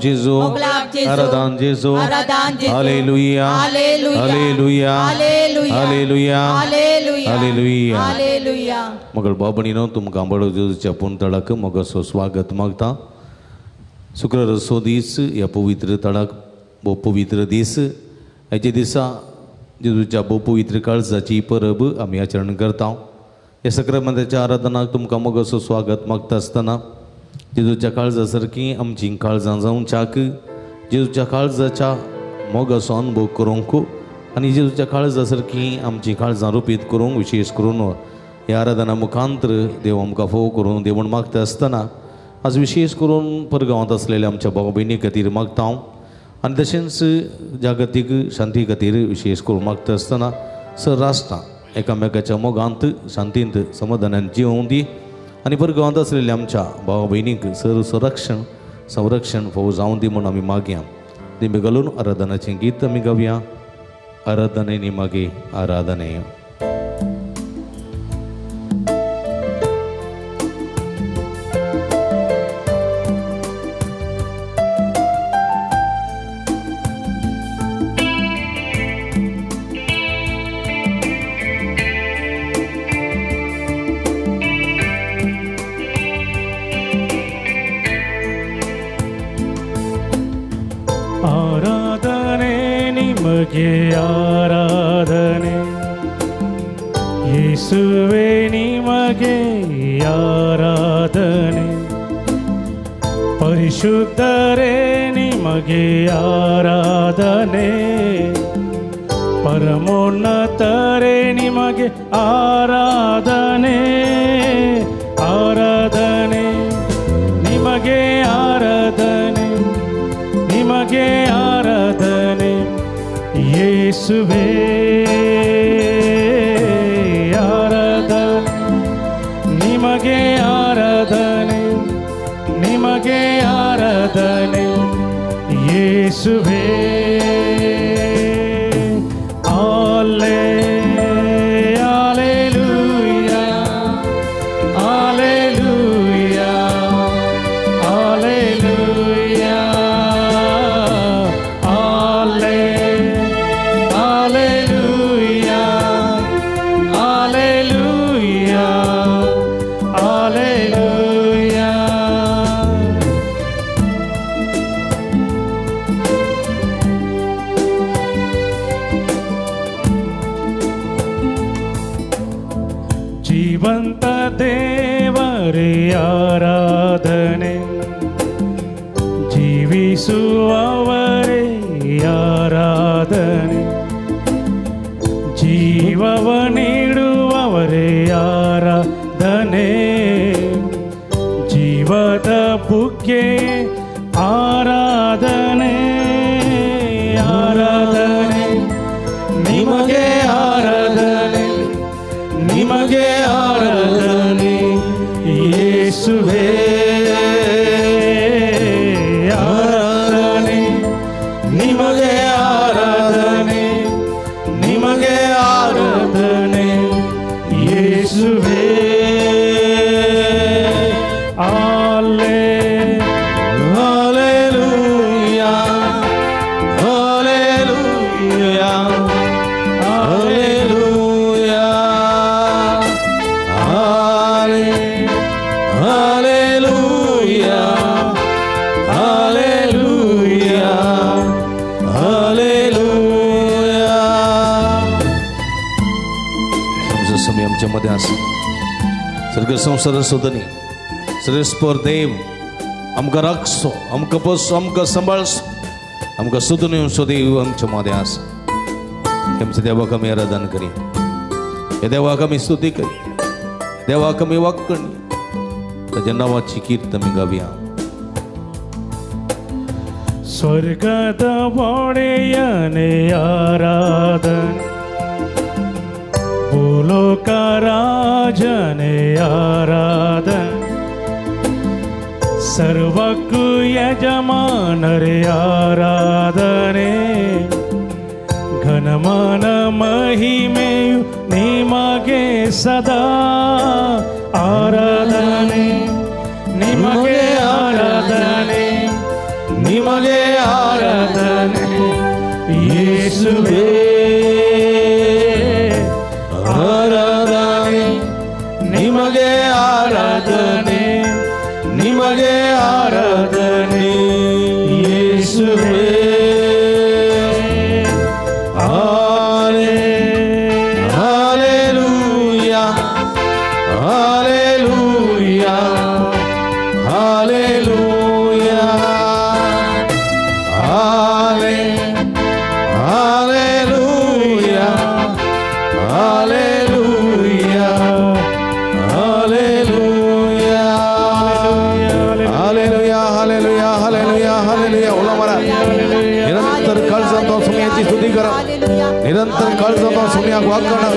Gesù, Aradan Gesù, Alleluia, Alleluia, Alleluia, Alleluia. मगर बाबणीनो तुमकां बडो जेजूच्या पुंतळाक मोगाचो स्वागत मागता. शुक्र रसो दीस ह्या पवित्र तळाक भोव पवित्र दीस. हेचे दिसा जेजूच्या भोव पवित्र काळजाची परब आमी आचरण करता. ह्या सक्रामेंताच्या आराधनाक तुमकां मोगाचो स्वागत मागता आसतना जेजूच्या काळजा सारकी आमची काळजां जावच्याक, जेजूच्या काळजाच्या मोगाचो अनुभव करूंक आनी जेजूच्या काळजा सारकी आमची काळजां रुपीत करूंक विशेष करून ह्या आराधना मुखांतर देव आमकां फोव करून देवण मागता आसतना आज विशेष करून परगांवांत आसलेल्या आमच्या भाव भयणी खातीर मागता हांव. आनी तशेंच जागतीक शांती खातीर विशेष करून मागता आसतना सर्राष्ट्रां एकामेकाच्या मोगांत शांतींत समाधानान जिवूंक दी आनी परगांवांत आसलेल्या आमच्या भाव भयणीक संरक्षण फोव जावं दी म्हूण आमी मागया. दिमे घालून आराधनाचें गीत आमी गावया. आराधने निमागे आराधने. ಆರಾಧನೆ ಯೇಸುವೇ ನಿಮಗೆ ಆರಾಧನೆ, ಪರಿಶುದ್ಧರೇ ನಿಮಗೆ ಆರಾಧನೆ, ಪರಮೋನ್ನತರೇ ನಿಮಗೆ ಆರಾಧನೆ, ಆರಾಧನೆ ನಿಮಗೆ ಆರಾಧನೆ, ನಿಮಗೆ ಆರಾಧನೆ ಯೇಸುವೇ ಆರಾಧನೆ, ನಿಮಗೆ ಆರಾಧನೆ, ನಿಮಗೆ ಆರಾಧನೆ ಯೇಸುವೇ. Alleluia, Alleluia, Alleluia, Alleluia, Alleluia, Alleluia. ಜೀವಂತ ದೇವರೇ ಆರಾಧನೆ, ಜೀವಿಸುವವರೇ ಆರಾಧನೆ, ಜೀವವ ನೀಡುವವರೇ ಆರಾಧನೆ, ಜೀವದ ಬುಗ್ಗೆ ಆರಾಧನೆ, ಆರಾಧನೆ ನಿಮಗೆ ಆರಾಧನೆ, ನಿಮಗೆ ಆರಾಧನೆ ಯೇಸುವೇ. ಆರಾಧನೆ ನಿಮಗೆ ಆರಾಧನೆ, ನಿಮಗೆ ಆರಾಧನೆ ಯೇಸುವೇ. Alleluia, Alleluia, Alleluia, Alleluia, Alleluia, Alleluia. समजा समय आमच्या मध्ये आसा. सर्ग संसार सोदनी श्रेष्ठपर देव आमकां राखसो, आमकां पोसो, आमकां सांबाळसो, आमकां सोदून येवचो देव आमच्या मध्ये आसा. आमच्या देवाक आमी आराधना करी, हे देवाक आमी स्तुती करी, देवाक आमी वाक्कणी, ताच्या नांवाची कीर्त आमी गावया. ಸ್ವರ್ಗದ ಒಡೆಯನೇ ಆರಾಧನೆ, ಭೂಲೋಕ ರಾಜನೇ ಆರಾಧನೆ, ಸರ್ವಕ್ಕೂ ಯಜಮಾನರೇ ಆರಾಧನೆ, ಘನಮಾನ ಮಹಿಮೆಯು ನಿಮಗೆ ಸದಾ ಆರಾಧನೆ, ನಿಮಗೆ ಆರಾಧನೆ, ನಿಮಗೆ ನಿಮಗೆ ಆರಾಧನೆ ಯೇಸುವೇ ಆರಾಧನೆ ನಿಮಗೆ ಆರಾಧನೆ ನಿಮಗೆ ಆರಾಧನೆ ಯೇಸುವೇ hallelujah hallelujah hallelujah hallelujah hallelujah hallelujah hallelujah hallelujah hallelujah hallelujah ओला मारा निरंतर काळ जातो समयाची स्तुती करा निरंतर काळ जातो समयाक वाक करा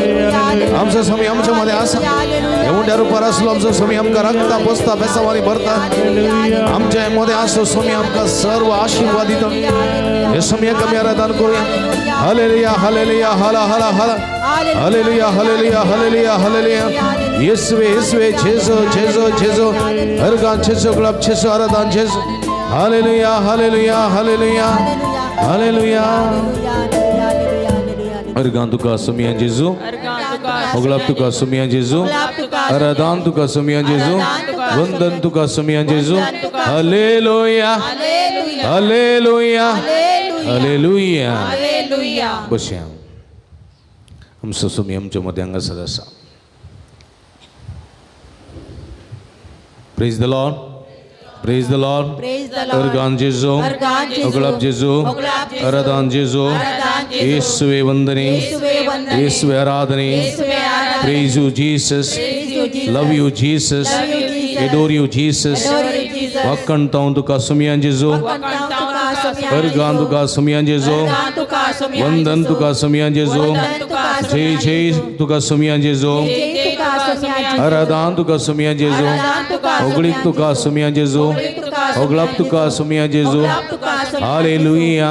आमचा समय आमच्या मध्ये असा एवढ्या रूपार असलो आमचा समय आमका रक्ता बसता बेसावारी भरता आमच्या मध्ये असो समय आमका सर्व आशीर्वादित हे समय कमी आराधन करूया हालेलुया हालेलुया हाला हाला हाला हालेलुया हालेलुया हालेलुया हालेलुया येशुवे येशुवे जेसो जेसो जेसो हर गान जेसो club जेसो आराधन जेसो hallelujah hallelujah hallelujah hallelujah हर गान तुका सुमिया जेसो ओगलाब तुका सुमिया जेसो आराधन तुका सुमिया जेसो वंदन तुका सुमिया जेसो हालेलुया हालेलुया हालेलुया बसया आमचं सुमी आमच्या मध्ये अंगासर असा praise the Lord praise the Lord अर्गान जेजो ओगलाब जेजो आराधन जेजो येशुवे वंदने येशुवे आराधने praise you Jesus love you Jesus adore you Jesus वाकणता हूं तुका सुमियां जेजो अर्गान तुका सुमियां जेजो वंदन तुका सुमियां जेजो जय जय तुका सुमियां जेजो आराधन तुका सुमियां जेजो ओगळीक तुका सुमियां जेजो ओगलाब तुका सुमियां जेजो hallelujah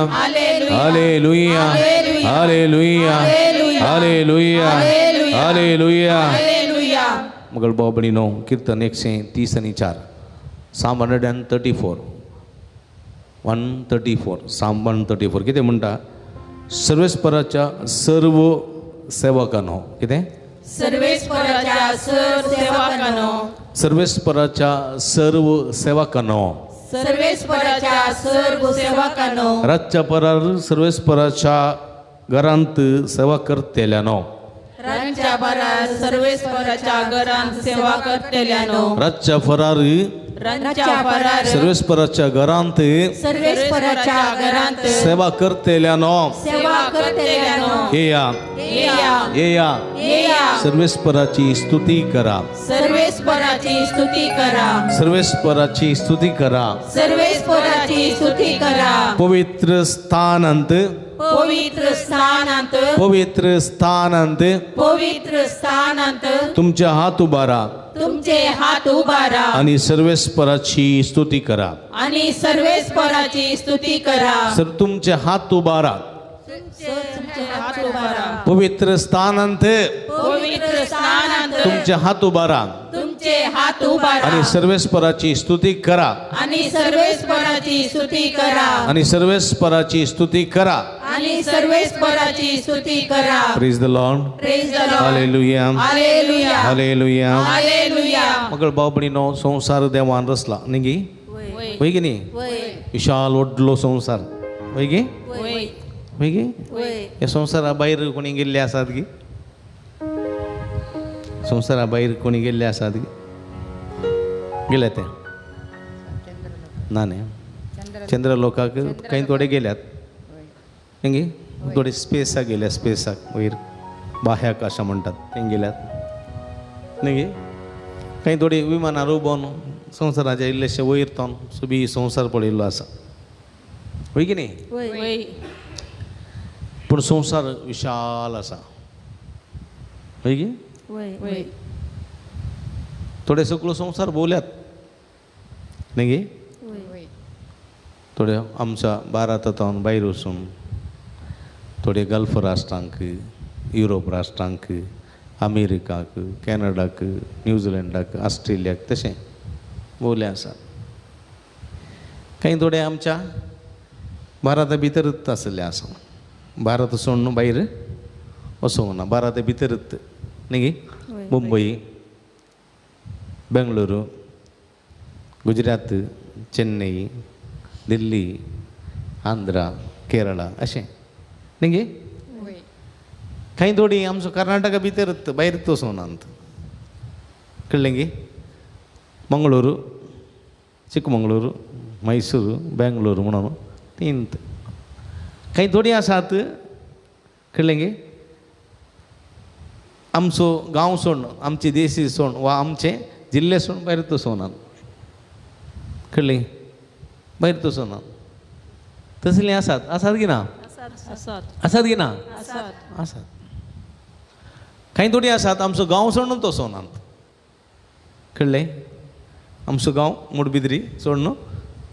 hallelujah hallelujah hallelujah hallelujah मगल बाबणीनो कीर्तन 134 Psalm 134 Psalm 134 कितें म्हणटा सर्वेस्पराच्या सर्व सेवकांनो कितें सर्वेस्पराच्या सर्व सेवकांनो सर्वेस्पराच्या सर्व सेवकांनो सर्वेस्पराच्या सर्व सेवकांनो रातच्या परार सर्वेस्पराच्या घरांत सेवा करतेल्यानो रातच्या परार सर्वेस्पराच्या घरांत सेवा करतेल्यानो रातच्या फरार रातच्या परार सर्वेस्पराच्या घरांत सर्वेस्पराच्या घरांत सेवा करतेल्यानो सेवा करतेल्यानो येया येया सर्वेस्पराची स्तुती करा सर्वेस्पराची स्तुती करा सर्वेस्पराची स्तुती करा सर्वेस्पराची स्तुती करा पवित्र स्थानांत पवित्र स्थानांत पवित्र स्थानांत पवित्र स्थानांत तुमचे हात उबारा तुमचे हात उबारा आणि सर्वेस्पराची स्तुती करा आणि सर्वेस्पराची स्तुती करा तुमचे हात उबारा तुमचे हात उबारा पवित्र स्थानांत पवित्र स्थानांत तुमचे हात उबारा तुमचे हात उबारा आणि सर्वेस्पराची स्तुती करा आणि सर्वेस्पराची स्तुती करा आणि सर्वेस्पराची स्तुती करा आणि सर्वेस्पराची स्तुती करा praise the Lord praise the Lord hallelujah hallelujah hallelujah hallelujah मगळ बाबणीनो संसार देवान रचला न्ही होय की न्ही विशाल व्हडलो संसार होय की वय होय की वय या संसारा भायर कोणी गेल्ले आसात की संसारा भायर कोणी गेल्ले आसात की गेले ते ना न्ही चंद्र लोकाक काही थोडे गेल्यात न्ही थोडे स्पेसाक गेल्या स्पेसाक वयर बाह्याकाश म्हणटात ते गेल्यात न्ही काही थोडे विमानार उबोन संसाराच्या इल्लेशे वयर तावन सुबी संसार पळयल्लो आसा होय की न्ही वय पूण संसार विशाल आसा होय की वय थोडे सगळो संसार भोवल्यात न्ही थोडे आमच्या भारतांतून भायर वचून थोडे गल्फ राष्ट्रांक युरोप राष्ट्रांक अमेरिकाक कॅनडाक न्यूझिलंडाक ऑस्ट्रेलियाक तशें भोवले आसात काही थोडे आमच्या भारता भितरच आसलें आसा भारत सोडून भायर वचोंक ना भारता भितरच न्ही मुंबई बेंगळूरू गुजरात चेन्नई दिल्ली आंध्रा केरळा अशें न्ही काही थोडी आमचो कर्नाटका भितरच भायरच वचोंक नात कळ्ळें गे मंगळूरू चिಕ್ಕಮಗಳೂರು मैसूर बेंगळूरू म्हणून तीन काही थोडी आसात कळ्ळें गे आमचो गांव सोडून आमचे देशी सोडून वा आमचे जिल्हे सोडून भायर वचोंक कळ्ळें भायर वचोंक तसलीं आसात आसात की ना आसात की ना आसात काही थोडी आसात आमचो गांव सोडून वचोंक कळ्ळें आमचो गांव मुडबिद्री सोडून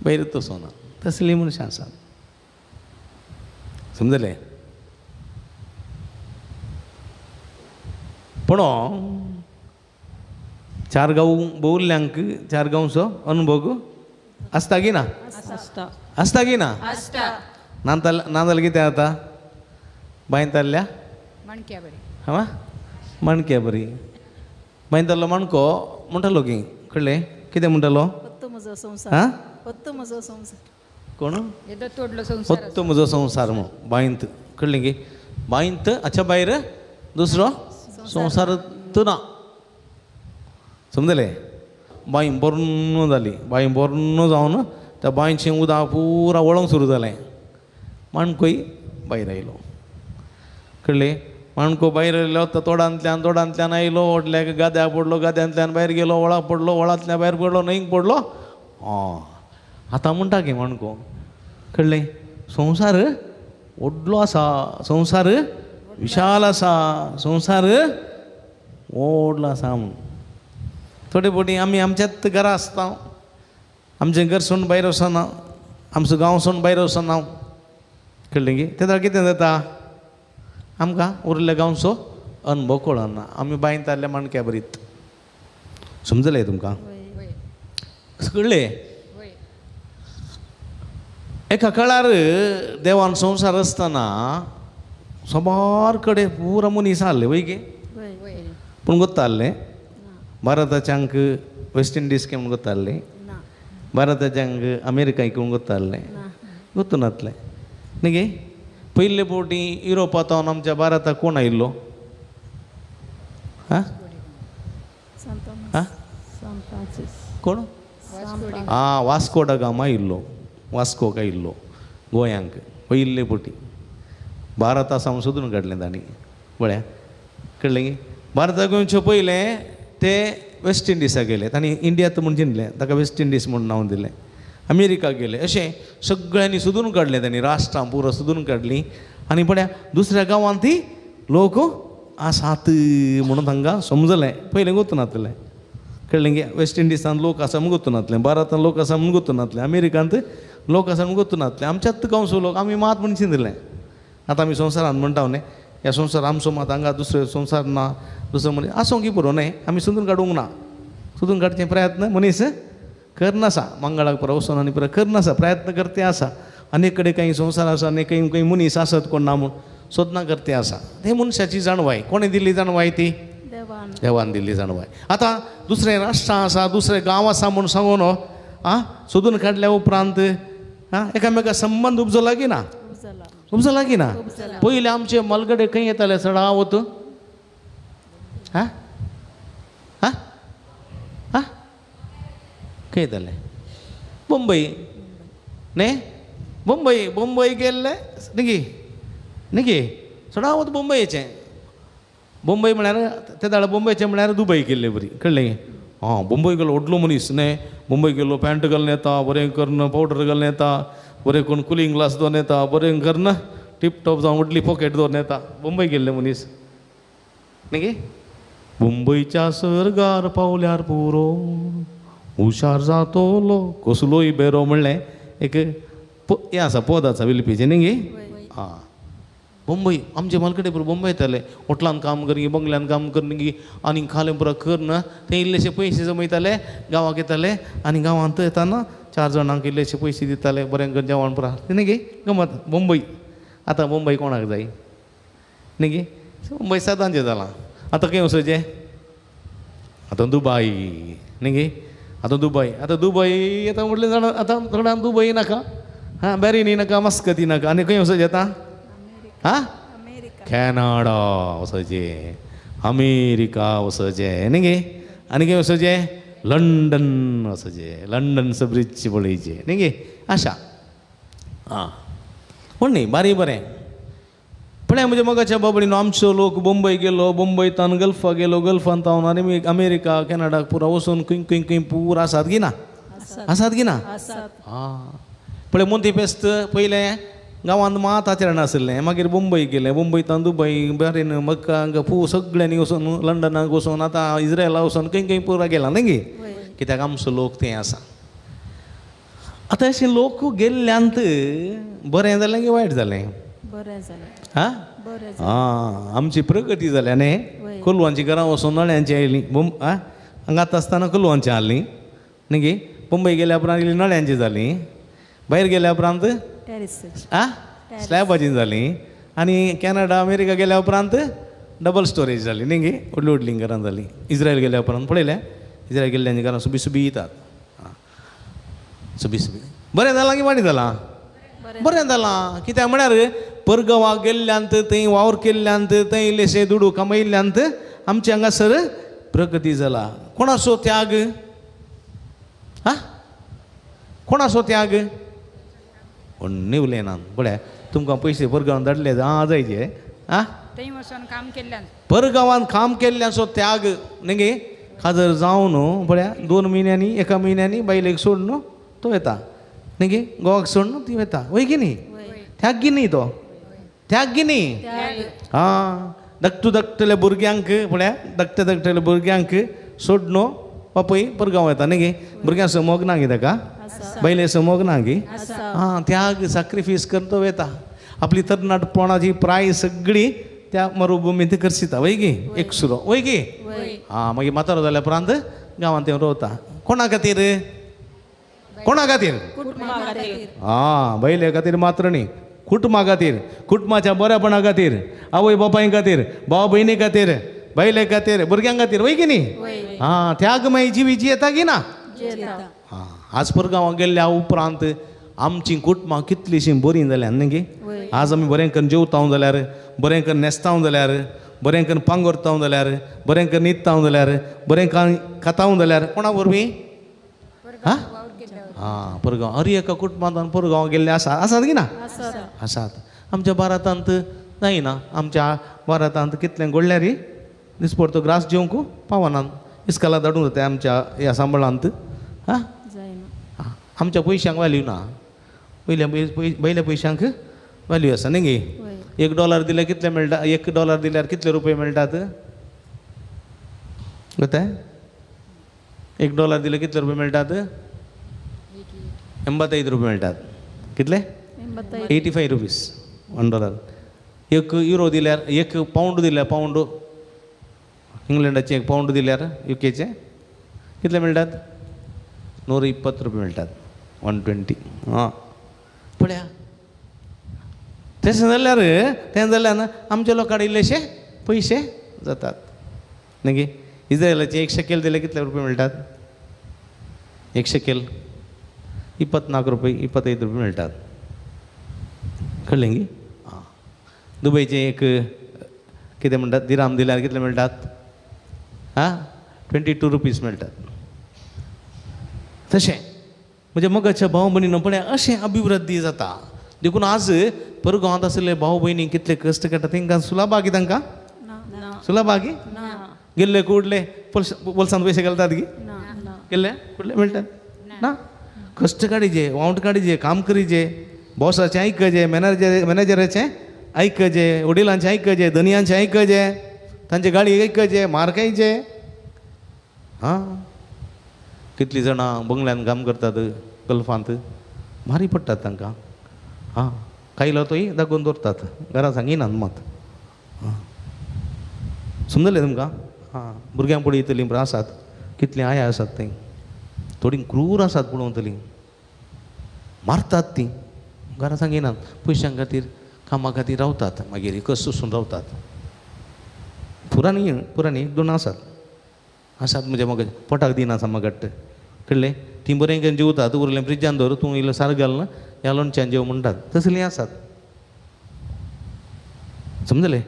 भायर वचोंक तसलीं मनशां आसात समजलें पूण चार गांव भोंवल्ल्यांक चार गांवचो अनुभव आसता की ना आसता की ना ना जाल्यार कितें जाता बांयताल्ल्या हां माणक्या बरी बांयताल्लो माणको म्हणटालो की कळ्ळें कितें म्हणटालो हां कोण फक्त म्हजो संवसार म्हणून बांयंत कळ्ळें गे बांयंत हाच्या भायर दुसरो संवसार ना समजलें बांय बर्ण जाली बांय बर्ण जावन त्या बांयचें उदक पुरा वळोंक सुरू जालें माणकोय भायर आयलो कळ्ळें माणको भायर आयलो तो तोडांतल्यान आयलो ओटल्याक गाद्या पडलो गाद्यांतल्यान भायर गेलो वळा पडलो वळांतल्यान भायर पडलो न्हंयक पडलो आतां म्हणटा की माणको कळ्ळें संवसार व्हडलो आसा संवसार विशाल आसा संवसार व्हडलो आसा म्हूण थोडे फावटी आमी आमच्याच घरा आसता आमचें घर सोडून भायर वचना आमचो गांव सोडून भायर वचना कळ्ळें गे तेन्ना कितें जाता आमकां उरल्या गांवचो अनुभव कळना आमी बांयताल्ल्या माणक्या बरीत समजलें तुमकां कळ्ळें एका काळार देवान संवसार आसतना सबार कडेन पुरा मनीस आहले वय गे पूण गोत्ताल्लें भारताच्यांक वेस्ट इंडीज के म्हूण गोत्ताल्लें भारताच्यांक अमेरिका म्हूण गोत्ताल्लें गोतू नासलें न्ही गे पयले फावटी युरोपांतून आमच्या भारताक कोण आयिल्लो हां हां कोण वास्को दा गामा आयिल्लो वास्कोक आयिल्लो गोंयांक पयले फावटी भारता सावन सोदून काडलें तांणी वळ्या कळ्ळें गे भारता गोंयचे पयलें ते वेस्ट इंडिसाक गेले तांणी इंडियात म्हूण चिंतलें ताका वेस्ट इंडीज म्हूण नांव दिलें अमेरिका गेले अशें सगळ्यांनी सोदून काडलें तांणी राष्ट्रां पुरो सोदून काडलीं आनी पळया दुसऱ्या गांवांत ती लोक आसात म्हणून तांकां समजलें पयलें गोतू नासलें कळ्ळें गे वेस्ट इंडिजांत लोक आसा म्हूण गोतू नासलें भारतांत लोक आसा म्हूण गोतू नासलें अमेरिकांत लोक आसा म्हूण गोतू नासलें आमच्याच गांवचो लोक आमी मात म्हूण चिंतलें आतां आमी संवसारांत म्हणटा न्ही ह्या संवसार आमचो मात हांगा दुसरो संवसार ना दुसरो मनीस आसूं की बरो न्ही आमी सोदून काडूंक ना सोदून काडचे प्रयत्न मनीस करनासा मंगळाक परत वचून आनी परत करनासा प्रयत्न करते आसा अनेक कडेन काही संवसार आसा आनी काही मनीस आसत कोण ना म्हूण सोदना करते आसा हे मनशाची जाणवाय कोणे दिल्ली जाणवाय ती देवान दिल्ली जाणवाय आतां दुसरे राष्ट्रां आसा दुसरे गांव आसा म्हूण सांगून सोदून काडल्या उपरांत एकामेका संबंध उपजला की ना उपजला की ना पयले आमचे मलगडे खंय येताले चडावत हां हां हां खंय येताले मुंबई न्ही मुंबई गेल्ले न्ही चडावत मुंबयचें मुंबय म्हळ्यार ते दाडा मुंबयचें म्हळ्यार दुबय गेल्ले बरी कळ्ळें मुंबय गेलो व्हडलो मनीस न्ही मुंबय गेलो पॅन्ट घालून येता बरें करून पावडर घालून येता बरें करून कुलींग ग्लास दवरून येता बरें करून टिप टॉप जावन व्हडली पॉकेट दवरून येता मुंबय गेल्ले मनीस न्ही मुंबयच्या सर्गार पावल्यार पुरो हुशार जातोलो कसलोय बेरो म्हणलें एक हें आसा पद आसा वेलपीचें न्ही मुंबई आमचे मालकडे पुरो मुंबय येताले हॉटलान काम करगी बंगल्यान काम करगी आनी खालें पुरो करना ते इल्लेशे पयशे जमयताले गांवाक येताले आनी गांवांत येताना 4 जाणांक इल्लेशे पयशे दिताले बरें जेवण पुरा न्ही गे गमत मुंबय आतां मुंबय कोणाक जाय न्ही गे मुंबय सदांचें जालां आतां खंय वचचें आतां दुबय न्ही गे आतां दुबय आतां म्हटलें जाणां आतां थोड्यां दुबय नाका हां बॅरिनी नाका मस्कती नाका आनी खंय वचचें आतां हां कॅनडा वचचें अमेरिका वचचें न्ही गे आनी खंय वचचें लंडन वचचें लंडनचं ब्रिज पळयचें न्ही गे आशा आं पूण न्ही बारी बरें पण म्हणजे मोगाच्या बाबडीन आमचो लोक मुंबय गेलो मुंबयतान गल्फा गेलो गल्फान तावन आनी अमेरिका कॅनडाक पुरा वचून खंय खंय पुरा आसात गी ना आसात गी ना आं पळय मोती फेस्त पयलें गांवांत मात आचरण आसलें मागीर मुंबय गेलें मुंबयतान दुबय बरें मक्का फू सगळ्यांनी वचून लंडनाक वचून आतां इज्रायला वचून खंय पुरा गेला न्ही गे कित्याक आमचो लोक थंय आसा आतां अशें लोक गेल्ल्यांत बरें जालें की वायट जालें बरें जालें हां हां आमची प्रगती जाल्या न्ही कोलवांची घरां वचून नळ्यांची आयलीं हांगात आसतना कोलवांची हाडलीं न्ही गे मुंबय गेल्या उपरांत इल्लीं नळ्यांची जालीं भायर गेल्या उपरांत स्लॅबाची जालीं आनी कॅनडा अमेरिका गेल्या उपरांत डबल स्टोरेज जाली न्ही गे व्हडलीं व्हडलीं घरां जालीं इज्रायल गेल्या उपरांत पळयलें इज्रायल गेल्ल्यांची घरां सुबी सुबी येतात सुबी सुबी बरें जालां की वायट जालां बरें जालां कित्याक म्हळ्यार परगांवाक गेल्ल्यांत थंय वावर केल्ल्यांत थंय इल्लेशें दुडू कमयल्ल्यांत आमचे हांगासर प्रगती जाला कोणाचो त्याग हां कोणाचो त्याग व्हडली उलयनात पळय तुमकां पयशे परगांवान धाडले आं जायचे आं थंय वचून काम केल्ल्यान परगांवान काम केल्ल्याचो त्याग न्ही गे खाजर जावन न्हू पळया 2 म्हयन्यांनी 1 म्हयन्यांनी बायलेक सोड न्हू तो येता न्ही गे गोवाक सोड न्हू ती येता वय की न्ही त्याग गी न्ही तो त्याग गी न्ही हां धाकटल्या भुरग्यांक पळया धाकट्या भुरग्यांक सोड न्हू बापूय परगांव येता न्ही गे भुरग्यां समोग ना गे ताका बैले समोग ना गे हां त्याग सॅक्रिफायस करतो येता आपली तरणाटपणाची प्राय सगळी त्या मरुभुमींत करसिता वय गे एक सुरो वय गे हां मागीर म्हातारो जाल्या उपरांत गांवांत येवन रावता कोणा खातीर हां बैले खातीर मात्र न्ही कुटुंबा खातीर कुटुंबाच्या बऱ्यापणा खातीर आवय बापाय खातीर भाव भयणी खातीर बैले खातीर भुरग्यां खातीर वय की न्ही हां त्याग मागीर जिवीची येता की ना हां आज परगांवां गेल्ल्या उपरांत आमची कुटुंबां कितलीशीं बरीं जाल्यात न्ही गे आज आमी बरें करून जेवतां जाल्यार बरें करून न्हेसतां जाल्यार बरें करून पांगरतां जाल्यार बरें करून न्हिदतां जाल्यार बरें करून खातां जाल्यार कोणा वरवीं हां हां परगांव हर एका कुटुंबांत परगांव गेल्ले आसात की ना आसात आमच्या भारतांत जायना आमच्या भारतांत कितलें घडल्यार दिसपडतो ग्रास जेवंक पावनात इस्काला धाडूंक जाता आमच्या ह्या सांबाळांत हां आमच्या पयशांक वॅल्यू ना पयल्या पयशांक वॅल्यू आसा न्ही गे $1 दिल्यार कितले मेळटा $1 दिल्यार कितले रुपये मेळटात कळटा $1 दिल्यार कितले रुपये मेळटात 85 रुपये मेळटात कितले 85 रुपीज $1 €1 दिल्यार £1 दिल्यार पावंड इंग्लंडाचे £1 दिल्यार UK कितले मेळटात 120 रुपये मेळटात 120 हां पळया तशें जाल्यार आमच्या लोकांक इल्लेशे पयशे जातात न्ही गे इज्रायलाचे 1 शेकेल दिल्यार कितले रुपये मेळटात 1 शेकेल 24 रुपये 25 रुपये मेळटात कळ्ळें गे हां दुबयचे एक कितें म्हणटात दिराम दिल्यार कितले मेळटात हां 22 रुपीज मेळटात तशें म्हणजे मोगाच्या भाव भयणीन पळय अशें अभिवृद्धी जाता देखून आज परगांवांत आसले भाव भयणी कितले कश्ट काडटा तांकां सुलाभा की तांकां सुलाभा की गेल्ले कुडले बोल्सांत पयशे घालतात की गेल्ले कुडले मेळटात ना कश्ट काडीचे वावंट काडीचे काम करीचे बॉसाचें आयकचें मॅनेजराचें आयकचें वडिलांचें आयकचें धनयांचें आयकचें तांचे गाडी आयकचें मार खायचे हां कितलीं जाणां बंगल्यान काम करतात गल्फांत मारी पडटात तांकां हां खायलो तोय दाखोवन दवरतात घरा सांगिनात मात हां समजलें तुमकां हां भुरग्यांक पळयतलीं आसात कितलीं आया आसात थंय थोडीं क्रूर आसात पळोवतलीं मारतात ती घरा सांगिनात पयशां खातीर कामा खातीर रावतात मागीर एकच सोसून रावतात. पुराणी पुराणी एक दोन आसात म्हणजे म्हाका पोटाक दिना आसा म्हाका कळ्ळें. ती बरें करून जेवतात उरलें फ्रिजान दवर तूं इल्लो सार घाल ना ह्या लोणच्यान जेव म्हणटात तसलीं आसात. समजलें.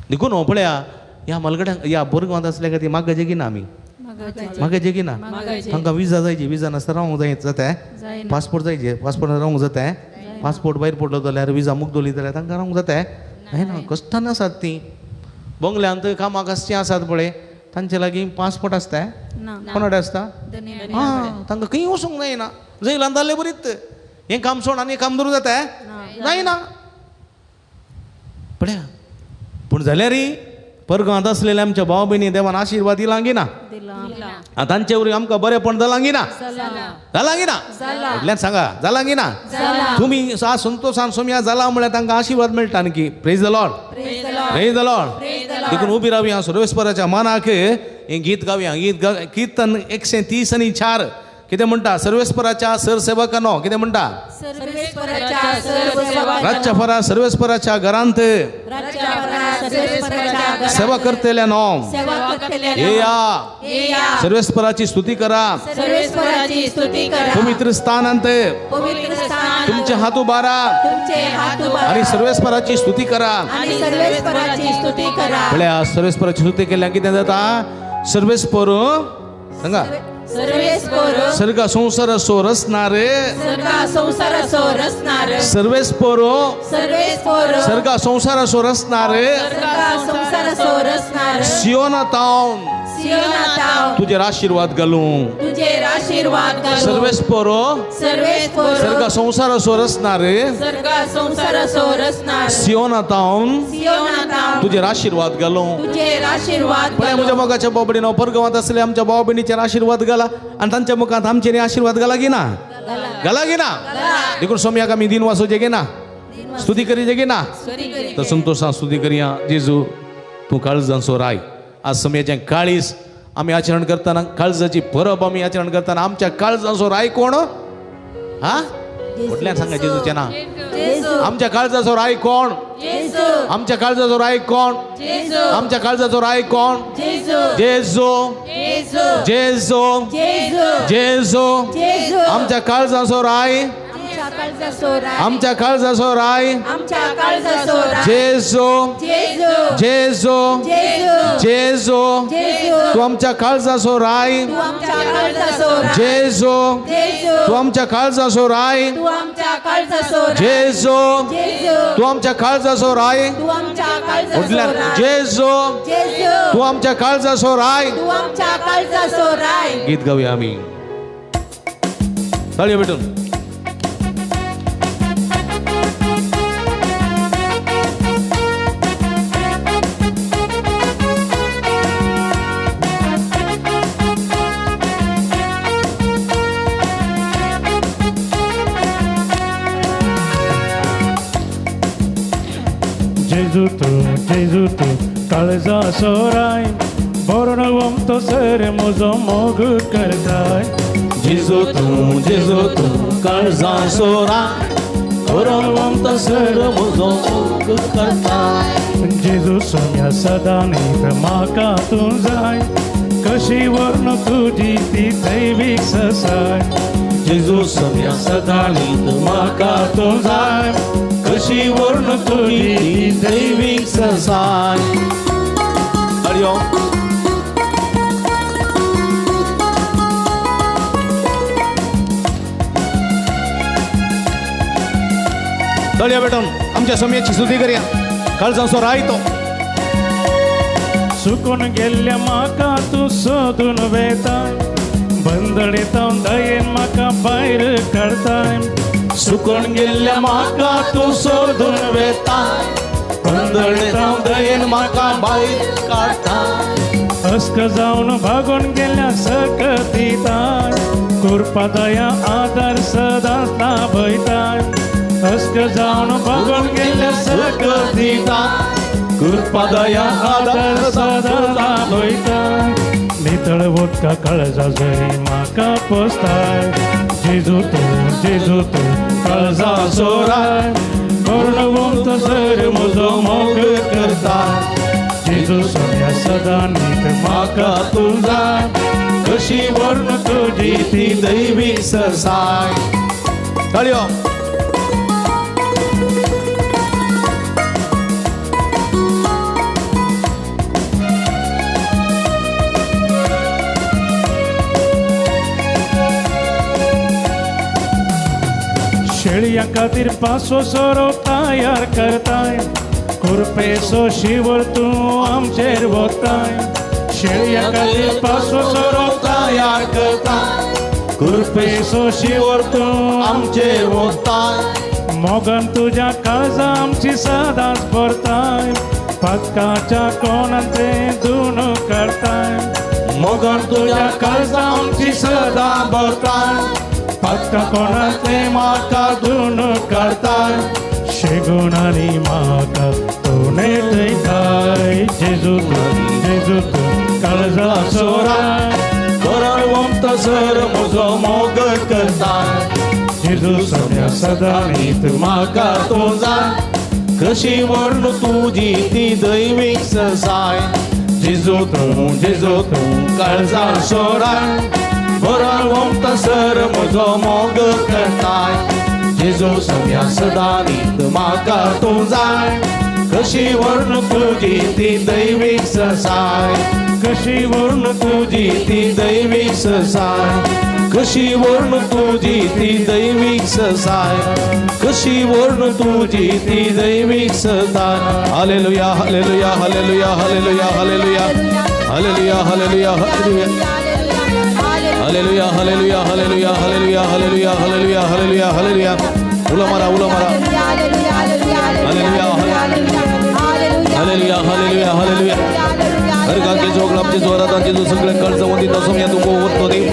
देखून हो पळया ह्या मलगड्यांक ह्या बोरगांवांत असल्या खातीर म्हाका जेगिना आमी म्हाका जेगिना. तांकां विजा जायची विजा नासता रावंक जाय पासपोर्ट जायचे पासपोर्टान रावंक जाता. पासपोर्ट भायर पडलो जाल्यार विजा मुक्दोली जाल्यार तांकां रावंक जाता. ना कश्टान आसात तीं बंगल्यांत कामाक आसचीं आसात पळय तांचे लागीं पासपोर्ट आसता कोणाडे आसता. हां तांकां खंय वचूंक जायना जैलान जाल्ले बरीत हें काम सोड आनी काम धरून जाता जायना पळया. पूण जाल्यारय परगांवांत आसलेले आमच्या भाव भयणी देवान आशिर्वाद दिलांगी ना तांचे वरी आमकां बरेंपण जालांगी ना जालांगी ना म्हटल्यार सांगा जालांगी ना. तुमी संतोशान सोम्या जाला म्हळ्यार तांकां आशिर्वाद मेळटा आणकी. Praise the Lord praise the Lord. देखून उबी रावया सर्वेस्पराच्या मानाक हें गीत गावया. कीर्तन 130:4 कितें म्हणटा सर्वेस्पराच्या सरसेवकांनो कितें म्हणटा राज्यभरा सर्वेस्पराच्या घरांत सेवा करतल्यानो येया सर्वेस्पराची स्तुती करा. पवित्र स्थानांत तुमचे हात उबारा आणि सर्वेस्पराची स्तुती करा. पळया सर्वेस्पराची स्तुती केल्यार कितें जाता. सर्वेस्पर सांगा सर्गा संसार सोरसणार सर्वेस्पर सर्गा संसार सोरसणार सियोनातावन तुझे आशीर्वाद घालूं सर्वेस्पर सर्गा संसार सोरसणार सियोनातावन तुझे आशीर्वाद घालूं. म्हज्या मोगाच्या बाबडीनो परगांवांत आसले आमच्या भाव भयणीचेर आशीर्वाद घाला आनी तांच्या मुखांत आमचेर आशीर्वाद घाला गी ना घाला गी ना. देखून सोम्याक आमी दिन वासोवचे गे ना स्तुती करीचे गे ना तर संतोशान स्तुती करया. जेजू तूं काळजांचो राय. आज सोम्याचें काळीज आमी आचरण करतना काळजाची परब आमी आचरण करतना आमच्या काळजांचो राय कोण हा म्हटल्यार सांगा जेजूचें नांव. आमच्या काळजाचो राय कोण आमच्या काळजाचो राय कोण आमच्या काळजाचो राय कोण जेजू जेजू जेजू आमच्या काळजाचो राय आमच्या काळजाचो राय जेजू जेजू जेजू तूं आमच्या काळजाचो राय जेजू तूं आमच्या काळजाचो राय जेजू तूं आमच्या काळजाचो राय म्हटल्यार जेजू तूं आमच्या काळजाचो राय. गीत गावया आमी ताळयो भेटून. Jezu tu काळजाचो राय बोरणवम तो सर म्हजो मोग करताय. जेजू तूं काळजाचो राय बोरणवम तो सर म्हजो मोग करताय. जेजू सोम्या सदा न्हीद म्हाका तूं जाय कशी वर्ण तुजी ती दैवीक ससाय. जेजू सोम्या सदा न्हीद म्हाका तूं जाय कशी वर्ण तुजी दैवीक ससाय. हरिओम. तळया भेटून आमच्या सोम्याची स्तुती करया. काळजाचो राय तो सुकून गेल्ल्या म्हाका तूं सोदून वेताय बंदडेतावन दयेन म्हाका भायर काडताय. सुकून गेल्ल्या म्हाका तूं सोदून वेताय बंदडेतावन दयेन म्हाका भायर काडताय. अस्क जावन भागून गेल्या सकत दिताय कृपा दया आदार सदांच लाभयताय. अस्क जावन भागून गेल्या सकत दिताय कृपा दया आदार सदांच लाभयताय. न्हीद तळवत का काळजा जरी माका पोसताय जेजू तू काळजा सोराय कर्णवंत जर म्हजो मोग करताय जेजू सोन्या सदा नीत माका तुझा कशी वर्ण तुझी ती दैवी ससाय ताळयो शेळया खातीर पासो सोरो तयार करताय खुरपेसो शिवर तूं आमचेर वताय शेळया खातीर पासो सोरो तयार करताय खुरपेसो शिवर तूं आमचेर वताय मोगन तुझ्या काळजा आमची सदांच भरताय पदकाच्या कोणान तें धुन करताय मोगन तुझ्या काळजा आमची सदां भरताय पक्का कोणाचे माका धुन काढताय शेगुणानी माका तोने थैताय जेजू तू काळजा सोराय कर्णवंत जर म्हजो मोग करताय जेजू सोन्या सदा नीत माका तुझा कशी वर्ण तुझी ती दैवीक ससाय जेजू तू काळजा सोराय कर्णवंत सर म्हजो मोग करताय जेजू सोन्या सदा नीत माका तूं जाय कशी वर्ण तुजी ती दैवीक ससाय कशी वर्ण तुजी ती दैवीक ससाय कशी वर्ण तुजी ती दैवीक ससाय कशी वर्ण तुजी ती दैवीक ससाय hallelujah hallelujah hallelujah hallelujah hallelujah hallelujah hallelujah hallelujah hallelujah hallelujah hallelujah hallelujah hallelujah hallelujah hallelujah hallelujah उला मारा हालेलुया हालेलुया हालेलुया हालेलुया हर गाके जोगलापचे जोरात जेजू सगळे कळजवंती तसं या तुको वरतो देव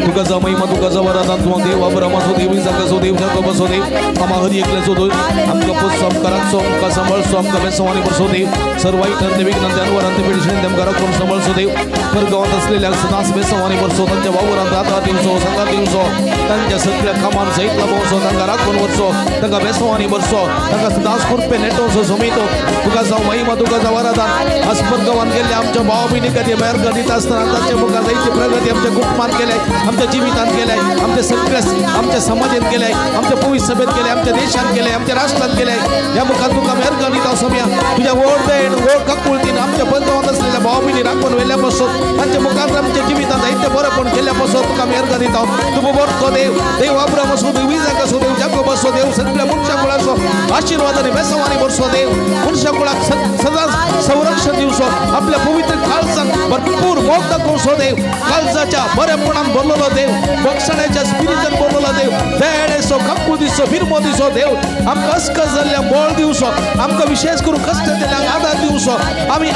तुका जा महिमा तुका जा वरादान तू देव अब्रामा सो देव इसाक सो देव याकोब सो देव आमा हरी एकले सो देव आमका पुस्तम कराक सो आमका संभाळ सो आमका बेसवानी पर सो देव सर्वाई ठरते विघ्न त्यांवर अंत पिढीशन तेम कराक कोण संभाळ सो देव स्वर्गात असलेल्या सदास बेसवानी पर सो त्यांच्या वावरात रात्र दिवसो संगा दिवसो त्यांच्या सगळ्या कामान सहित लाभवसो त्यांना राखून वरसो त्यांना बेसवानी बरसो त्यांना सदास कृपे नेटो सो समितो तुका जा महिमा तुका जा वरादान अस्पर्गवान केले आमच्या भावबिनी कधी बाहेर कधीत असताना त्यांच्या मुखात जायची प्रगती आमच्या कुटुंबात केलाय आमच्या जीवितात केलाय आमच्या सगळ्या आमच्या समाजात केलाय आमच्या पवित्र सभेत केलाय आमच्या देशात केलाय आमच्या राष्ट्रात केलाय या मुखात तुका बाहेर कधीत असोम्या तुझ्या ओढ देण ओढ ककुळतीन आमच्या बंधवात असलेल्या भावबिनी राखून वेल्यापासून त्यांच्या मुखात आमच्या जीवितात दैत्य बरं पण केल्यापासून तुका बाहेर कधीत आहोत तू बरतो देव देव अब्राम असो देव इसाक असो देव याकोब असो देव सगळ्या मनुष्य कुळासो आशीर्वादाने बेसवानी बरसो देव मनुष्य कुळाक सदा संरक्षण दिवसो आपल्या पवित्र काळजात भरपूर मोग दाखवसो देव काळजाच्या बरेपणान बोललो देव बक्षण्याच्या स्पिरिचन बोललो देव देणेसो कप्पू दिसो बिरमो दिसो देव आमकां अस्कस जाल्ल्या बोळ दिवसो आमकां विशेष करून कष्ट दिल्यांक आदार दिवसो आमी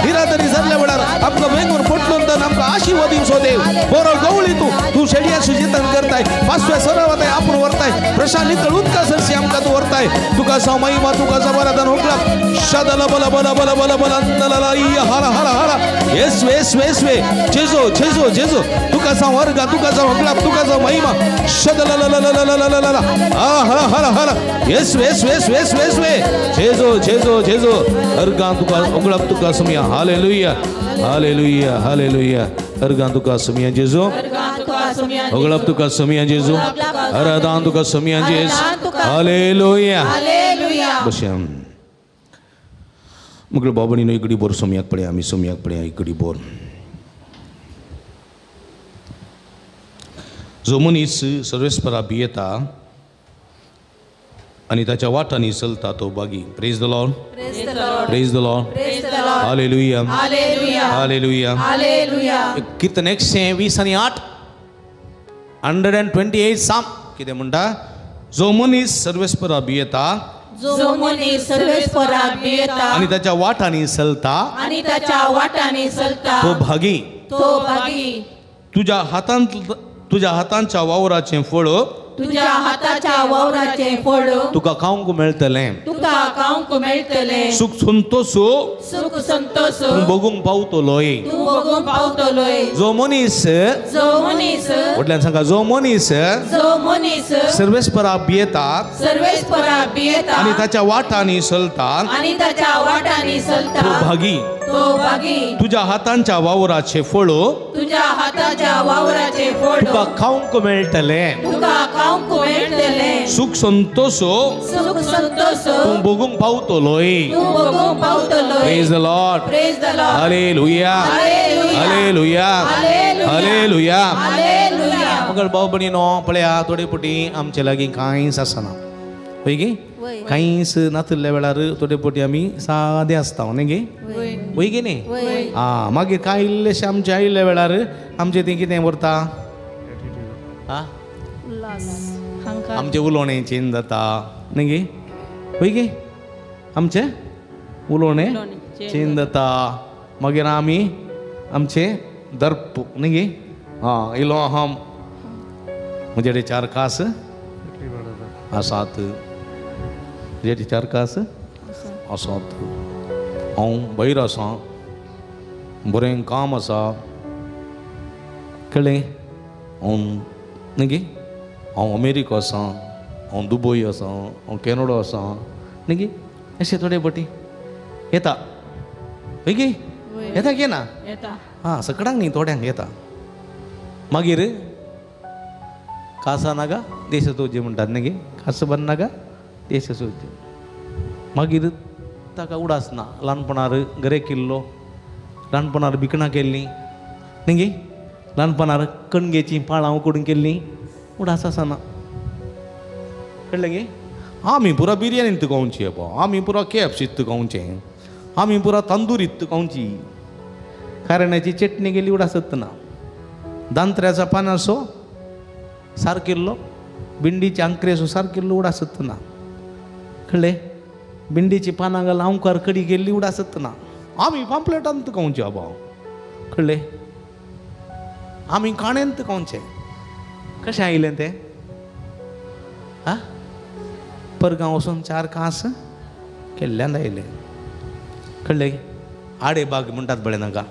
हिरादरी जाल्ल्या वेळार आमकां वेगून पटलून तर आमकां आशीर्वाद दिवसो देव बरो गवळी तू शेडया सुजितन करताय पाचव्या सरावात आपूण व्हरताय प्रशांत नितळ उदका सरसी आमकां तूं व्हरताय तुका सा महिमा तुका सा वरदान होकला शदल बल बल बल बल बल नलला हर हर हर येसवे जेजो तुका सा वर्गा तुका सा होकला तुका सा महिमा शदल ल ल ल ल ल ल हर हर हर येसवे जेजो अर्गा तुका होकला तुका समिया हालेलुया हालेलुया हालेलुया अर्गा तुका समिया जेजो होकला तुका समिया जेजो अरदान तुका समिया जेज हालेलुया बशम मुगल बाबणी नो इकड़ी बोर सोमयाक पड़े आमी सोमयाक पड़े इकड़ी बोर जो मनीस सर्वेस्परा भियेता आणि त्याच्या वाटांनी चलता तो बागी praise the Lord praise the Lord hallelujah hallelujah hallelujah कीर्तन 120 आणि 8 128 साम कितें म्हणटा जो मनीस सर्वेस्परा भियेता जो मनीस सर्वेस्पराक भियेता आणि त्याच्या वाटांनी चलता आणि त्याच्या वाटांनी चलता तो भागी तुझ्या हातांच्या वावराचे फळ तुझ्या हाताच्या वावराचे फळ तुका खावंक मेळटलें तुका तुका खावंक मेळटले सुख संतोषो सुख संतोष तूं बघूंक पावतलोय तूं बघूंक पावतलोय जो मनीस जो मनीस म्हटल्यार सांगा जो मनीस सर्वेस्पराक भियेता सर्वेस्पराक भियेता आणि ताच्या वाटांनी चलता आणि ताच्या वाटांनी तो चलता भागी तो भागी तुझ्या हातांच्या वावराचे फळ तुझ्या हाताच्या वावराचे फळ तुका खावंक मेळटले तुका खावंक मेळटले सुख संतोषो सुख संतोष तूं बघूंक पावतलोय तूं बघूंक पावतलोय praise the Lord praise the Lord hallelujah hallelujah hallelujah hallelujah मगर भाऊ भयणीनो पळया थोडे पटी आमचे लागीं कांयच आसना पळय गे कांयच नासल्या वेळार थोडे पटी आमी सादे आसता न्ही गे वय गे न्ही मागीर कांय इल्लेशे आमचे आयिल्ल्या वेळार आमचें तें कितें उरता आमचें उलोवणें चेंज जाता न्ही गे वय गे आमचें उलोवणें चेंज जाता मागीर आमी आमचें दर्प न्ही गे इलो हम म्हजे कडेन 4 कास आसात म्हजे 4 कास आसात हांव भायर आसा बरें काम आसा कळ्ळें हांव न्ही गे हांव अमेरिका आसा हांव दुबय आसा हांव कॅनडा आसा न्ही गे अशें थोडे पटी येता वय गे येता गे ना येता सकडांक न्ही थोड्यांक येता मागीर कासा नागा देश सोदचे म्हणटात न्ही गे कास बंद नागा देश सोदचे मागीर ताका उडास ना ल्हानपणार गरे केल्लो ल्हानपणार भिकणां केल्लीं न्ही गे ल्हानपणार कणगेचीं पाळां उकडून केल्लीं उडास आसना कळ्ळें गे आमी पुरा बिरयानी तुकोवची आमी पुरा KFC तुकोवचें आमी पुरा तंदुरी तुकोवची कारण्याची चटणी गेली उडासत ना दांत्र्याचा पानासो सारकिल्लो भिंडीचे आंकरेसो सारकिल्लो उडासत ना कळ्ळें भिंडीची पानां घाल आंवकार कडी गेल्ली उडासत ना आमी पांपलेटान तुकोवचें बाबा कळ्ळें आमी काणेन तुकोवचें कशें आयलें तें परगांव वचून 4 कास केल्ल्यान आयलें कळ्ळें आडे बाग म्हणटात बळें नाका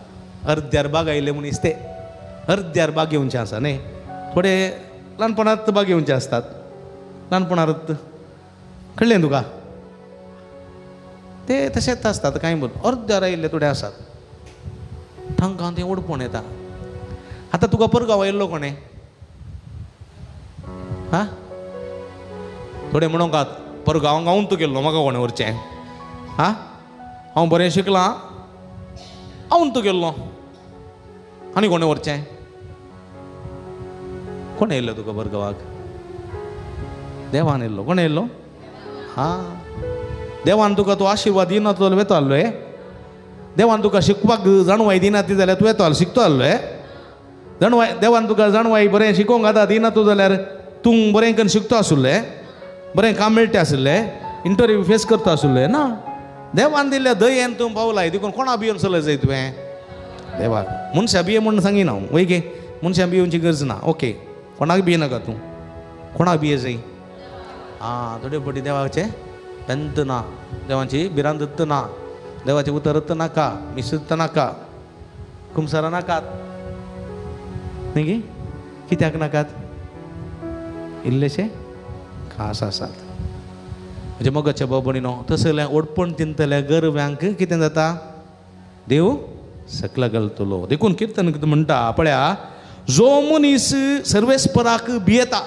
अर्द्यार बाग आयले मनीस ते अर्द्यार बाग येवचें आसा न्ही थोडे ल्हानपणांत बाग येवचे आसतात ल्हानपणांत कळ्ळें तुका ते तशेंच आसतात कांय बोल अर्द्यार आयिल्ले थोडे आसात तांकां तें ओडपण येता आतां तुका परगांव आयिल्लो कोणें थोडे म्हणोंकात परगांव गांवून तूं गेल्लो म्हाका कोणें व्हरचें हांव बरें शिकलां हांवून तूं गेल्लो आनी कोणें व्हरचें कोण येयल्लो तुका परगांवाक देवान येयल्लो कोण येयल्लो देवान तुका तो आशिर्वाद दिना तो येतो आसलो देवान तुका शिकपाक जाणवाय दिना ती जाल्यार तूं येतो शिकतो आसलो जाणवाय देवान तुका जाणवाय बरें शिकोवंक आतां दिना तूं जाल्यार तूं बरें करून शिकतो आसुल्लें बरें काम मेळटें आसलें इंटरव्यू फेस करता आसुल्लें ना देवान दिल्ल्या दयेन तूं पावलाय देखून कोणा भियोन चलय जाय तुवें देवाक मनशां भिये म्हणून सांगिना हांव वय गे मनशां भियोवची गरज ना ओके कोणाक भियेनाका तूं कोणाक भिये जाय थोडे फावटी देवाचें अंत ना देवाची भिरांत ना देवाचें उतरत नाका मिसत नाका कुमसारां नाकात न्ही गे कित्याक नाकात इल्लेशे खास आसात म्हणजे मोगाच्या बाबणीनो तसो जाल्यार ओडपण तिनतल्या गरव्यांक कितें जाता देव सकला घालतलो देखून कीर्तन म्हणटा पळया जो मनीस सर्वेस्पराक भियेता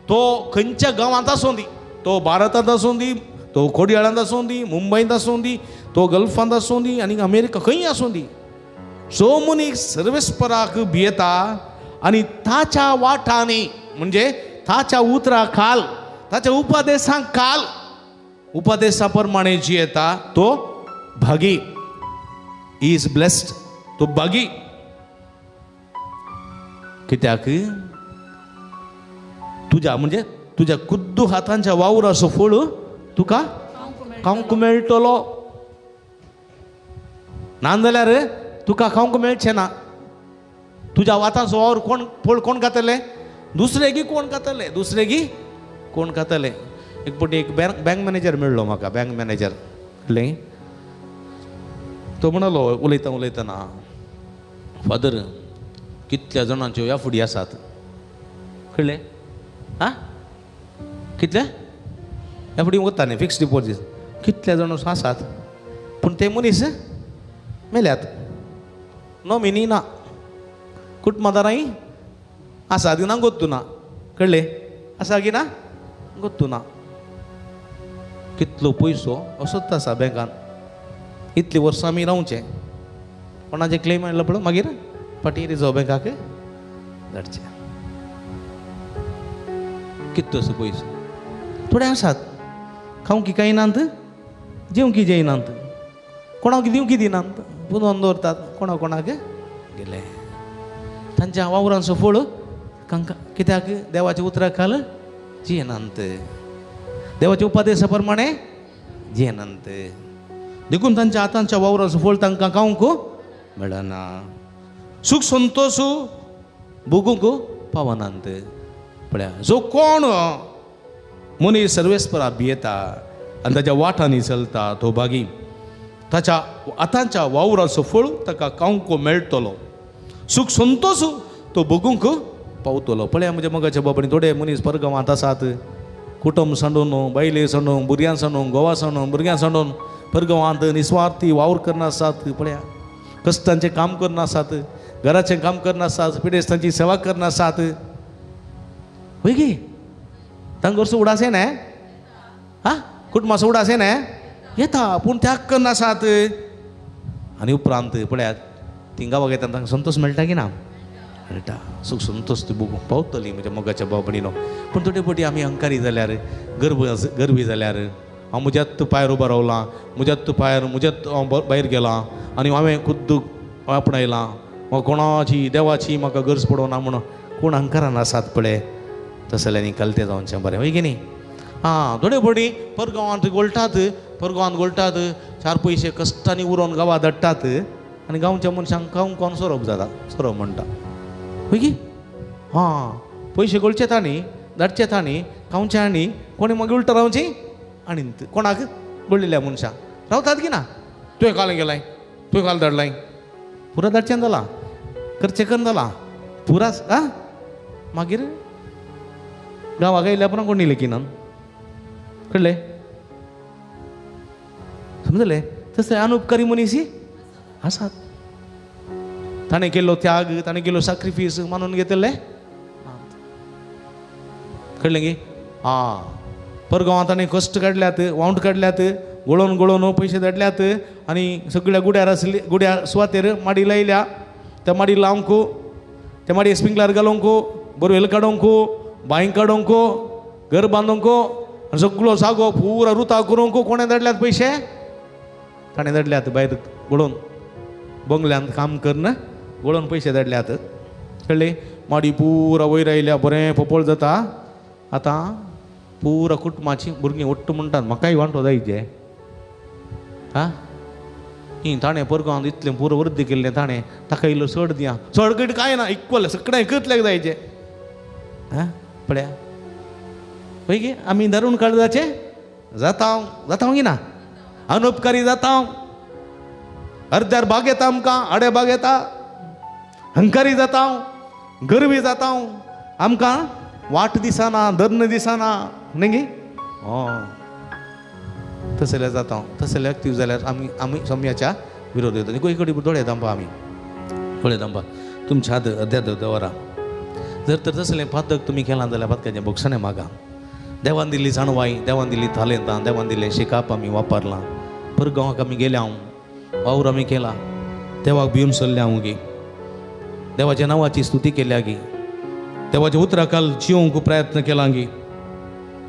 तो खंयच्या गांवांत आसूं दी तो भारतांत आसूं दी तो खोडयाळांत आसूं दी मुंबयंत आसूं दी तो गल्फांत आसूं दी आनी अमेरिका खंय आसूं दी जो मनीस सर्वेस्पराक भियेता आनी ताच्या वाटांनी म्हणजे ताच्या उतरा खाल ताच्या उपदेशांक खाल उपदेशा प्रमाणे जियेता तो भागी इज ब्लेस्ड तो भागी कित्याक तुज्या म्हणजे तुज्या कुद्दू हातांच्या वावराचो फळ तुका खावंक मेळटलो नाजाल्यार तुका खावंक मेळचें ना तुज्या वाताचो वावर कोण फळ कोण खातले दुसरे गी कोण खातले दुसरे गी कोण खातले एक पटी एक बँक मॅनेजर मेळ्ळो म्हाका, बँक मॅनेजर कळ्ळें. तो म्हणलो उलयता उलयतना, फादर कितल्या जाणांच्यो ह्या फुडी आसात कळ्ळें. आं कितले ह्या फुडी वता न्ही फिक्स डिपॉझीट, कितल्या जाण आसात पूण ते मनीस मेल्यात. नॉमिनी ना, कुटुंबदारांय आसा ती ना गोत्तू ना कळ्ळें. आसा की ना गोत्तू ना. कितलो पयसो असोच आसा बँकान. इतली वर्सां आमी रावचें, कोणाचें क्लेम आयलो पळय मागीर फाटीं रिजर्व बँकाक धाडचें. कितलो असो पयसो. थोडे आसात खावंकी कांय नात, जेवंकी जेयनात, कोणाक दिवंकी दिनात, पुनोवन दवरतात कोणाक गेले. तांच्या वावरांचो फळ तांकां कित्याक देवाच्या उतराक खाल जियेनात, देवाच्या उपदेशा प्रमाणे जियेनात. देखून तांच्या हातांच्या वावराचो फळ तांकां खावंक मेळना. सुख संतोष भोगूंक पावनात. पळया, जो कोण मनीस सर्वेस्परा भियेता आनी ताच्या वाटांनी चलता तो भागी ताच्या हातांच्या वावराचो फळ ताका खावंक मेळटलो. सुख संतोष तो भोगूंक पावतलो. पळया म्हज्या मोगाच्या बाबडे थोडे मनीस परगांवांत आसात, कुटुंब सांडून, बायले सांडून, भुरग्यां सांडून, घोवा सांडून, भुरग्यां सांडून परगांवांत निस्वार्थी वावर करना आसात. पळया, कश्टांचें काम करना आसात, घराचें काम करना आसात, पिडेस्तांची सेवा करना आसात. होय गे, तांकां असो उडास येना. आं कुटुंबाचो उडास येना येता, पूण त्याग करना आसात. आनी उपरांत पळयात तीं गांवाक येता तांकां संतोश मेळटा की ना मेळटा. सुख संतोश ती बूक पावतली म्हज्या मोगाच्या बाबडीनो. पूण थोडे फावटी आमी अहंकारी जाल्यार, गर्वी जाल्यार, हांव म्हज्यात पांयार उबो रावलां, म्हज्यात पांयार म्हज्यात हांव भायर गेलां आनी हांवें खुद्द आपणायलां, म्हाका कोणाची देवाची म्हाका गरज पडोना म्हणून कोण अहंकारान आसात पळय, तसल्यानी कलतें जावचें बरें. होय की न्ही. हां, थोडे फावटी परगांवांत गोळटात, चार पयशे कश्टांनी उरोवन गांवां धाडटात आनी गांवच्या मनशांक खावंक सोरोप जाता, सोरोप म्हणटा. होय की. हां, पयशे गोळचे तांणी, धाडचे तांणी, खावचे आनी कोणी मागीर उलटां रावची आनी कोणाक गोळिल्ल्या मनशाक रावतात की ना. तुवें काल गेलाय, तुवें काल धाडलाय, पुरा धाडचें जालां, खर्चे करून जालां पुराच. आं मागीर गांवाक येयल्या उपरांत कोणी लेखिनान कळ्ळें. समजलें. तशें अनुपकारी मनीस आसात. ताणें केल्लो त्याग, ताणें केल्लो सॅक्रिफीस मानून घेतले कळ्ळें गे. हां, परगांवांत ताणें कश्ट काडल्यात, वावंट काडल्यात, गळोवन पयशे धाडल्यात आनी सगळ्या गुड्यार आसली गुड्या सुवातेर माडी लायल्या. त्या माडी लावंक, त्या माडी स्प्रिंकलर घालूंक, बोरवेल काडूंक, बांय काडूंक, घर बांदूंक, सगळो जागो पुरा रुताव करूंक कोणें धाडल्यात पयशे. ताणें धाडल्यात भायर गळोवन, बंगल्यांत काम करना गळोवन पयशे धाडल्यात कळ्ळें. माडी पुरा वयर आयल्या, बरें पोपळ जाता. आतां पुरा कुटुंबाची भुरगीं ओट्ट म्हणटात म्हाकाय वांटो जायचे. आं ताणें परगांवांत इतलें पुरो वृद्धी केल्लें ताणें, ताका इल्लो चड दिया. चड कट कांय ना, इक्वल सगळें करतल्याक जायचें. आं पळया. पळय गे, आमी धरून काळजाचे जाता की ना. अनुपकारी जाता, अर्द्यार भाग येता आमकां, आडे भाग येता. अहंकारी जाता, गर्वी जाता, आमकां वाट दिसना, धर्न दिसना न्ही गे. तसले जाता, तसले एक्टीव जाल्यार आमी सम्याच्या विरोध येता. खंय कडेन दोळे दांबा, आमी दोळे दांबा तुमच्या हात अध्यात्म दवरा. जर तर तसलें पातक तुमी केलां जाल्यार पातकाचें बक्षणें मागा. देवान दिल्ली जाणवाय, देवान दिल्ली तालेंतां, देवान दिल्लें शिकाप आमी वापरलां. परगांवाक आमी गेल्या, वावर आमी केला, देवाक भिवन सरल्या हांव गे. देवाच्या नांवाची स्तुती केल्या गे. देवाच्या उतराकाल जिवंक प्रयत्न केला गे.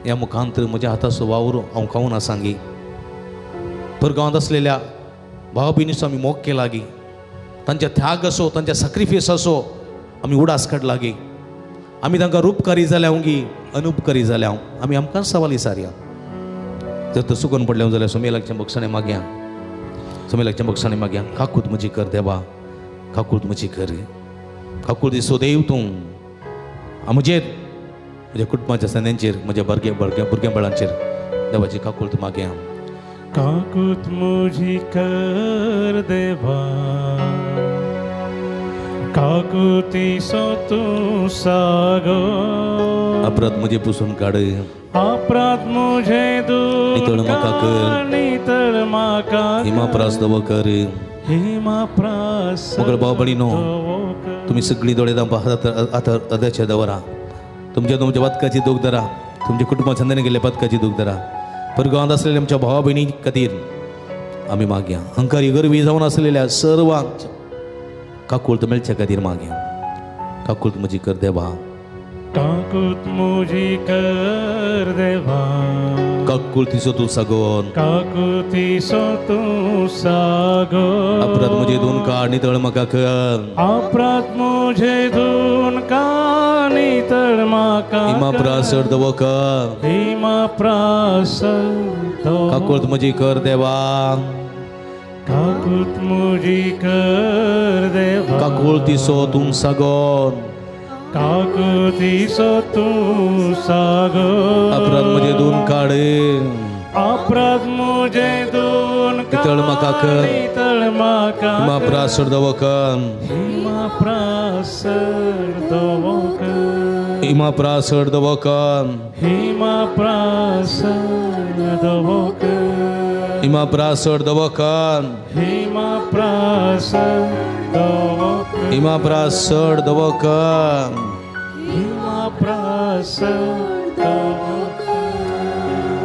ह्या मुखांत म्हज्या हाताचो वावर हांव खावन आसा गे. परगांवांत आसलेल्या भाव भयणीचो आमी मोग केला गे. तांच्या त्याग असो, तांच्या सॅक्रिफीस असो आमी उडास काडला गे. आमी तांकां रूपकारी जाल्या गे, अनुपकारी जाल्या. आमी आमकां सवाल विचारया. जर तर चुकून पडल्या जाल्यार सोमेलाच्या बक्षणें मागया, सोमेलाच्या बक्षणें मागया. काकूत म्हजी कर देवा, काकूत म्हजी कर. काकूत दिसो देव तूं म्हजेर म्हज्या कुटुंबाच्या संद्यांचेर म्हज्या भुरग्यांबाळांचेर देवाची काकूळत मागया. काकूत मुझी कर देवा काकुती सो तू सागो अपराध म्हजे पुसून काड अपराध मुझे नितळ म्हाका कर नितळ म्हाका हिमा प्रास दवो कर. हिमा प्रास मोगळ भाव भयणीनो तुम्ही सगळी दोळे आता अद्याच्या दवरा तुमच्या बदकाची दूख धरा तुमच्या कुटुंबात संध्याने गेले बदकाची दूख धरा. परगावांत असलेल्या आमच्या भावा बहिणी खातीर आम्ही मागया. हंकारी गरवी जावन असलेल्या सर्वांच्या काकूळत मेळच्या खातीर मागया. काकूळत म्हजी कर देवा काकुत मुझी कर देवा काकूळतीचो तूं सागोन काकुती सो तू सागो अपराध म्हजे धुवन काड नितळ म्हाका कर. अपराध मुझे धुन का नितळ म्हाका हिमा प्रास दवो कर. हिमा प्रास काकूळत म्हजी कर देवा काकुत मुझी कर देवा काकूळतीचो तूं सागोन काकुती सो तू सागो अपराध म्हजे धुवन काड अपराध मुझे धुन नितळ म्हाका कर. नितळ म्हाका हिमा प्रास दवो कर. हिमा प्रास दवोक हिमा प्रास दवो कर. हिमा प्रास दवोक हिमा प्रास दवो कर. हिमा प्रास दवोक हिमा प्रास दवो कर. हिमा प्रास दवोक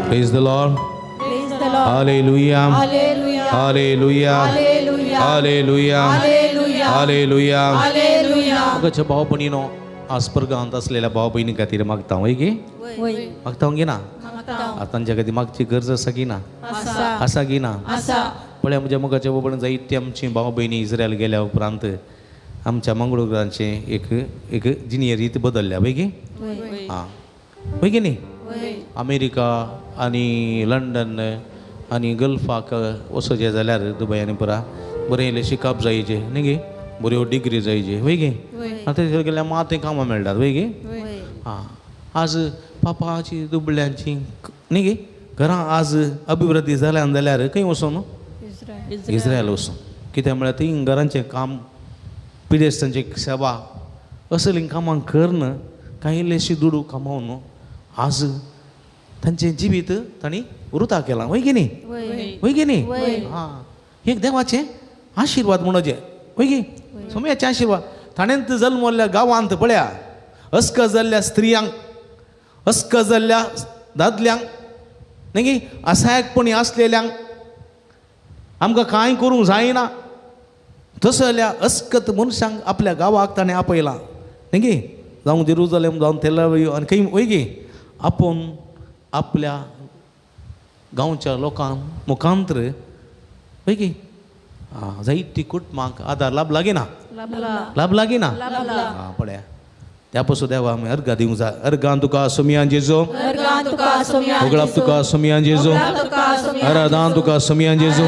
Praise the Lord. Praise the Lord. Hallelujah. Hallelujah. Hallelujah. Hallelujah. Hallelujah. Hallelujah. Hallelujah. Hallelujah. मगाच्या भाव बहिणीनो आज परगांत असलेल्या भाव बहिणी खातीर मागता वय गे वय मागता गे ना मागता आता तांच्या खातीर मागची गरज आसा की ना असा आसा की ना असा पळय म्हणजे मुगाच्या बाबा जायती आमची भाव बहिणी इस्रायल गेल्या उपरांत आमच्या मंगळुरांचे एक जिनियर रीत बदलल्या वय गे वय हां वय गे न्ही वय अमेरिका आनी लंडन आनी गल्फाक वचोचें जाल्यार दुबय आनी पुरा बरें इल्लें शिकप जायचें न्ही गे बऱ्यो डिग्री जायचे वय गे आतां थंय गेल्यार मातें कामां मेळटात वय गे वय हां आज पापाची दुबळ्यांची न्ही गे घरां आज अभिवृद्धी जाल्यार खंय वचून इस्रायल वचून कित्याक म्हळ्यार थंय घरांचें काम पिडेस्तांची सेवा असलीं कामां करन कांय इल्लेशी दुडू कमावन आज तांचें जिवीत तांणी वृथा केलां वय गे न्ही वय गे न्ही हां एक देवाचें आशिर्वाद म्हणोजे वय गे सोम्याचे आशिर्वाद ताणेंत जल्मल्या गांवांत पळया अस्क जाल्ल्या स्त्रियांक अस्क जाल्ल्या दादल्यांक न्ही गे असहायकपणी आसलेल्यांक आमकां कांय करूंक जायना तसो जाल्यार अस्कत मनशांक आपल्या गांवाक ताणें आपयलां न्ही गे जावं जेरुजलेम जावं तेलावयो आनी खंय वय गे आपूण आपल्या गांवच्या लोकांक मुखांतर वय गे जायती कुटुंबांक आदार लाभला गे ना लाभला गे ना हां पळया त्या पासून देवा आमी अर्घां दिवंक जाय. अर्घां तुका सोमियान जेजो अर्गां तुका सोम्या मोगळाप तुका सोमियान जेजो तुका सोम्या आराधन तुका सोमियान जेजो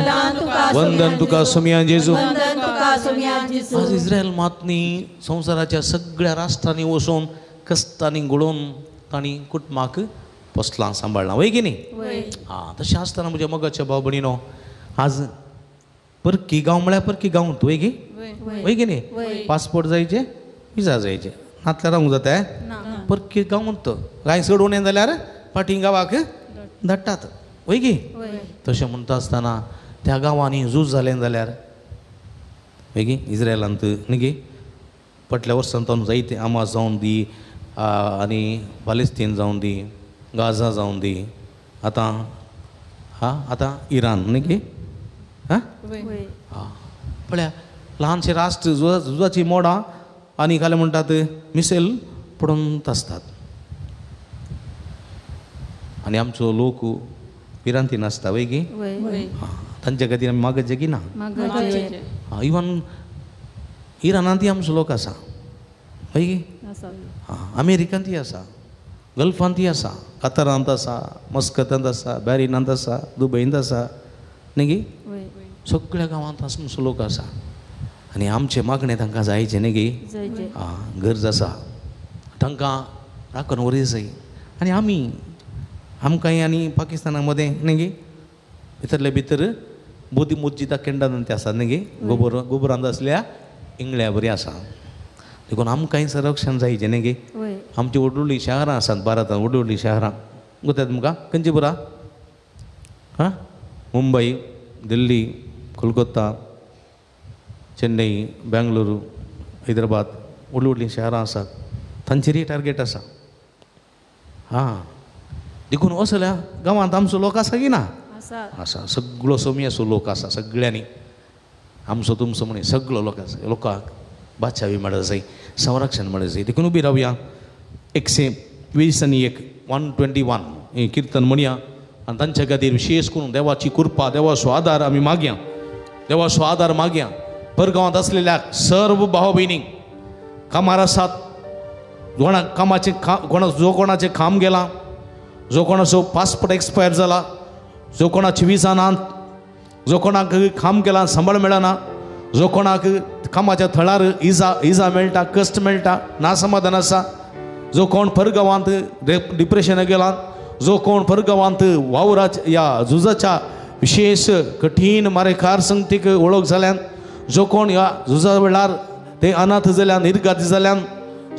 वंदन तुका सोमियान जेजो. वंदन तुका सोम्या जेजू आज इस्रायल मातनी संवसाराच्या सगळ्या राष्ट्रांनी वचून कस्तांनी घडोवन तांणी कुटुंबाक पोसलां सांबाळलां वय गे न्ही वय हां तशें आसतना म्हज्या मोगाच्या भाव भयणीनो आज परकी गांव म्हळ्यार परकी गांव वय गे वय गे न्ही पासपोर्ट जायचे विजा जायचे नातल्यार रावंक जाता परकी गांवंत गाय सोडून यें जाल्यार फाटीं गांवाक धाडटात वय गे तशें म्हणटा आसतना त्या गांवांनी झूज जालें जाल्यार वय गे इस्रायलांत न्ही गे फाटल्या वर्सांत जायते आमाज जावन दी आनी पालेस्तीन जावन दी गाझा जावन दी आतां इरान न्ही गे हां हां पळया ल्हानशे राष्ट्र झुजाची मोडां आनी काले म्हणटात मिसेल पडून आसतात आनी आमचो लोक पिरांतीन आसता वय गे हां तांचे खातीर आमी मागत जगी ना हां इवन इरानांतय आमचो लोक आसा वय गे हां अमेरिकांतय आसा गल्फांतय आसा कतारांत आसा मस्कतांत आसा बॅरिनांत आसा दुबयंत आसा न्ही गे सगळ्या गांवांत आमचो लोक आसा आनी आमचें मागणें तांकां जायचें न्ही गे हां गरज आसा तांकां राखण वरी जाई आणि आमकांय आणि पाकिस्तानामध्ये नाही गे भितरले भितर मोदी मस्जिदा केंडान ते आसा न्ही गे गोबरांत असल्या इंगळ्या बरी आसा देखून आमकांय संरक्षण जायचें न्ही गे वय आमची व्हडली शहरां आसात भारतांत व्हडली शहरां गुतात तुमकां खंयची बरा हां मुंबई दिल्ली कोलकाता चेन्नई बेंगलुरू हैदराबाद व्हडलीं शहरां आसात तांचेरय टार्गेट आसा हां देखून असल्या गांवांत आमचो लोक आसा की ना असा आसा सगळो सोमियाचो लोक आसा सगळ्यांनी आमचो तुमचो म्हणे सगळो लोक आसा लोकांक बादशावी मेळत जाय संरक्षण मेळत जाय देखून उबी रावया 121 121 हें किर्तन म्हणया आनी तांच्या खातीर विशेष करून देवाची कृपा देवाचो आदार आमी मागया देवाचो आदार मागया परगांवांत असलेल्या सर्व भाव भयणींक कामार आसात कामाचे जो कोणाचें काम गेलां जो कोणाचो पासपोर्ट एक्सपायर जाला जो कोणाची विजा नात जो कोणाक काम केलां सांबाळ मेळना जो कोणाक कामाच्या थळार इजा मेळटा कश्ट मेळटा नासमाधान आसा जो कोण परगांवांत डिप्रेशनाक गेला जो कोण परगांवांत वावराच्या या झुजाच्या विशेष कठीण मारेकार संगतीक वळख जाल्यान जो कोण ह्या झुजा वेळार ते अनाथ जाल्यान निर्गाती जाल्यान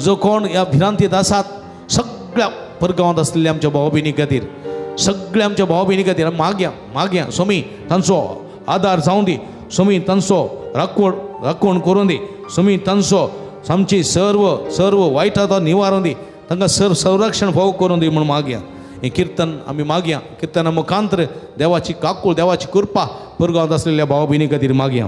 जो कोण ह्या भिरांतीत आसात सगळ्या परगांवांत आसलेल्या आमच्या भाव भयणी खातीर सगळ्या आमच्या भाव भयणी खातीर मागया स्वामी तांचो आदार जावं दी स्वामी तांचो राखण करून दी स्वामी तांचो आमची सर्व वायटाचो निवारण दी तांकां संरक्षण फावो करून दी म्हूण मागया हें किर्तन आमी मागया किर्तना मुखांतर देवाची काकूळ देवाची कृपा परगांवांत आसलेल्या भाव भयणी खातीर मागया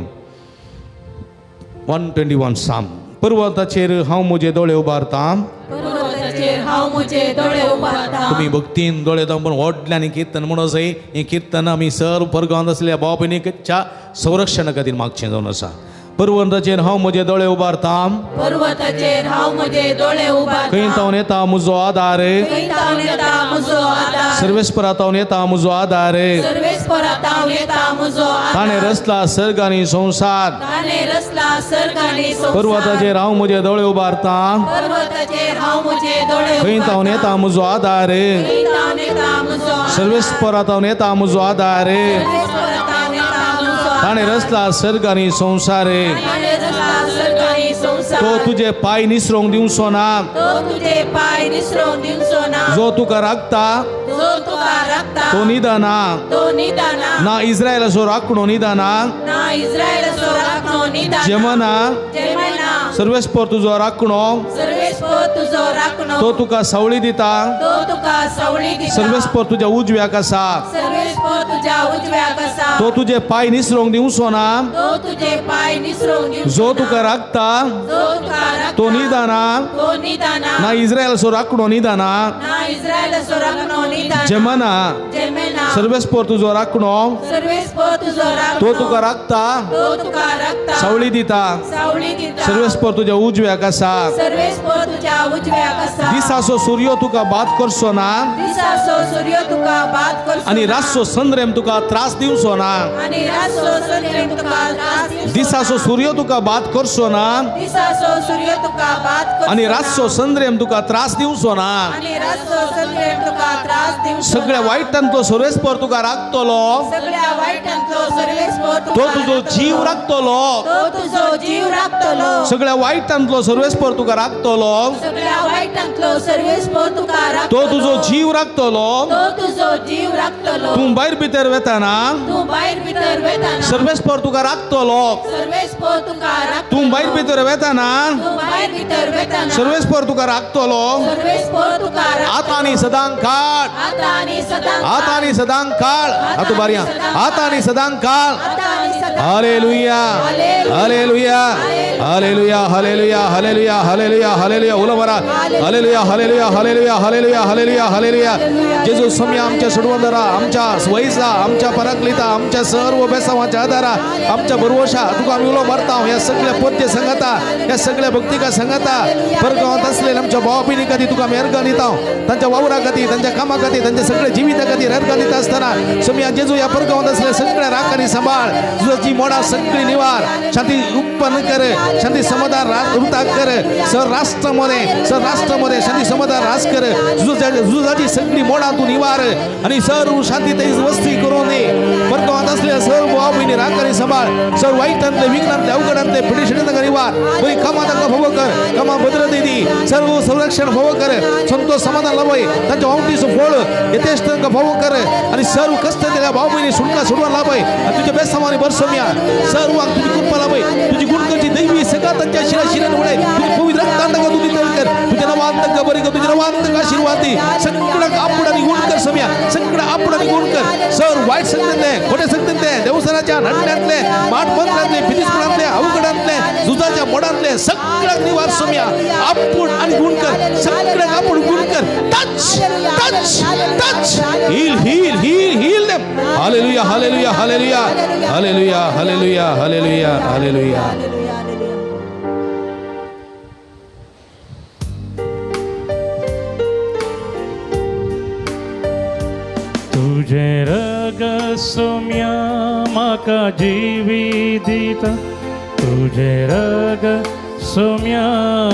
121 साम पर्वताचेर हांव म्हजे दोळे उबारतां पर्वताचेर हांव म्हजे दोळे उबारतां तुम्ही भक्तीन दोळे दामून व्हडल्यान किर्तन म्हणून जाय हें किर्तन आमी सर्व परगांवांत आसलेल्या भाव भयणीच्या संरक्षणा खातीर मागचें जावन आसा पर्वताचेर हांव म्हजे दोळे उबारतां पर्वताचेर हांव म्हजे दोळे उबारतां खंय तावन येता म्हजो आदार खंय तावन येता म्हजो आदार सर्वेस्परा तावन येता म्हजो आदार सर्वेस्परा तावन येता म्हजो आदार ताणें रचला सर्ग आनी संसार ताणें रचला सर्ग आनी संसार पर्वताचेर हांव म्हजे दोळे उबारतां पर्वताचेर हांव म्हजे दोळे खंय तावन येता म्हजो आदार खंय तावन येता म्हजो आदार सर्वेस्परा तावन येता म्हजो आदार सर्वेस्परा तावन येता म्हजो आदार ताणें रचला सर्ग आनी संसार ताणें रचला सर्ग आनी संसार तो तुझे पाय निसरोंक दिवचो ना तो तुझे पाय निसरोंक दिवचो ना जो तुका राखता जो तुका राखता तो निदाना तो निदाना ना इस्रायलाचो राखणो निदाना ना इस्रायलाचो राखणो निदाना जेमना जेमना सर्वेस्पर तुजो राखणो सर्वेस्पर तुजो राखणो तो तुका सावळी दिता तो तुका सावळी दिता सर्वेस्पर तुज्या उजव्याक आसा सर्वेस्पर तुज्या उजव्याक आसा तो तुझे पाय निसरोंक दिवचो ना तो तुझे पाय निसरोंक दिवचो जो तुका राखता जो तुका राखता तो निदाना तो निदाना ना इस्रायलाचो राखणो निदाना ना इस्रायलाचो राखणो निदाना जेमना जेमना सर्वेस्पर तुजो राखणो सर्वेस्पर तुजो राखणो तो तुका राखता तो तुका राखता सावळी दिता सावळी दिता सर्वेस्पर तुज्या उजव्याक आसा सर्वेस्पर तुज्या उजव्याक आसा दिसाचो सूर्य तुका बाद करचो ना दिसाचो सूर्य तुका बाद करचो आनी ना. रातचो संद्रेम तुका त्रास दिवचो ना आनी रातचो संद्रेम तुका त्रास दिवचो दिसाचो ना. सूर्य तुका बाद करचो ना दिसाचो सूर्य तुका बाद करचो आनी ना. रातचो संद्रेम तुका त्रास दिवचो ना आनी रातचो संद्रेम तुका त्रास दिवचो सगळ्या ना. वायटांतलो सर्वेस्पर तुका राखतलो सगळ्या वायटांतलो सर्वेस्पर तो तुका तुजो राखतलो. जीव राखतलो तो तुजो जीव राखतलो सगळ्या वायटांतलो सर्वेस्पर तुका राखतलो सगळ्या वायटांतलो सर्वेस्पर तुका राखतलो तो तुजो जीव राखतलो तो तुजो जीव राखतलो तूं भायर भितर वेताना तूं भायर भितर वेताना सर्वेस्पर तुका राखतलो सर्वेस्पर तुका राखतलो तूं भायर भितर वेताना तूं भायर भितर वेताना सर्वेस्पर तुका राखतलो सर्वेस्पर तुका राखतलो. आतां आनी सदां काळ आता आणि सदां आता आणि सदां काळ हातू बारया आता आणि सदां काळ आता आणि सदां hallelujah hallelujah hallelujah hallelujah hallelujah hallelujah hallelujah उलो मारा hallelujah hallelujah hallelujah hallelujah hallelujah hallelujah जेजू समय आमच्या सोडवंदरा आमच्या वैसा आमच्या पराकलिता आमच्या सर्व बेसावाच्या आदारा आमच्या भरवशा तुका आमी उलो मारता ह्या सगळ्या पद्य संगता ह्या सगळ्या भक्तिका संगता परगांवांत असलेल्या आमच्या भाव भयणी खातीर तुका आमी अर्घ दिता तांच्या वावरा खातीर तांच्या कामा खातीर तांच्या सगळ्या जिविता खातीर अर्घ दिता असताना स्वामी जेजू या परगावात असलेल्या सगळ्या राखाने सांभाळ तुझी मोडा सगळी निवार शांती उत्पन्न कर शांती समाधान वृत्ता कर राष्ट्रामध्ये शांती समाधान राज कर तुझी सगळी मोडा तू निवार आणि सर्व शांती त्याची वस्ती करून दे परगावात असलेल्या सर्व भाव बहिणी राखाने सांभाळ सर्व वाईटांतले विघ्नांतले अवघडांतले पिढीशिडींतले निवार बरी कामात भव कर कामा बदल दे सर्व संरक्षण भव कर संतोष समाधान लाभय त्यांच्या वावटीचं फळ यथेष्ट भव कर आणि सर्व कष्ट दिल्या भाऊ बहिणी सुटका सोडवा लाभय आणि तुझ्या बेसमाने बरसोम्या सर्व तुझी कृपा लाभय तुझी गुणकरची दैवी सगळा त्यांच्या शिराशिराने उडे तुझी पवित्र रक्तांतक तुझी तळकर तुझ्या नवांतक बरी कर तुझ्या नवांतक आशीर्वाद दे सगळं आपणाने गुण कर सम्या सगळं आपणाने गुण कर सर्व वाईट संगतीतले खोटे संगतीतले देवसनाच्या नडण्यातले माठपत्रातले फिनिसपणातले अवघडातले जुजाच्या मोडातले सगळं निवार सम्या आपण आणि गुण कर सगळं आपण गुण कर touch heal them hallelujah hallelujah hallelujah hallelujah hallelujah hallelujah hallelujah तुझे रग सोम्या माका जीवी दिता तुझे रग सोम्या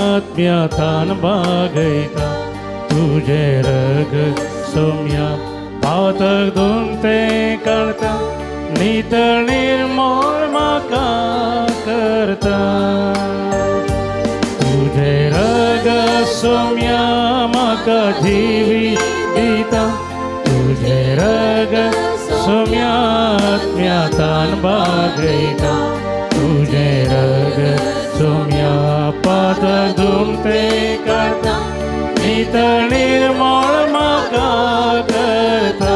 आत्म्यातान बागयता तुझे रग सोम्या पावतक दोन ते करता नितळ निर्मळ माका करता तुझे रग सोम्या माका जीवी दिता तुझे रग सोम्या आत्म्यातान बागयता तुझे रग सोम्या पावतक दोन ते करता नितळ निर्मळ माका करता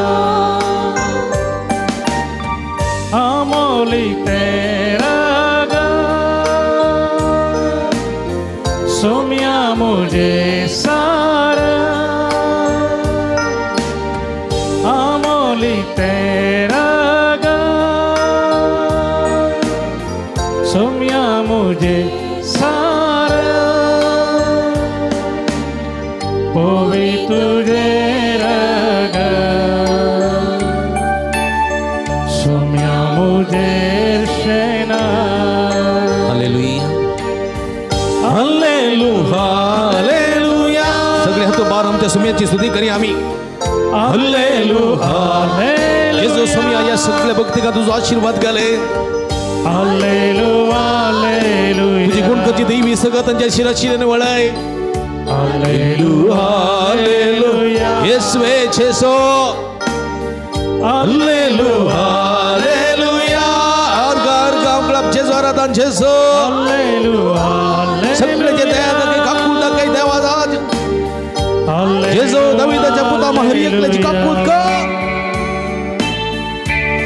अमोली तेरा गा सोम्या मुझे सारा अमोली तेरा गा सोम्या मुझे सारा पोवी तुझे रग सोम्या मुझे शेना हालेलुया हालेलुया हालेलुया सगळे हात बार आमच्या सुम्याची स्तुती करी आम्ही हालेलुया येशू सुम्या या सगळ्या भक्ती का तुझा आशीर्वाद घाले हालेलुया हालेलुया तुझी गुणकरची दैवी सगळं त्यांच्या शिराशिराने वळाय हालेलुया हालेलुया येशवे छेसो हालेलुया हालेलुया और गाम छेसो आराधन छेसो हालेलुया सगळे जे दया के काकुला काही देवा आज छेसो दाविदाच्या पुता महरियकल्याची काकुल का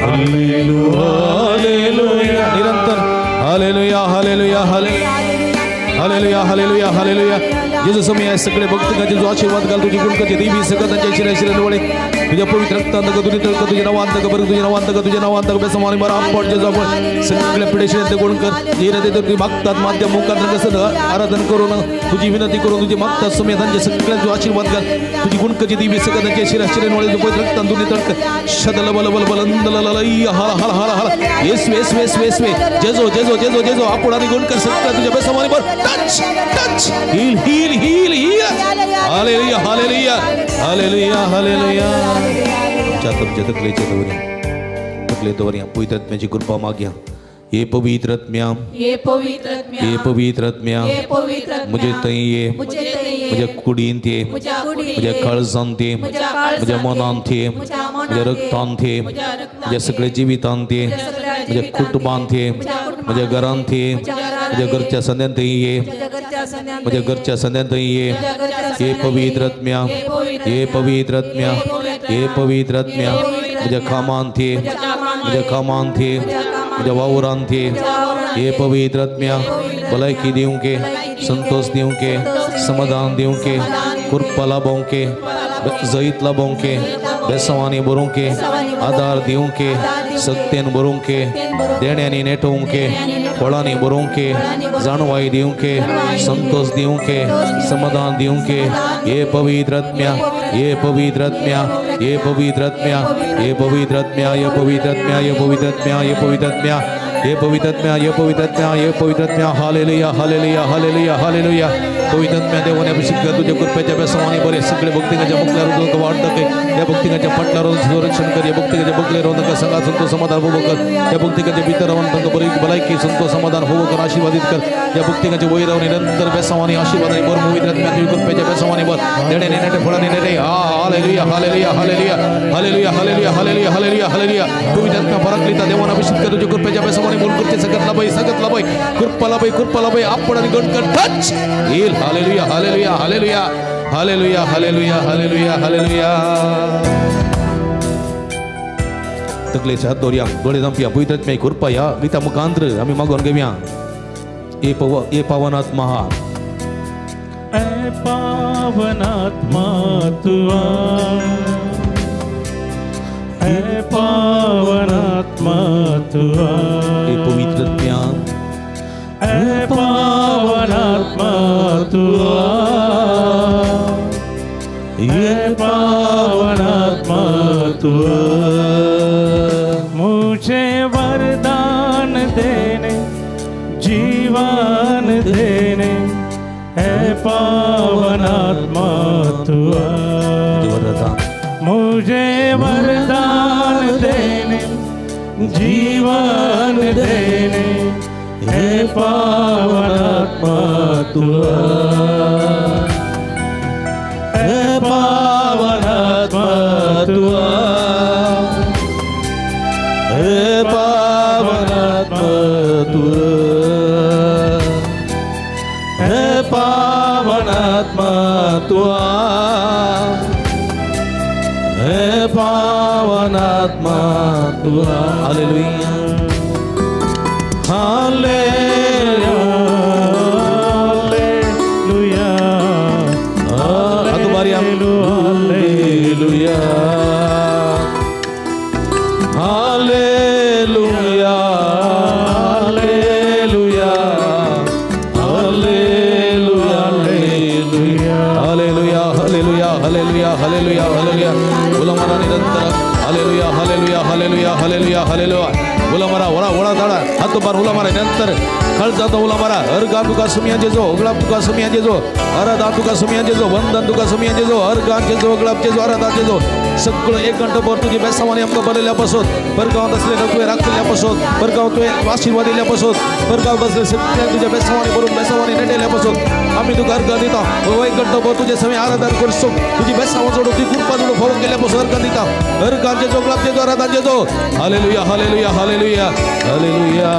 हालेलुया हालेलुया निरंतर hallelujah hallelujah hallelujah hallelujah hallelujah hallelujah Yeshu समय सगळे भक्त का जो आशीर्वाद घाल तुझी गुणकरची देवी सगळं त्यांच्या शिराशिराने वळे तुझ्या पवित्र रक्तांतक तुझी तळक तुझ्या नवांतक बरं तुझ्या नवांतक बेसमाने बरं आपण जे आपण सगळ्या पिढीशिराने गुण कर जे रे तुझी मागतात माध्यम मुखांतर कसं आराधन करून तुझी विनंती करून तुझी मागतात समय त्यांच्या सगळ्या जो आशीर्वाद घाल तुझी गुणकरची देवी सगळं त्यांच्या शिराशिराने वळे जो पवित्र रक्तांत तुझी तळक शदल बल बल बल लललई हल हल हल हल येशवे जेजो आपण आणि गुण कर सगळं तुझ्या बेसमाने बरं touch heal hallelujah hallelujah hallelujah hallelujah जातक तकले दवरिया पवित्र आत्म्याची कृपा माग्या ये पवित्र आत्म्या मुझे तई ये मुझे कुडीन थे मुझे काळजान थे मुझे मनान थे मुझे रक्तान थे मुझे सगळे जिवितान थे मुझे कुटुंबान थे मुझे घरान थे मुझे घरच्या संध्यान थई ये मुझे घरच्या संध्यान थई ये पवित्र आत्म्या ये पवित्र आत्म्या ये पवित्र आत्म्या मुझे कामान थे मुझे कामान थे मुझे वावरान थे ये पवित्र आत्म्या भलायकी देऊं के संतोष देऊं के समाधान देऊं के कृपा लाभों के जईत लाभों के बेसवानी बरों के आधार दिवं के सत्यन बरों के देण्यानी नेटवं के फळानी बरों के जाणवाई दिवं के संतोष दिवं के समाधान दिवं के ये पवित्रत्म्या ये पवित्रत्म्या ये पवित्रत्म्या ये पवित्रत्म्या ये पवित्रत्म्या ये पवित्रत्म्या ये पवित्रत्म्या ये पवित्रत्म्या ये पवित्रत्म्या ये पवित्रत्म्या हालेलुया हालेलुया हालेलुया हालेलुया पवित्रत्म्या देवाने अभिषेक कर तुझ्या कृपेच्या बेसवानी बरे सगळे भक्तिकाच्या मुक्ल्या रोधक वाढतके या भक्तिकाच्या पटला रोध संरक्षण कर या भक्तिकाच्या बगले रोधक संगा संतोष समाधान होवो कर या भक्तिकाच्या भीतरवंतक बरी भलाईकी संतोष समाधान होवो कर आशीर्वादित कर या भक्तिकाच्या वैराव निरंतर बेसवानी आशीर्वादाने बर पवित्रत्म्या तुझ्या कृपेच्या बेसवानी बर देणे नेटे फळाने नेटे hallelujah hallelujah hallelujah hallelujah hallelujah hallelujah hallelujah hallelujah पवित्रत्म्या पराक्लिता देवाने अभिषेक कर तुझ्या कृपेच्या बेसवानी बोल करते सगत लाभय कृपा लाभय आपण आणि गट टच येईल hallelujah hallelujah hallelujah hallelujah hallelujah hallelujah hallelujah तकले साथ दोरिया डोळे जंपिया पवित्रत्म्या कृपा या गीता मुखांतर आम्ही मागून घेऊया ये पावनात्मा ऐ पावनात्मा तुआ ऐ पावनात्मा तुआ ये पवित्रत्म्या ऐ पावनात्मा तुआ ये पावनात्मा तुआ मुझे वरदान देने जीवन देने ऐ पावनात्मा तुआ मुझे वरदान देने जीवन देने हे पावनात्मा तुआ हे पावनात्मा तुआ हे पावनात्मा तुआ हे पावनात्मा तुआ हे पावनात्मा तुआ hallelujah hallelujah hallelujah hallelujah hallelujah hallelujah hallelujah hallelujah hallelujah hallelujah बोला मला निरंतर hallelujah hallelujah hallelujah hallelujah hallelujah बोला मारा वळा वळा दाडा हात बार बोला मारा नंतर खळ जातो बोला मारा हर गा तुका सुमिया जेजो उगळाप तुका सुमिया जेजो हर दा तुका सुमिया जेजो वंदन तुका सुमिया जेजो हर गा जेजो उगळाप जेजो हर दा जेजो सगळं एक घंटा भर तुझे बेसावाने आमका बरलेल्यापासून बरगावात असलेल्या तुझे राखलेल्यापासून बरगाव तुझे आशीर्वाद दिल्यापासून बरगाव बसले सगळ्या तुझ्या बेसावाने भरून बेसावाने नेटेल्यापासून आम्ही तुका अर्घ दिता एक घंटा भर तुझे समय आराधन करसो तुझी बेसावा जोडो तुझी कृपा जोडो फॉलो केल्यापासून अर्घ दिता हर गा जेजो उगळाप जेजो हर दा जेजो हालेलुया हालेलुया हालेलुया हालेलुया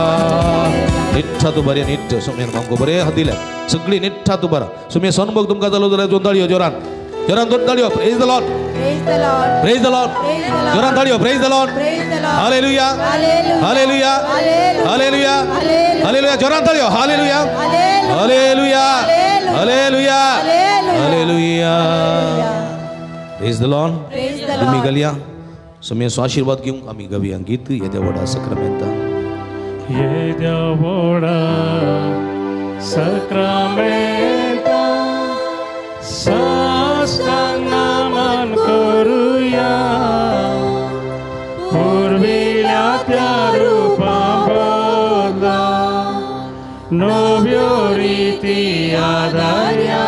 निठ्ठा तू बरे निठ्ठ सुमेन मांगो बरे हादिल्या सगळी निठ्ठा तू बरा सुमे सोनबग तुमका जालो जाल्यार जोंदाळियो जोरान जोरान जोंदाळियो praise the Lord praise the Lord जोरान ताळियो praise the Lord hallelujah hallelujah hallelujah hallelujah जोरान ताळियो hallelujah hallelujah hallelujah hallelujah praise the Lord तुम्ही गलिया सुमे सो आशीर्वाद घेऊन आम्ही गविया गीत येत्या वडा सक्रामेंता ये वडा सक्रामेंता साष्टांगनमन करूया पूर्वील्या त्या रूपा बदला नव्यो रीती आदार्या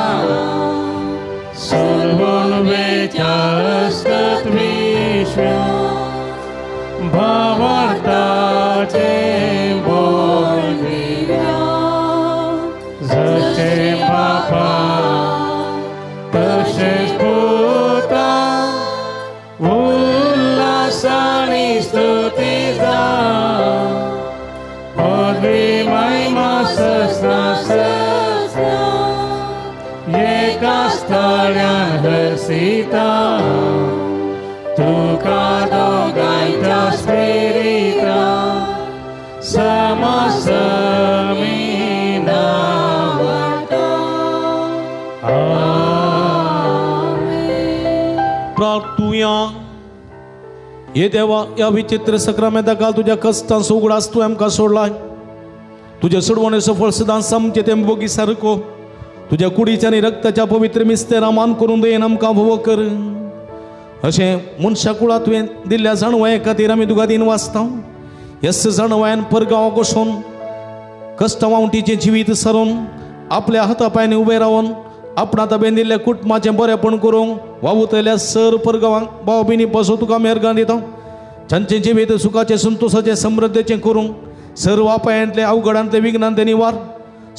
सोडून वेचास्तत विश्व भावार्थाचे बोलविया जसे बापा तसेच पुता उल्हासाने स्तुतीचा पदवी महिमा सस्ना एका स्थळ्यान हर्षिता तुका दोगांच्या स्पिरिता समसमी नावता प्रार्थुया ये देवा या विचित्र सक्रामेता काल तुझ्या कष्टांचा उघडास तू आमका सोडलाय. तुझ्या सोडवणे सफळ सिद्धांत समचे ते बोगी सारको तुझ्या कुडीच्या आणि रक्ताच्या पवित्र मिस्तेरा मान करून दे आमका भव कर. अशें मनशा कुळात तुवें दिल्ल्या जाणवाये खातीर आमी तुका दिन वाचता. यस जाणवायान परगांव कोसोन कश्टवावटीचें जिवीत सरून आपल्या हाता पांयांनी उबें रावन आपणा ताब्यान दिल्ल्या कुटुंबाचें बरेंपण करूंक वावुरतल्या सर परगांवांक भाव भयणी पासून तुका मेहरगान दिता. जांचें जिवीत सुखाचें संतोशाचें समृद्धीचें करूंक सर्व अपायांतले अवघडांतले विघ्नांतले निवार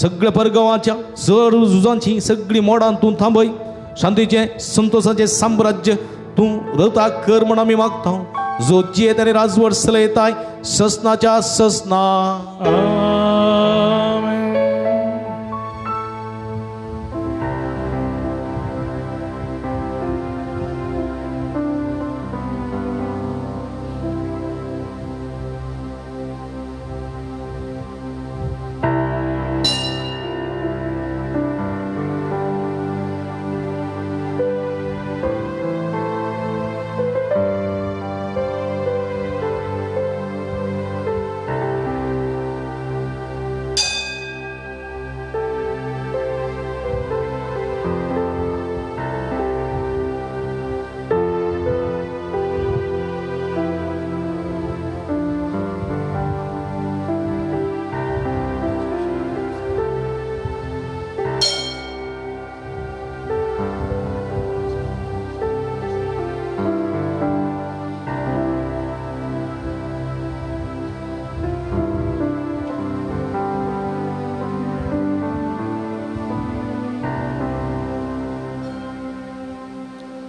सगळ्या परगांवाच्या चड झुजांची सगळी मोडां तूं थांबय. शांतीचें संतोशाचें साम्राज्य तूं रता कर म्हण आमी मागता. जो जियेत आनी राजवट चलयताय ससनाच्या ससना.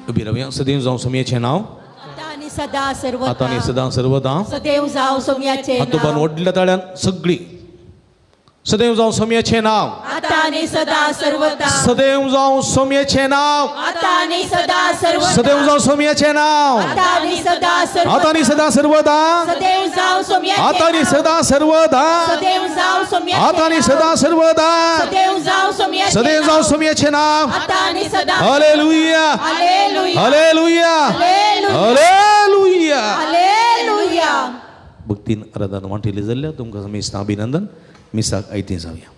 उभी रावया. सदैव जावं सोमयाचें नांव आता आणि सदा आता आनी सर्वदा सदां सर्वदा सदैव जाव सोम्याचे हातोबान नाव. ओडल्या ताळ्यान सगळी सदैव जावं सोमयाचें नाव आता आणि सदा सर्वदा सदैव जावं सोमयाचें नाव आता आणि सदा सर्वदा सदैव जावं सोमयाचें नाव आता आणि सदा आता आनी सर्वदा सदा सर्वदा सदैव जाव सोम्याचे आता आनी नाव. सदा सर्वदा सदैव जाव सोम्याचे आता आनी नाव. सदा सर्वदा सदैव जाव सोम्याचे सदैव नाव. जावं सोमयाचें नाव. आता आणि सदा hallelujah hallelujah hallelujah hallelujah hallelujah. Hallelujah. भक्तीन आराधना वांटिली जाल्ल्या तुमकां मिस्तां अभिनंदन. मिसाक आयतें जावया.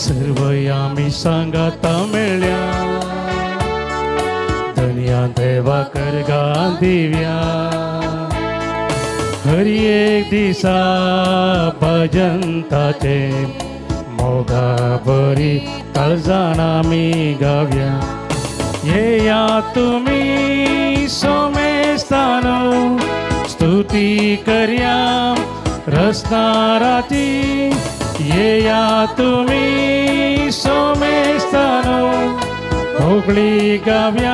सर्व आम्ही सांगाता मेळ्या दुनिया देवा करगा दिव्या हरी एक दिसा भजंताचे मोगा बरी काळजाण आमी गाव्या ये या तुम्ही सोमेस्तानो स्तुती कर्या रचनाराची ये या तुम्ही सोमेस्तानो होगळी गाव्या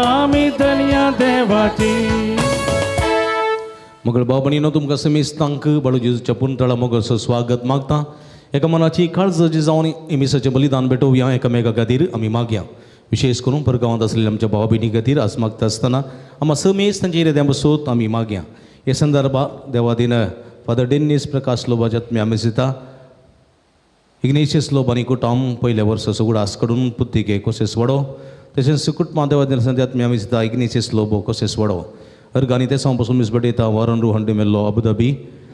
आमी धन्या देवाची. मगळ बाबणीनो तुमकां समेस्तांक बाळू जेजूच्या पुंतळा मोगसो स्वागत मागता. एका मनाची काळज जी जावन इमिसाचें बलिदान भेटोवया एकामेका खातीर आमी मागया. विशेष करून परगांवांत आसलेल्या आमच्या भावा भयणी खातीर आज मागता आसतना आम्हा समेस्त तांचे हृदया बसोत आमी मागया. हे संदर्भात देवादीन फादर डेनिस प्रकाश लोबाच्या आत्म्या आमी दिता. इग्नेशियस लोब आनी कुटुंब पयल्या वर्सा सुगडास कडून पुत्तिके कोसेस वडो तशेंच सुकुट देवादीन संध्या आत्म्या आमी दिता. इग्नेशियस लोबो कोसेस वडो अर्गानी ते पासून मिसबडेता वारन रुहंडी मेल्लो अबुधाबी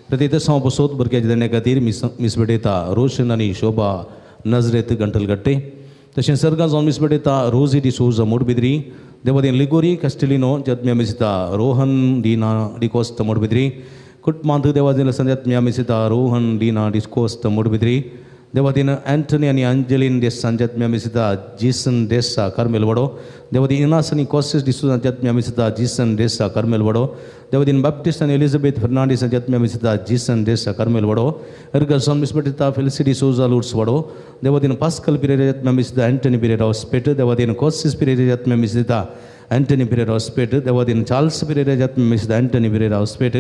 प्रत्येक ते बसोत भुरग्याच्या देण्या खातीर मिसबडेता रोशन आनी शोभा नजरेत गंटलगट्टे तशेंच सर्गा जावन मिसबडेता रोजी डिसोजा मोडबिद्री देवादीन लिगोरी कॅस्टेलिनो जत्म्या मिसिता रोहन डिना डिकोस्त मोडबिद्री कुटुंबांत देवादीन संध्यात्म्या मिसिता रोहन डिना डिस्कोस्त मोडबिद्री देवादीन एंटनी आनी अंजलीन देस संजत्म्या मिसिता जीसन देसा कार्मेल वडो देवादीन इनास आनी कॉसेस डिसो संजत्म्या मिसिता जीसन देसा कार्मेल वडो देवादीन बाप्टिस्ट आनी एलिझाबेथ फर्नांडीस संजत्म्या मिसिता जीसन देसा कार्मेल वडो एर्गसन मिसबडिता फेलिसिटी सोजा लुट्स वडो देवादीन पास्कल पिरेजत्म्या मिसिता एंटनी पिरेरा हॉस्पेट देवादीन कॉसेस पिरेजत्म्या मिसिता एंटनी पिरेरा हॉस्पेट देवादीन चार्ल्स पिरेजत्म्या मिसिता एंटनी पिरेरा हॉस्पेट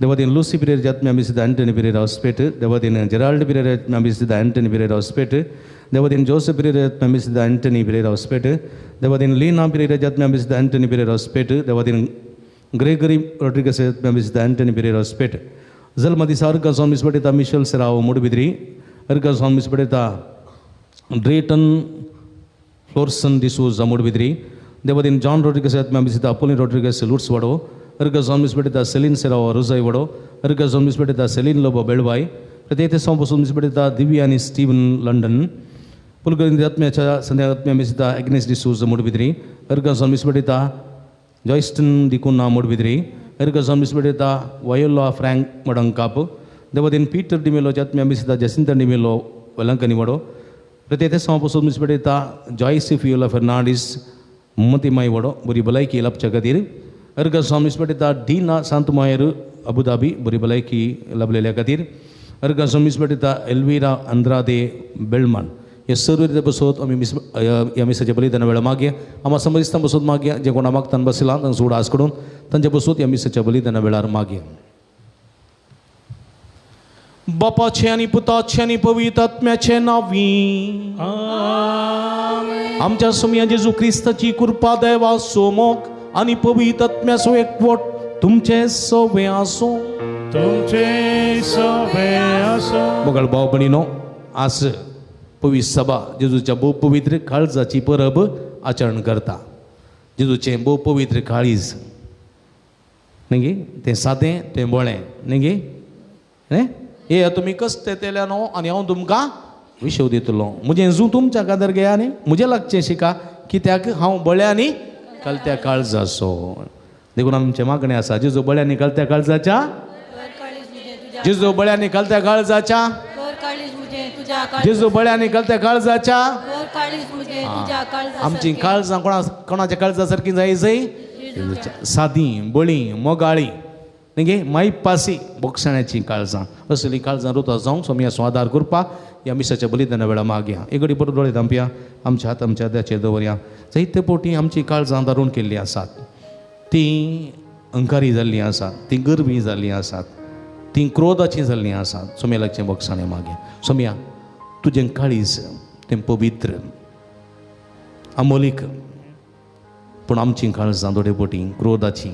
देवादीन लूसी पिरेर जात्म्या मिसिता एंटनी पिरेरा हॉस्पेट देवादीन जेराल्ड पिरेर जात्म्या मिसिता एंटनी पिरेरा हॉस्पेट देवादीन जोसेफ पिरेर जात्म्या मिसिता एंटनी पिरेरा हॉस्पेट देवादीन लीना पिरेर जात्म्या मिसिता एंटनी पिरेरा हॉस्पेट देवादीन ग्रेगरी रॉड्रिगस जात्म्या मिसिता एंटनी पिरेरा हॉस्पेट जल्मदिसा अर्गासोन मिसबडिता मिशेल सेराव मोडबिद्री अर्गासोन मिसबडिता ड्रेटन फ्लोरसन डिसोजा मोडबिद्री देवादीन जॉन रॉड्रिगस जात्म्या मिसिता अपोलिन रॉड्रिगस लुट्स वडो अर्गासोन मिसबडिता सेलिन सेराव रोजाई वडो अर्गासोन मिसबडिता सेलिन लोबो बेळवाई प्रत्येक पासून मिसबडिता दिव्या आनी स्टीवन लंडन पुलगरी आत्म्याच्या संध्या आत्म्या मिसिता एग्नेस डिसोजा मोडबिद्री अर्गासोन मिसबडिता जॉयस्टन डिकुना मोडबिद्री अर्गासोन मिसबडिता वयोला फ्रँक मडंकाप देवादीन पीटर डिमेलो आत्म्या मिसिता जसिंता डिमेलो वेलंकनी वडो प्रत्येक पासून मिसबडिता जॉयसी फियोला फर्नांडीस मतिमाई वडो बरी भलायकी लाभच्या खातीर अर्गासोन मिसबडिता डीना सांतमायर अबुधाबी बरी भलायकी लाभलेल्या खातीर अर्गासोन मिसबडिता एल्विरा अंद्रादे बेळमान हे सर्व बसोत आमी ह्या मिसाच्या बलिदाना वेळा मागया आम्हा समजिस्तान बसोत मागया जे कोणा मागतान बसला तांकां सोडा आस करून तांचे बसोत ह्या मिसाच्या बलिदाना वेळार मागया. बापाचे आनी पुताचे आनी पवित्र आत्म्याचे नांवी आमच्या सुमया जेजू क्रिस्ताची कृपा देवा सोमोग आणि पवित्र आत्म्याचो एकवट तुमचे सवे आसो मोगळ भाव भयणीनो आज पवित्र सभा जेजूच्या भोव पवित्र काळजाची परब आचरण करता. जेजूचे भोव पवित्र काळीज न्ही गे तें सादें तें बोळें न्ही गे हे तुमी कश्ट केल्या न्हू आनी हांव तुमकां विशव दितलो म्हजें झू तुमच्या कादर घेया न्ही म्हजें लागचें शिका कित्याक हांव बळ्या आनी कलत्या काळजाचो देखून आमचें मागणें आसा जेजू बळ्यांनी कलत्या काळजाच्या जेजू बळ्यांनी कलत्या काळजाच्या जेजू बळ्यांनी कलत्या काळजाच्या आमची काळजां कोणाच्या काळजा सारकी जाय सादी बळी मोगाळी न्ही गे माईप पासी बोगसण्याची काळजां असली काळजां रुता जावंक सोमया स्वादार करपा ह्या मिसाच्या बलिदाना वेळा मागया. एक घडी परत दोळे धांपया आमच्या हात आमच्या हाताचेर दवरया. जायते पोटी आमची काळजां दारून केल्ली आसात ती अंकारी जाल्लीं आसात ती गरवी जाल्लीं आसात ती क्रोधाची जाल्लीं आसात. सोम्यालाचें बोगसाणें मागया. सोम्या तुजें काळीज तें पवित्र अमोलीक पूण आमची काळजां थोडे पोटी क्रोधाची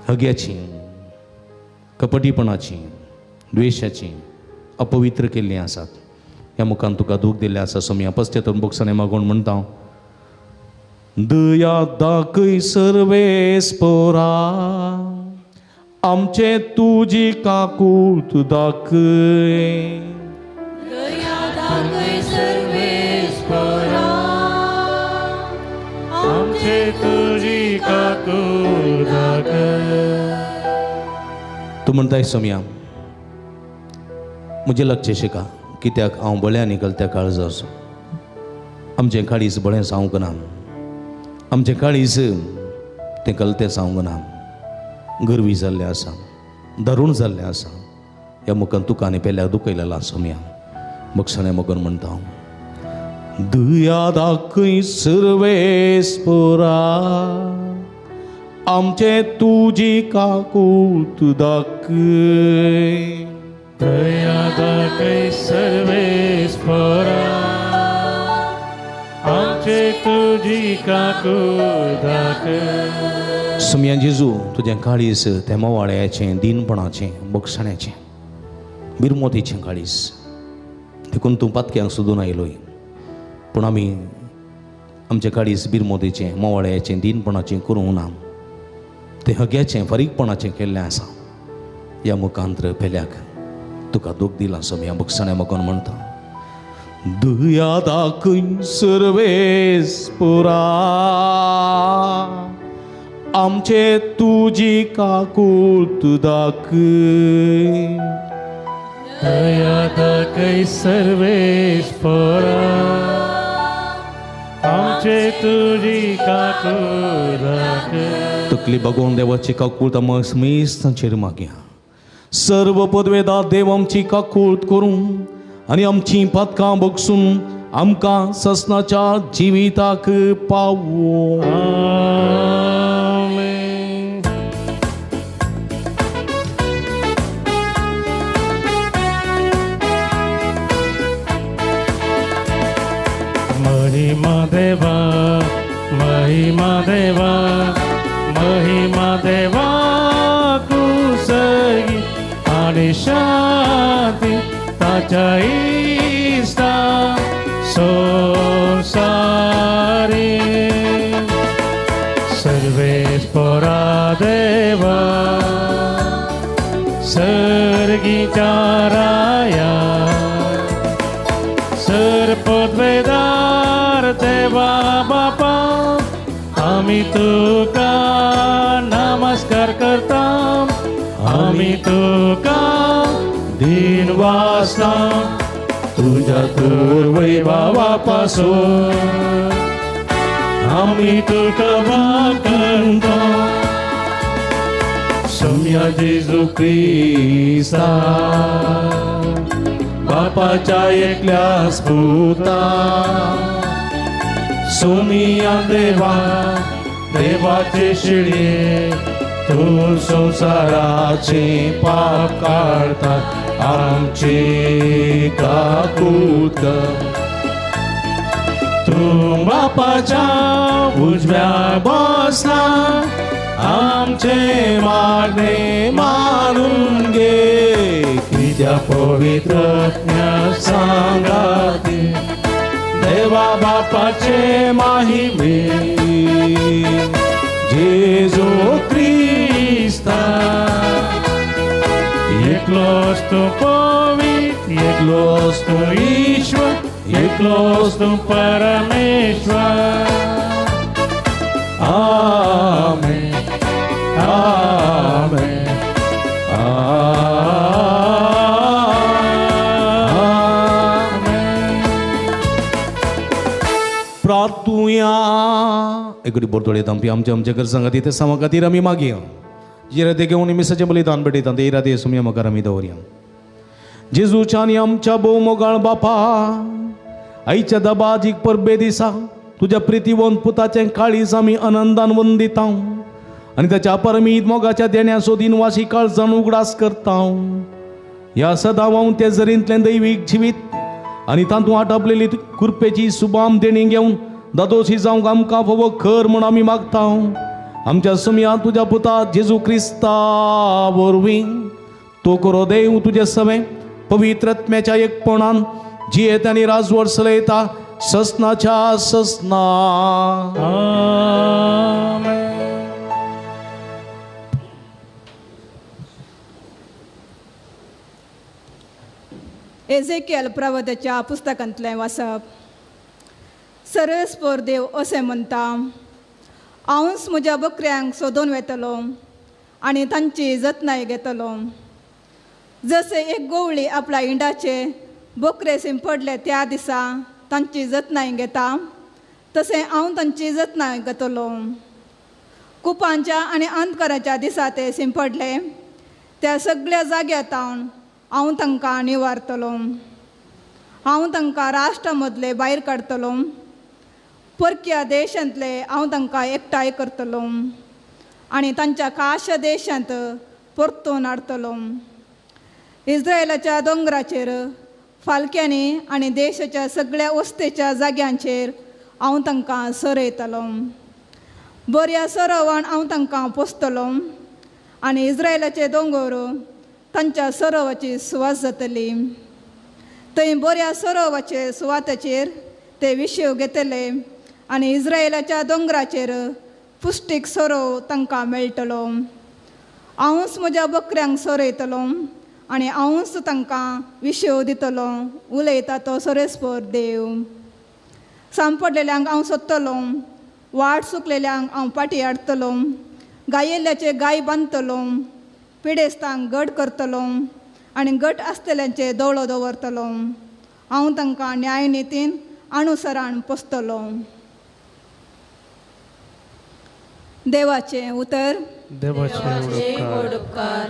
हग्याची कपटीपणाची द्वेशाची अपवित्र केल्लीं आसात. ह्या मुखान तुका दूख दिल्लें आसा. सोम्या पश्चातान बोगसाणें मागून म्हणटा दया दाखय सर्वेस्परा आमचे तुजी काकूट दाखय दया दाखय सर्वेस्परा आमचे तुजी काकूट दाखय. तूं म्हणटाय सोम्या म्हजें लक्ष शिका कित्याक हांव बळ्या निकलत्या काळजाचो. आमचें काळीज बळें जावंक ना आमचें काळीज तें कलतें जावंक ना गरवी जाल्लें आसा दारूण जाल्लें आसा. ह्या मुखान तुका आनी पेल्याक दुखयलेलां सोम्या बोगसाणें मोगोन म्हणटा हांव दया दाखय सर्वेस्परा आमचे तुजी काकूत दाखय. दया दाखय सर्वेस्परा आमचे तुजी काकूत दाखय. समया जेजू तुझें काळीस त्या मोवाळ्याचें दिनपणाचें बक्षण्याचें बिरमोतीचें काळीस देखून तूं पातक्यांक सोदून आयलोय. पूण आमी आमचें काळीस बिरमोतीचें मोवाळ्याचें दिनपणाचें करूंक ना. तें हग्याचें फारीकपणाचें केल्लें आसा. ह्या मुखांत्र पेल्याक तुका दूख दिलां समया बक्षण्या मोगोन म्हणटा. दया दाखय सर्वेस्परा आमचे तुजी काकूत दाखय. दया दाखय सर्वेस्परा आमचे तुजी काकूत दाखय. तकली बघून देवाची काकूट मेस्तांचेर मागया. सर्व पदवेदार देव आमची काकूट करूं आनी आमची पातकां बगसून आमकां ससनाच्या जिविताक पावो. आमेन. महिमा देवा महिमा देवा महिमा देवा कुसगी आणि शांती ताच्या इष्टा संसारी. सर्वेस्परा देवा सर्गीच्या राया सर्पद्वेदार देवा बापा आम्ही तुका नमस्कार करता. आम्ही तुका दिन वाजता तुझ्या तूर वैभवापासून आम्ही तुका वाकणता. सम्या जेजू ख्रिस्ता बापाच्या एकल्या स्फुता सोमिया देवा देवाचे शिळे तू संसाराचे पाप काढता. आमचे काकूत तू बापाच्या उजव्या बसला. आमचे मागणे मारून घे तुझ्या पवित्र सांगाते. देवा बापाचे महिमे जेजू ख्रिस्ता एकलोच तू पवित्र एकलोच तू ईश्वर एकलोच तू परमेश्वर. आमेन आमेन आमेन. प्रार्थुया एकडी बोरतोळेत आमची आमच्या घर सांगाती ते सामा खातीर आमी मागया. जे राते घेवन मिसाचें बलिदान भेटयता ते राते सुमया मुखार आमी दवरया. जेजूच्या आनी आमच्या भोव मोगाळ बापा आयच्या दबाजीक परबे दिसा तुज्या प्रितीवंत पुताचें काळीज आमी आनंदान वंदिता आनी ताच्या परमीत मोगाच्या देण्या सोदीन वाशी काळजान उगडास करता. ह्या सदांवां ते जरींतलें दैवीक जिवीत आनी तातूंत आटापलेली कुरपेची सुबाम देणी घेवन दादोशी जावंक आमकां फोव खर म्हूण आमी मागता. आमच्या सुमया तुज्या पुता जेजू क्रिस्ता वरवीं तो करो देव तुजे सवे पवित्रत्म्याच्या एकपणान जियेत आनी राजवट चलयता ससनाच्या ससना. एजेकियल प्रवक्त्याच्या पुस्तकांतलें वाचप. सर्वेस्पर देव अशें म्हणटा, हांवूच म्हज्या बकऱ्यांक सोदून वेतलो आनी तांची जतनाय घेतलो. जशें एक गवळी आपल्या इंडाचे बकरे शिंपडले त्या दिसा तांची जतनाय घेता, तशें हांव तांची जतनाय घेतलो. कुपांच्या आनी अंधकाराच्या दिसा ते शिंपडले त्या सगळ्या जाग्यां हांव तांकां निवारतलो. हांव तांकां राष्ट्रा मदले भायर काडटलो, परक्या देशांतले हांव तांकां एकठांय करतलो आनी तांच्या खाश देशांत परतून हाडटलो. इस्रायलाच्या दोंगराचेर, फालक्यांनी आनी देशाच्या सगळ्या वस्तेच्या जाग्यांचेर हांव तांकां सरयतलो. बऱ्या सरोवान हांव तांकां पोसतलो आनी इस्रायलाचे दोंगर तांच्या सरोवाची सुवात जातली. थंय बऱ्या सरोवाचे सुवातेचेर ते विशेव घेतले आनी इस्रायलाच्या दोंगराचेर पुश्टीक सरोव तांकां मेळटलो. हांवूच म्हज्या बकऱ्यांक सरयतलो आनी हांवूच तांकां विशेव दितलो, उलयता तो सरेस्पर देव. सांपडलेल्यांक हांव सोदतलो, वाट चुकलेल्यांक हांव फाटीं हाडटलो, गायिल्ल्याचे गाय बांदतलो, पिडेस्तांक घट करतलो आनी घट आसतल्यांचे दोळो दवरतलो. हांव तांकां न्याय नितीन अनुसरान पोसतलो. देवाचें उतर. देवाचे उपकार.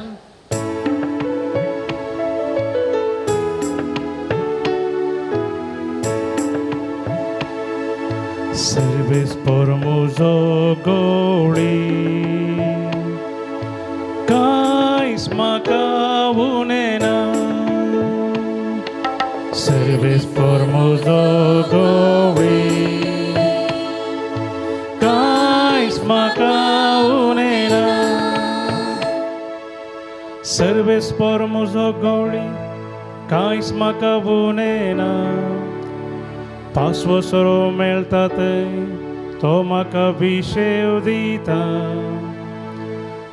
Serves por muzo goli, cais macaunena. Serves por muzo goli, cais macaunena. Serves por muzo goli, cais macaunena. पासवो सरो मेळतात तो म्हाका विशेव दिता.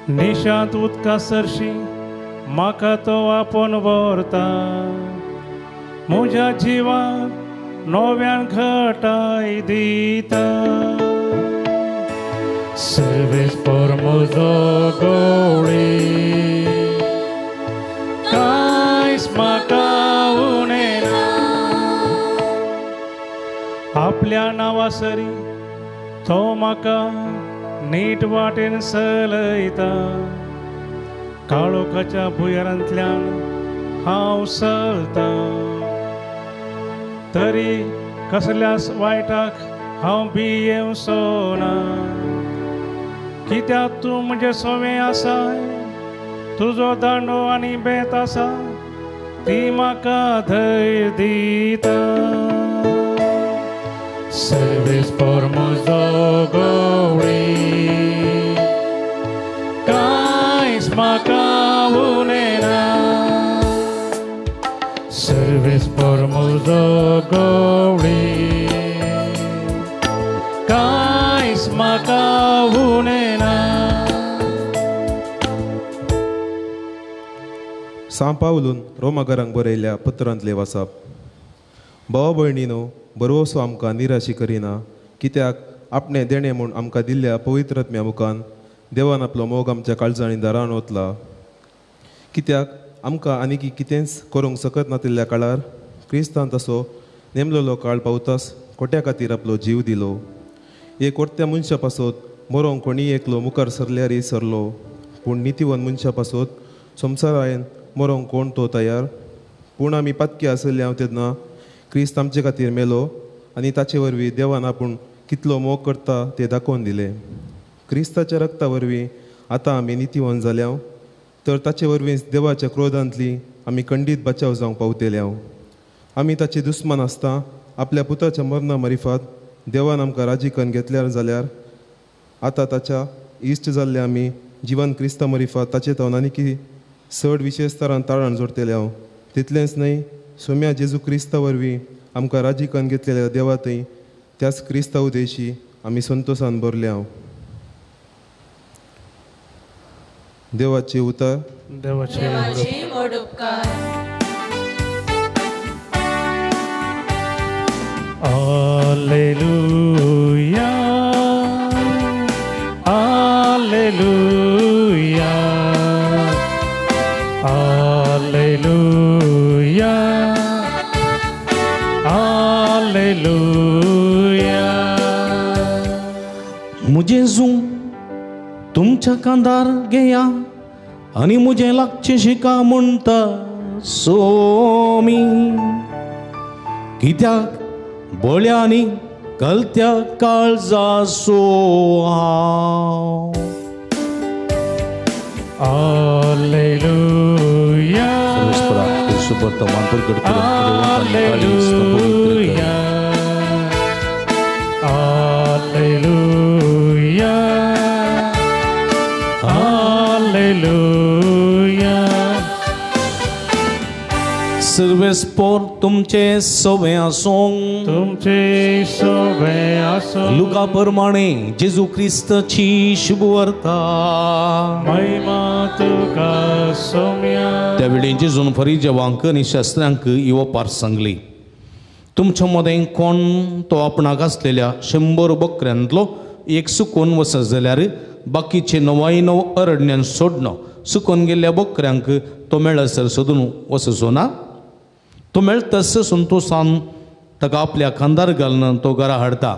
निशांत उदका सरशी म्हाका तो आपोवन व्हरता. म्हज्या जिवाक नव्यान घटाय दिता. सर्वेस por म्हजो गवळी, कांयच म्हाका उणेना. आपल्या नांवासरी तो म्हाका नीट वाटेन चलयता. काळोखाच्या भुंयारांतल्यान हांव चलता, तरी कसल्याच वायटाक हांव भियेवचोना. कित्याक तूं म्हजे सोवे आसाय, तुजो दांडो आनी बेत आसा ती म्हाका धैर्य दिता. Serves por म्हजो गवळी, कांयच म्हाका उणेना. Serves por म्हजो गवळी, कांयच म्हाका उणेना. सांव पावलून रोमाकारांक बरयल्या पत्रांतले वाचप. भावा भयणीनो, बरोसो आमकां निराशी करिना, कित्याक आपणें देणें म्हूण आमकां दिल्ल्या पवित्रत्म्या मुखान देवान आपलो मोग आमच्या काळजांनी दारान ओतला. कित्याक आमकां आनीक कितेंच करूंक सकत नातिल्ल्या काळार क्रिस्तान तसो नेमलेलो काळ पावतास कोट्या खातीर आपलो जीव दिलो. एक वर्त्या मनशा पासत मरोंक कोणी एकलो मुखार सरल्यारय सरलो, पूण नितीवन मनशा पासत संवसारायन मरोंक कोण तो तयार. पूण आमी पातकी आसले हांव तेन्ना क्रिस्त आमचे खातीर मेलो आनी ताचे वरवीं देवान आपूण कितलो मोग करता तें दाखोवन दिलें. क्रिस्ताच्या रक्ता वरवीं आतां आमी नितीवन जाल्याव, तर ताचे वरवींच देवाच्या क्रोधांतली आमी खंडीत बचाव जावंक पावतेल्याव. आमी ताचे दुस्मान आसता आपल्या पुताच्या मरणा मरिफात देवान आमकां राजीकन घेतल्यार जाल्यार आतां ताच्या इश्ट जाल्ले आमी जिवन क्रिस्ता मरिफात ताचे तावन आनी चड विशेस्तरान ताळण जोडतेल्याव. तितलेंच न्हय, सोम्या जेजू क्रिस्ता वरवीं आमकां राजीकन घेतलेल्या देवातय त्याच क्रिस्ता उदेशी आमी संतोशान भरल्या. देवाचे उतर. देवाचे उपकार. Alleluia, Alleluia, Alleluia, Alleluia. मुझे जूं तुमच्या कांदार घेया आणि मुझे लागचे शिका म्हणता सोमी. कित्याक बोळ्यांनी कलत्या काळजाचो हांव. Alleluia. सर्वेश्वरा ईश्वर मानपर करतो Alleluia. Alleluia. Alleluia. सर्वेस्पोर तुमचे सवे आसूं. तुमचे सोबे आसो लुका प्रमाणे जेजू ख्रिस्ताची शुभ वार्ता. महिमा तुका सोम्या. त्यावेळी जेजून फरिजेवांक आनी शास्त्रांक येवपार सांगली, तुमच्या मदें कोण तो आपणाक आसलेल्या 100 बकऱ्यांतलो एक सुकोवन वसत जाल्यार बाकीचे 99 अरण्यान सोडणं. सुकोवन गेल्ल्या बकऱ्यांक तो मेळसर सोदून वचचो ना. तो मेळटस संतोषान ताका आपल्या खांदार घालून तो घरा हाडटा.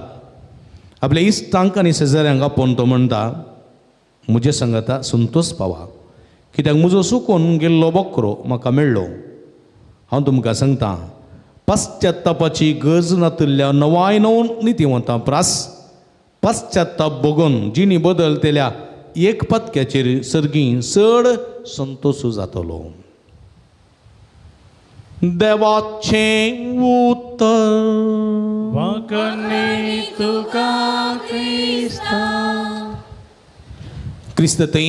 आपल्या इश्टांक आनी शेजाऱ्यांक आपोवन तो म्हणटा, म्हजे सांगाता संतोष पावा, कित्याक म्हजो सुकोवन गेल्लो बकरो म्हाका मेळ्ळो. हांव तुमकां सांगता, पाश्चात्तापाची गरज नातिल्ल्या 99 नितीवंतां प्रास पाश्चात्ताप भोगून जिणी बदलतेल्या एक पत्क्याचेर सर्गी चड संतोष जातलो. देवाचे उतर. वाकणे तुका क्रिस्ता. क्रिस्ततय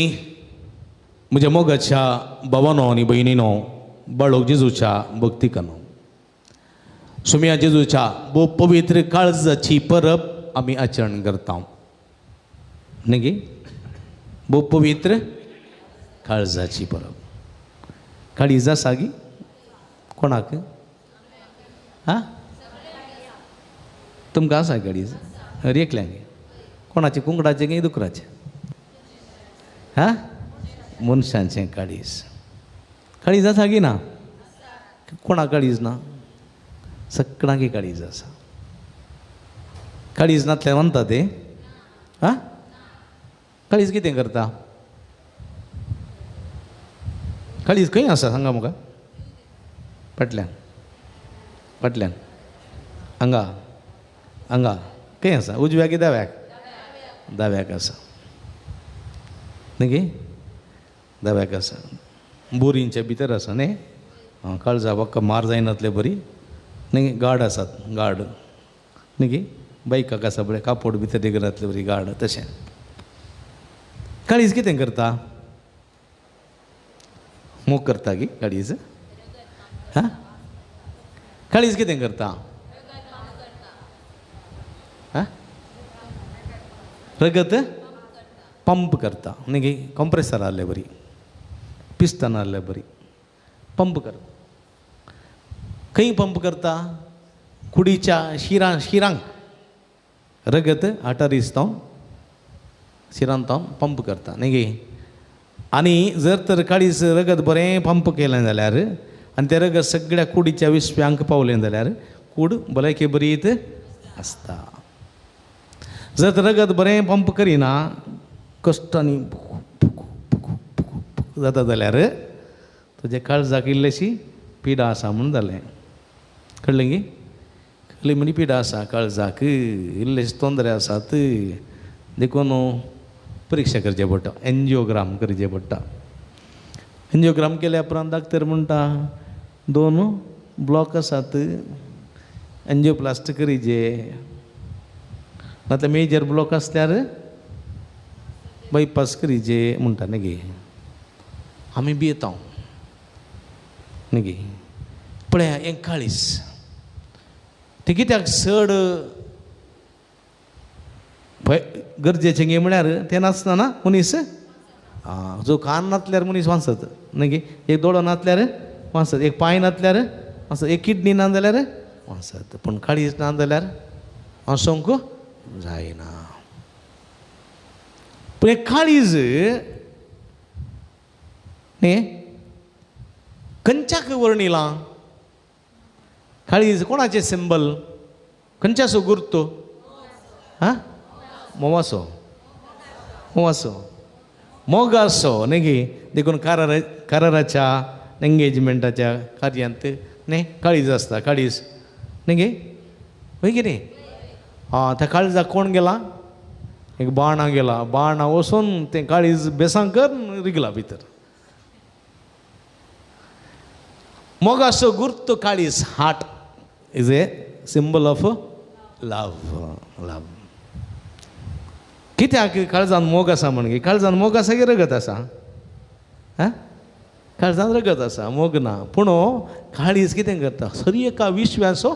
म्हज्या मोगाच्या भावानो आनी भयणीनो, बाळोक जेजूच्या भक्तिकानो, सुम्या जेजूच्या भोव पवित्र काळजाची परब आमी आचरण करता. न्ही गे, भोव पवित्र काळजाची परब. काळीज आसा गी कोणाक? हां, तुमकां आसा काळीज? एकल्यांक? कोणाचें? कुंकडाचें की दुकराचें? हां, मनशांचें काळीज. काळीज आसा गी ना? कोणाक काळीज ना? सगळ्यांक काळीज आसा. काळीज नातल्यान म्हणटा ते? हां, काळीज कितें करता? काळीज खंय आसा सांगा म्हाका? फाटल्यान? फाटल्यान? हांगा? हांगा खंय आसा? उजव्याक की दाव्याक? दाव्याक आसा न्ही गे, दाव्याक आसा. बोरींच्या भितर आसा न्ही. हां, काळजा बाका मार जायनातले बरी न्ही. गाड आसात, गाड न्ही गे. बायकाक आसा बरें कापड भितर घरांतले बरी गाड. तशें काळीज कितें करता? मोग करता गे काळीज? हां, काळीज कितें करता? हां, रगत पंप करता न्ही गे. कंप्रेसर आहले बरी, पिस्टन आहले बरी, पंप करता. खंय पंप करता? कुडीच्या शिरांक रगत आटारीस तावन शिरांत तावन पंप करता न्ही गे. आनी जर तर काळीज रगत बरें पंप केलें जाल्यार आनी तें रगत सगळ्या कुडीच्या विस्प्यांक पावलें जाल्यार कूड भलायकी बरीत आसता. जर तर रगत बरें पंप करिना, कश्टांनी जाता जाल्यार तुजे काळजाक इल्लीशी पिडा आसा म्हूण जालें. कळ्ळें गे? कसली म्हणी पिडा आसा काळजाक, इल्लेशे तोंदरे आसात, देखून परीक्षा करचे पडटा, एन्जिओग्राम करचे पडटा. एन्जिओग्राम केल्या उपरांत डाक्टर म्हणटा 2 ब्लॉक आसात, एन्जिओप्लास्ट करीचे. नातल्यार मेजर ब्लॉक आसल्यार बायपास करीचे म्हणटा न्ही गे. आमी भियेता न्ही गे. पळया हें काळीज तें कित्याक चड गरजेचें गे म्हळ्यार तें नासतना मनीस. जो कान नातल्यार मनीस वाचत न्ही गे. एक दोळो नातल्यार वाचत, एक पांय नातल्यार वाचत, एक किडनी ना जाल्यार वाचत. पूण काळीज ना जाल्यार वाचोंक जायना. पूण हें काळीज न्ही खंयच्याक वर्णिलां? काळीज कोणाचें सिंबल? खंयच्याचो गुर्त? हां, मोवाचो. मोवाचो मोगाचो न्ही गे. देखून काराराच्या एंगेजमेंटाच्या कार्यांत न्ही काळीज आसता. काळीज न्ही गे होय की न्ही हां त्या काळजाक कोण गेला एक बाणा गेला बाणा वचून तें काळीज बेसांकर रिगला भितर मोगाचो गुर्त काळीज heart is a symbol of love love कित्याक काळजान मोग आसा म्हणगे काळजान मोग आसा की रगत आसा हां काळजान रगत आसा मोग ना पूण काळीज कितें करता हर एका विश्वाचो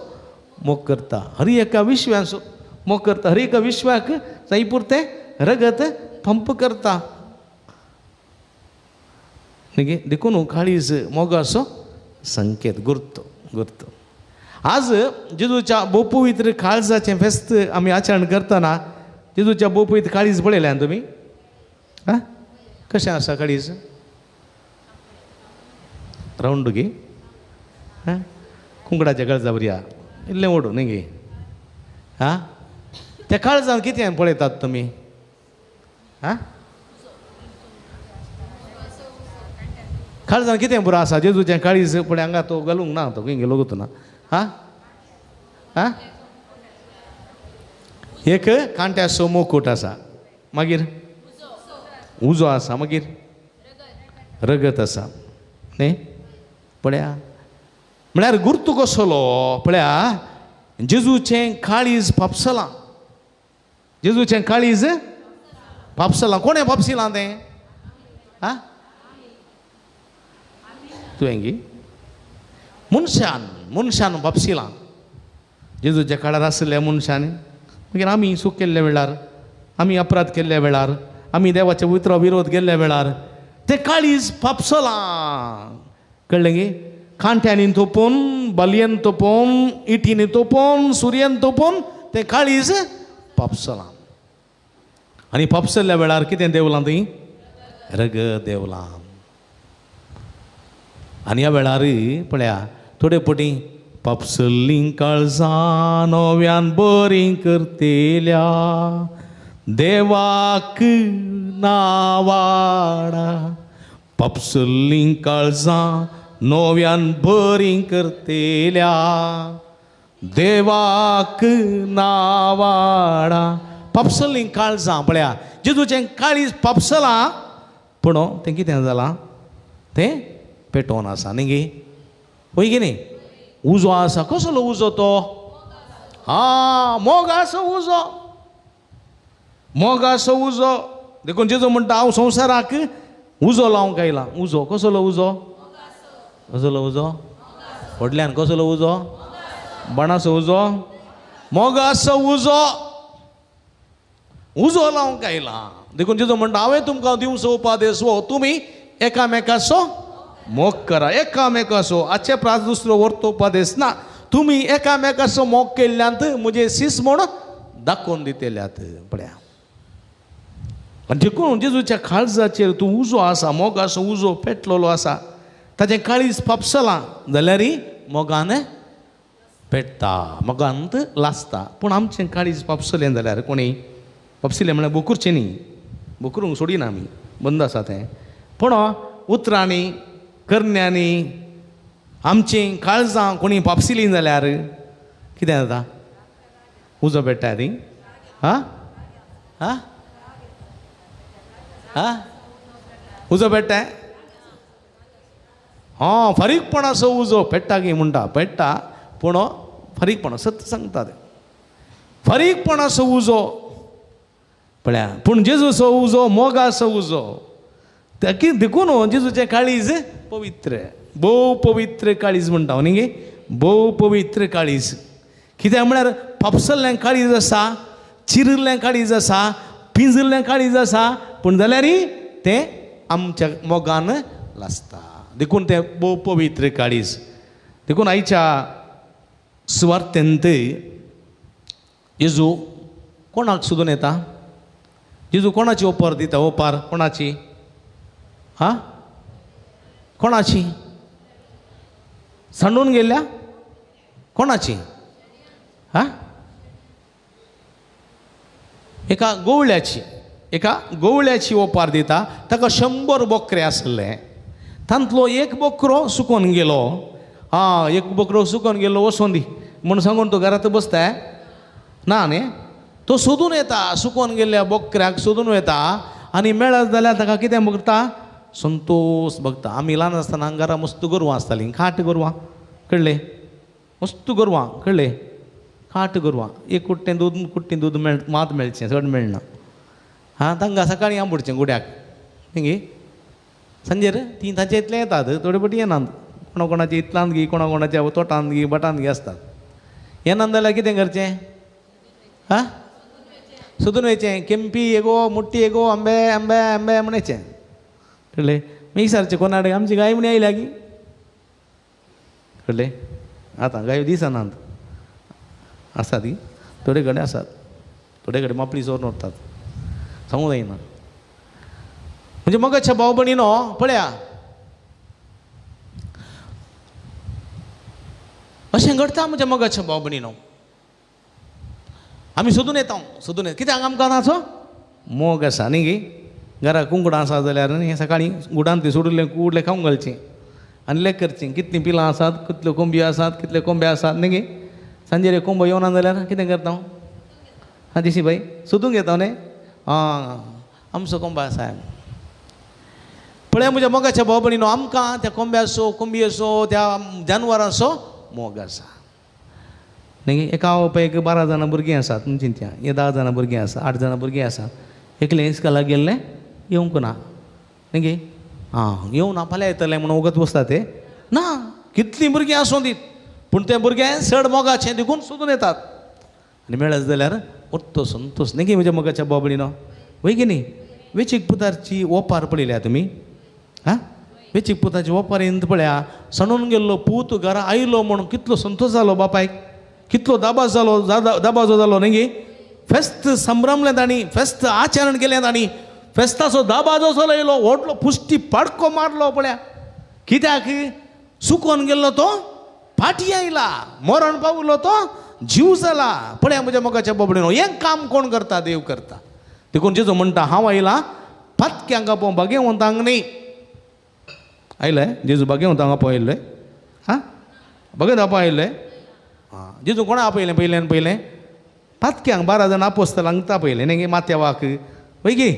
मोग करता हर एका विश्वाचो मोग करता हर एका विश्वाक जाय पुरतें रगत पंप करता न्ही देखून काळीज मोगाचो संकेत गुर्त गुर्त आज जेजूच्या बोपवित्र काळजाचें फेस्त आमी आचरण करतना जेजूच्या बोपवित्र काळीज पळयलें तुमी हां कशें आसा काळीज रावंड गे हां कुंकडाच्या काळजा बरी आहा इल्लें ओडू न्ही गे हां त्या काळजान कितें पळयतात तुमी हां काळजान कितें बरो आसा जेजूचें काळीज पळय हांगा तो घालूंक ना तो खंय गेलो गो ना हां हां एक कांट्याचो मुकूट आसा मागीर उजो आसा मागीर रगत आसा न्ही पळया म्हळ्यार गुर्त कसलो पळया जेजूचें काळीज पापसलां जेजूचें काळीज पापसलां कोणें पापसिलां तें हां तुवें गी मनशान पापसिलां जेजूच्या काळार आसल्या मनशांनी मागीर आमी चूक केल्ल्या वेळार आमी अपराध केल्ल्या वेळार आमी देवाच्या पवित्रा विरोध केल्ल्या वेळार तें काळीज पापसलां कळ्ळें गे कांट्यांनी तोपोवन बलयेन तोपोवन इटींनी तोपोवन सुरयेन तोपोवन तें काळीज पापसलां आनी पापसल्ल्या वेळार कितें देवलां थंय रगत देवलां आनी ह्या वेळार पळया थोडे पटी पापसल्लीं काळजां नव्यान बरीं करतेल्या देवाक नावाडा पापसल्लीं काळजां नव्यान बरीं करतेल्या देवाक नावाडा पापसल्लीं काळजां पळया जेजूचें काळीज पापसलां पूण तें कितें जालां तें पेटोवन आसा न्ही गे होय की न्ही उजो आसा कसलो उजो तो हां मोगाचो उजो मोगाचो उजो देखून जेजू म्हणटा हांव संवसाराक उजो लावंक आयला उजो कसलो उजो कसलो उजो व्हडल्यान कसलो उजो बाणाचो उजो मोगाचो उजो उजो लावंक आयला देखून जेजू म्हणटा हांवें तुमकां दिवचो उपादेश वो तुमी एकामेकाचो मोग करा एकामेकाचो आजचे प्रास दुसरो व्हरतो उपादेश ना तुमी एकामेकाचो मोग केल्ल्यांत म्हजे सीस म्हूण दाखोवन दितेल्यात पळया आनी देखून जेजूच्या काळजाचेर तूं उजो आसा मोगाचो उजो पेटलेलो आसा ताचें काळीज पापसलां जाल्यार मोगान पेटता मोगांत लासता पूण आमचें काळीज पापसलें जाल्यार कोणी पापसिलें म्हळ्यार बोकुरचें न्ही बोकुरूंक सोडिना आमी बंद आसा तें पूण उतरांनी करण्यांनी आमचीं काळजां कोणी पापसिलीं जाल्यार कितें जाता उजो पेट्टा ती हां हां हां उजो पेट्टा हां फारीकपणाचो उजो पेट्टा की म्हणटा पेट्टा पूण फारीकपण सत्य सांगता ते फारीकपणाचो उजो पळया पूण जेजूचो उजो मोगाचो उजो ताकी देखून जेजूचें काळीज पवित्र भोव पवित्र काळीज म्हणटा न्ही गे भोव पवित्र काळीज कित्याक म्हळ्यार पापसल्लें काळीज आसा चिरिल्लें काळीज आसा पिंजल्लें काळीज आसा पूण जाल्यार तें आमच्या मोगान लासता देखून तें भोव पवित्र काळीज देखून आयच्या सुवार्थेंत जेजू कोणाक सोदून येता जेजू कोणाची ओपर दिता ओपार कोणाची हां कोणाची सांडून गेल्या कोणाची हां एका गोवळ्याची ओपार दिता ताका 100 बोकरे आसले तांतलो एक बोकरो सुकोवन गेलो हां एक बोकरो सुकोवन गेलो वचून दी म्हणून सांगून तो घरात बसताय ना न्ही तो सोदून येता सुकोवन गेल्ल्या बोकऱ्याक सोदून येता आनी मेळत जाल्यार ताका कितें बघता संतोष बघता. आमी ल्हान आसतना घरा मस्त गोरवां आसतालीं खाट गोरवां कळ्ळें मस्त गोरवां कळ्ळें खाट गोरवां एक कुट्टें दूद मात मेळचें चड मेळना हां तांकां सकाळीं आंबुडचें गुड्याक थिंगी सांजेर तीं तांचे इतले येतात थोडे फावटी येनात कोणाच्या इतलांत गी कोणाच्या तोटांत गी बटांत गी आसतात. येनात जाल्यार कितें करचें हां सोदून वयचें केंपी येगो मुट्टी येगो आंबे आंबे आंबे म्हणचें कळ्ळें विचारचें कोणाकडेन आमची गाय म्हणी आयल्या गी कळ्ळें आतां गायो दिसनात आसात ती थोडे कडेन आसात थोडे कडेन मापडी चोरून व्हरतात सांगूंक जायना. म्हणजे मोगाच्या भाव भयणीनो पळया अशें घडटा म्हज्या मोगाच्या भाव भयणीनो आमी सोदून येता कित्याक आमकां नाचो मोग आसा न्ही गे घरा कुंकडां आसा जाल्यार न्ही सकाळीं गुडान तें सोडिल्लें कुडलें खावंक घालचें आनी लेक करचें कितलीं पिलां आसात कितल्यो कोंबयो आसात कितले कोंबे आसात न्ही गे सांजेर एक कोंबो येवना जाल्यार कितें करता हांव हां दिशी बाई सोदूंक येता न्ही आं आमचो कोंबो आसा पळय म्हज्या मोगाच्या भाव भयणीनो आमकां त्या कोंब्या आसो कोंबी आसो त्या जानवरां आसो मोग आसा न्ही एका आवयक 12 जाणां भुरगीं आसात चिंत्या हे 10 जाणां भुरगीं आसा 8 जाणां भुरगीं आसात एकलें इस्कालाक गेल्लें येवंक ना न्ही गे आं येवं ना फाल्यां येतलें म्हणून वगत बसता ते ना कितलीं भुरगीं आसूं दीत पूण तें भुरगें चड मोगाचें देखून सोदून येतात आनी मेळत जाल्यार उत्तो संतोश न्ही गे म्हज्या मोगाच्या भाव भयणीनो वय गे न्ही वेंचीक पुतारची ओपार पळयल्या तुमी हां वेंचीक पुताची ओपार येवन पळया सणून गेल्लो पूत घरा आयलो म्हणून कितलो संतोश जालो बापायक कितलो दाबाज जालो न्ही गे फेस्त संभ्रमलें तांणी फेस्त आचरण केलें तांणी फेस्ताचो दाबाजो असो येयलो व्हडलो पुश्टी पाडको मारलो पळया कित्याक सुकोवन गेल्लो तो फाटी आयला मरण पावलो तो जीव जाला पळया म्हज्या मोगाच्या भाव भयणीनो हें काम कोण करता देव करता देखून जेजो म्हणटा हांव आयला फातक्यांक आपोवंक भाग्यवंतांक न्ही आयलें जेजू भाग्यवंतांक आपयल्लें हां भगत आपयल्लें हां जेजू कोणा आपयलें पयलें फातक्यांक 12 जाणां आपोस्तलांक आपयलें न्ही गे माथेवाक वय गे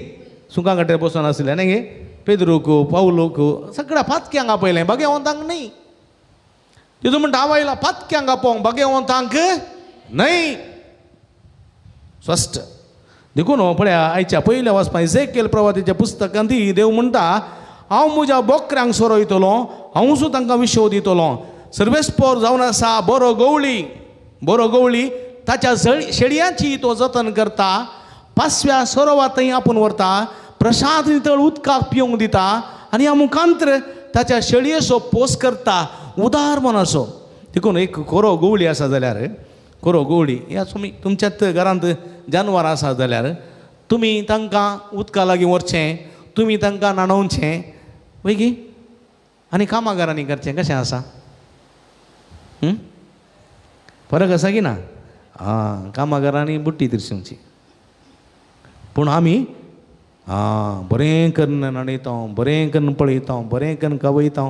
सुकां काटेर बसून आसलें न्ही गे पेद्रूक पावलूक सगळ्या फातक्यांक आपयलें भाग्यवंतांक न्ही जेजू म्हणटा हांव आयला फातक्यांक आपोवंक भाग्यवंतांक न्हय स्पश्ट देखून पळया आयच्या पयल्या वाचपाक इजेकिएल प्रवादीच्या पुस्तकांत देव म्हणटा हांव म्हज्या बोकऱ्यांक सोरयतलो हांवूच तांकां विशो दितलो सर्वेस्पोर जावन आसा बरो गवळी ताच्या शेडयांची तो जतन करता 5व्या सरोवातय आपूण व्हरता प्रसाद नितळ उदकाक पिवंक दिता आनी ह्या मुखांतर ताच्या शेडयेचो पोस करता उदार मनाचो देखून एक कोरो गवळी आसा जाल्यार कोरो गवळी ह्या तुमच्याच घरांत जानवरां आसा जाल्यार तुमी तांकां उदका लागीं व्हरचें तुमी तांकां न्हाणोवचें वय गे आनी कामागारांनी करचें कशें आसा फरक आसा की ना आं कामागारांनी बुट्टी तिरसूंची पूण आमी बरें करून न्हाणयता बरें करून पळयता बरें करून कवयता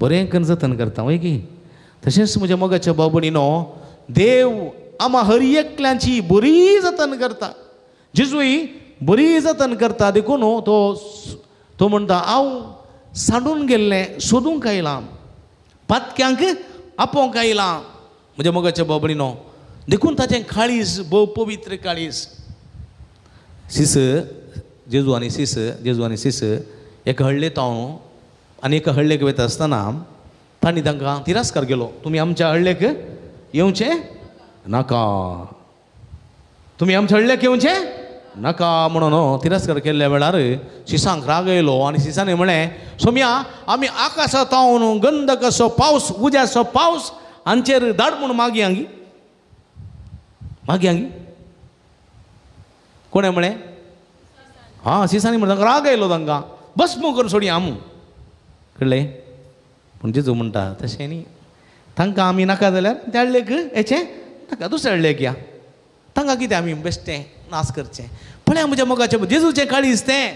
बरें करून जतन करता वय गे तशेंच म्हज्या मोगाच्या भाव भयणीनो देव आमा हर एकल्यांची बरी जतन करता जेजूय बरी जतन करता देखून तो म्हणटा हांव सांडून गेल्लें सोदूंक आयलां फातक्यांक आपोवंक आयलां म्हज्या मोगाच्या भाव भयणीनो देखून ताचें काळीज भोव पवित्र काळीज जेजू आनी सीस एक हळ्ळेत हांव आनी एका हळ्ळेक वयता आसतना तांणी तांकां तिरस्कार केलो तुमी आमच्या हळ्ळेक येवचें नाका तुमी आमच्या हळ्ळेक येवचें नाका म्हणून तिरस्कार केल्ल्या वेळार शिसांक राग येयलो आनी शिसांनी म्हळें सोम्या आमी आकाशांत हांव गंध कसो पावस उज्याचो पावस हांचेर धाड म्हूण मागयांगी कोणें म्हळें हां शिसांनी म्हण तांकां राग येयलो तांकां भस्म करून सोडया आमू कळ्ळें पूण जेजू म्हणटा तशें न्ही तांकां आमी नाका जाल्यार त्या हळ्ळेक हेचें नाका दुसऱ्या हळ्ळेक या तांकां कितें आमी बेश्टें नास करचें पळया म्हज्या मोगाचें जेजूचें काळीज तें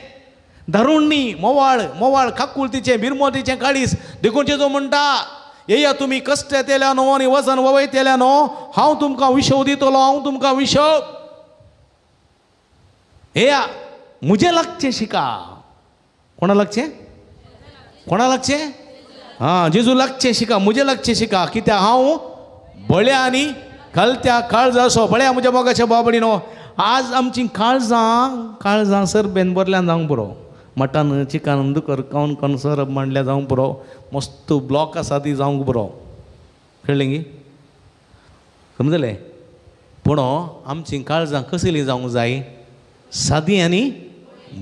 धारुण्णी मोवाळ काकुळतीचें बिरमोतीचें काळीज देखून जेजू म्हणटा येया तुमी कश्ट तेल्यानो आनी वजन ववयतेल्यानो हांव तुमकां विशव दितलो, हांव तुमकां विशव. येया मुझे लागचें शिका. कोणा लागचें? कोणा लागचें? हां, जेजू लागचें शिका, मुझे लागचें शिका. कित्याक हांव बळ्या आनी कलत्या काळजा असो. बळ्या म्हज्या मोगाच्या बाबडीनो, आज आमची काळजां सरबेन बरल्यान जावंक पुरो. मटन चिकन दुकर कावन कावन सरब मांडल्या जावंक पुरो. मस्त ब्लॉक आसा ती जावंक पुरो. कळ्ळें गी? समजलें? पूण आमची काळजां कसली जावंक जाय? सादी आनी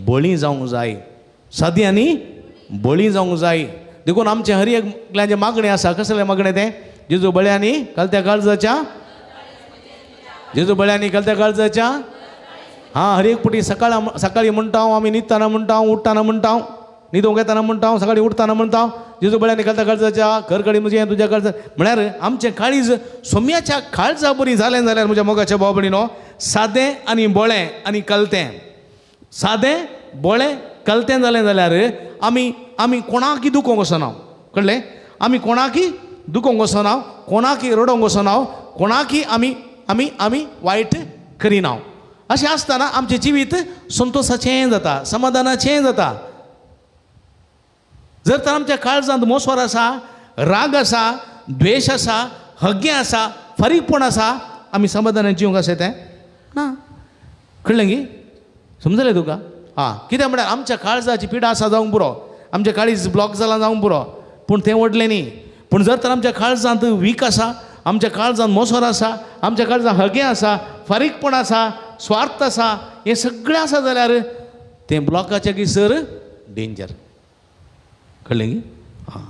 बळी जावंक जाय. सादी आनी बळी जावंक जाय. देखून आमचे हर एकल्याचें मागणें आसा. कसलें मागणें तें? जेजू बळ्यांनी कलत्या काळजाच्या, जेजू बळ्यांनी कलत्या काळजाच्या. हां, हर एक पुटी सकाळी म्हणटा हांव, आमी न्हिदताना म्हणटा हांव, उठताना म्हणटा हांव, न्हिदूंक येताना म्हणटा हांव, सकाळी उठताना म्हणटा हांव, जेजू बळ्यांनी कलत्या काळजाच्या, खरकडी म्हजें तुज्या काळजात. म्हळ्यार आमचें काळीज सोम्याच्या काळजा बरी जालें जाल्यार म्हज्या मोगाच्या बाबडीनो, सादें आनी बोळें आनी कलतें, सादें बोळें कलतें जालें जाल्यार आमी कोणाकय दुखोवंक वचना. कळ्ळें? आमी कोणाकय दुखोवंक वचना, कोणाकय रडोवंक वचना, कोणाकय आमी वायट करिना. अशें आसतना आमचें जिवीत संतोशाचें जाता, समाधानाचें जाता. जर तर आमच्या काळजांत मोसोर आसा, राग आसा, द्वेश आसा, हग्गें आसा, फारीकपण आसा, आमी समाधानान जिवंक आसा तें ना. कळ्ळें गी? समजलें तुका? हां, कित्याक म्हळ्यार आमच्या काळजाची पिडा आसा जावंक पुरो, आमचें काळीज ब्लॉक जालां जावंक पुरो, पूण तें व्हडलें न्ही. पूण जर तर आमच्या काळजांत वीक आसा, आमच्या काळजांत मोसोर आसा, आमच्या काळजांत हगे आसा, फारीकपण आसा, स्वार्थ आसा, हें सगळें आसा जाल्यार तें ब्लॉकाच्या गिसर डेंजर. कळ्ळें गी? हां.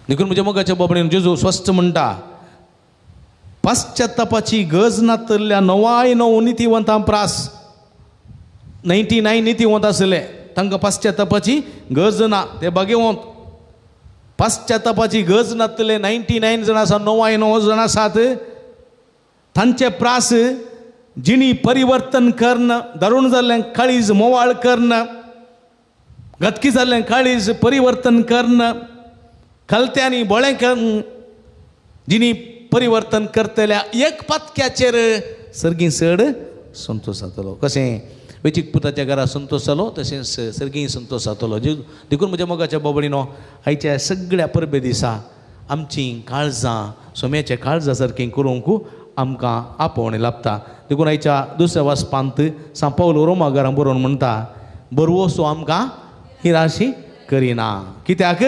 देखून म्हज्या मोगाच्या बाबडीन जेजू स्वस्थ म्हणटा, पाश्चात्तापाची गज नातल्या 99 नितीवंतां प्रास. 99 नितीवंत आसले, तांकां पाश्चात्तापाची गज ना. ते भाग्यवंत. पाश्चात्तापाची गज नातले 99 जाण आसा, 99 जाण आसात. तांचे प्रास जिणी परिवर्तन करन, दारूण जाल्लें काळीज मोवाळ करन, गतकी जाल्लें काळीज परिवर्तन करन, कलत्यांनी बोळें करन, जिणी परिवर्तन करतल्या एक पातक्याचेर सर्गी चड संतोश जातलो. कशें वेचीक पुताच्या घरा संतोश जालो, तशेंच सर्गी संतोश जातलो. देखून म्हज्या मोगाच्या बाबडीनो, आयच्या सगळ्या परबे दिसा आमची काळजां सोम्याच्या काळजा सारकीं करूंक आमकां आपोवणें लाभता. देखून आयच्या दुसऱ्या वाचपांत सा पावलो रोमाकारांक बरोवन म्हणटा, बरवोसो आमकां हिराशी करिना. कित्याक?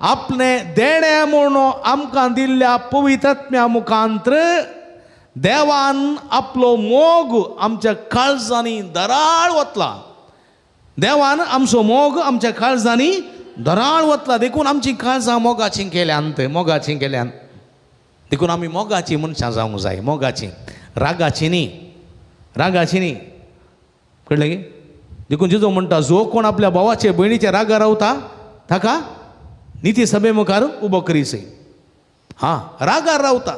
आपणें देणें म्हूण आमकां दिल्ल्या पवित्रात्म्या मुखांत्र देवान आपलो मोग आमच्या काळजांनी दराळ वतला. देवान आमचो मोग आमच्या काळजांनी दराळ वतला. देखून आमची काळजां मोगाचीं केल्यान देखून आमी मोगाचीं मनशां जावंक जाय. मोगाचीं, रागाचीं न्ही. कळ्ळें गे? देखून जेजू म्हणटा, जो कोण आपल्या भावाचे भयणीचे रागा रावता ताका निती सभे मुखार उबो करीसय. हां, रागार रावता.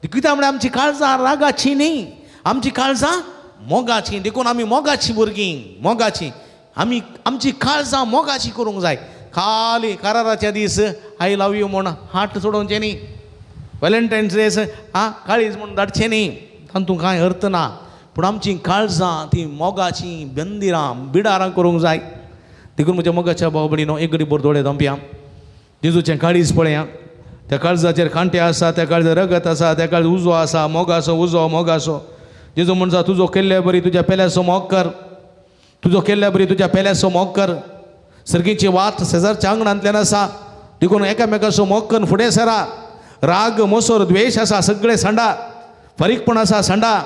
कित्याक म्हळ्यार आमची काळजां रागाचीं न्ही, आमची काळजां मोगाचीं. देखून आमी मोगाचीं भुरगीं, मोगाचीं. आमची काळजां मोगाचीं करूंक जाय. खाली कराराच्या दीस आय लव यू म्हूण हाट सोडोवचें न्ही. व्हॅलेंटायन्स डे काळीज म्हूण धाडचें न्ही, तातूंत कांय अर्थ ना. पूण आमची काळजां ती मोगाचीं बंदिरां बिडारां करूंक जाय. देखून म्हज्या मोगाच्या बाबडीनो, एक घडी दोळे धांपया. जेजूचें काळीज पळया. त्या काळजाचेर कांटे आसा, त्या काळजार रगत आसा, त्या काळज उजो आसा, मोगासो उजो मोगासो. जेजू म्हणटा, तुजो केल्ल्या बरी तुज्या पेल्याचो मोग कर, तुजो केल्ल्या बरी तुज्या पेल्याचो मोग कर. सर्गीची वात शेजारच्या आंगणांतल्यान आसा. देखून एकामेकाचो मोग करून फुडें सरा. राग मोसोर द्वेश आसा सगळें सांडा, फारीकपण आसा सांडा,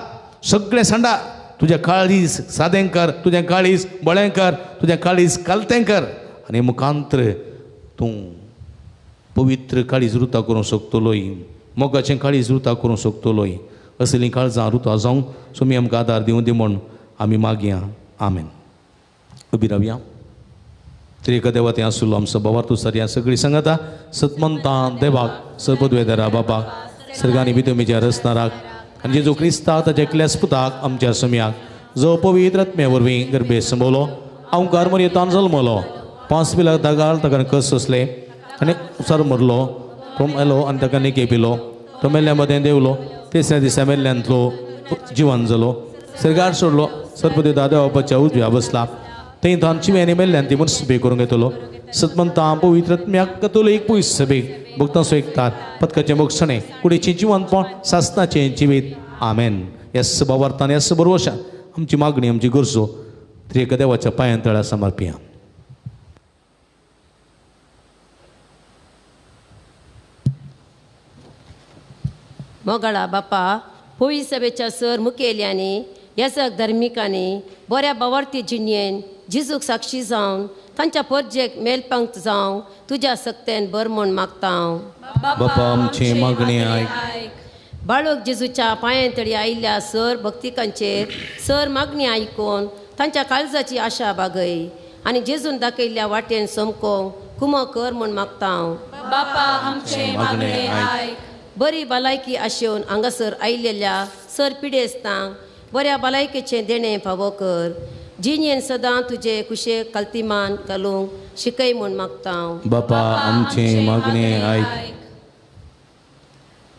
सगळें सांडा. तुजें काळीज सादें कर, तुजें काळीज बळें कर, तुजें काळीज कलतें कर, आनी मुखांत्र तूं पवित्र काळीज रुतां करूंक शकतलोय, मोगाचें काळीज रुतां करूंक शकतलोय. असलीं काळजां रुतां जावंक सोमी आमकां आदार दिवं दी म्हूण आमी मागया. आमेन. उबी रावया. त्रिएका देवा तें आसलो आमचो बाबा तूं सर ह्या सगळीं सांगाता सतमंतां देवाक सर्वद्वेदरा बाबाक सर्गांनी भितुमीच्या रचनाराक आनी जेजू क्रिस्ता ताच्या एकल्याच पुताक आमच्या सोम्याक जो पवित्र आत्म्या वरवीं गर्भे संभोवलो हांव कार्मरयेंतान जल्मलो 5 पिलाक दागाल ताका कस असले आनी सर मरलो तो मेलो आनी ताका निके पिलो तो मेल्ल्या मदें देवलो तिसऱ्या दिसा मेल्ल्यांतलो जिवन जालो सर्गार सोडलो सर्पदेव दादा बापाच्या उजव्या बसला थंय तांची मेल्ल्यान ती मनीस सभे करूंक येतलो सतमंतां पवित्रत्म्याक कतोलीक पयस सभेक भक्तां सोयतात पदकाचें मोक्षणें कुडीचें जिवंतपण सासणाचें जिवीत आमेन ह्या सभावार्तान ह्या बरोवशा आमची मागणी आमची गरजो त्रिएक देवाच्या पांयां तळ्या समर्पिया. मोगळा बापा होळी सभेच्या सर मुखेल्यांनी येसक धर्मिकांनी बऱ्या बावर्ती जिणेन जिजूक साक्षी जावन तांच्या परजेक मेलपंक्त जावं तुज्या सक्तेन बर म्हूण मागता. बापा आमची मागणी आयक. बाळूक जेजूच्या पांयांतळी आयिल्ल्या सर भक्तिकांचेर सर मागणी आयकून तांच्या काळजाची आशा बागय आनी जेजून दाखयल्ल्या वाटेन समकोंक कुमो कर म्हूण मागता. बापा आमची मागणी आयक. बरी भलायकी आशेवन हांगासर आयिल्ल्या सर पिडेस्तांक बऱ्या भलायकेचें देणें फावो कर जिणेन सदां तुजे कुशेक कल्तिमान घालूंक शिकय म्हूण मागता. बापा आमची मागणी आयक.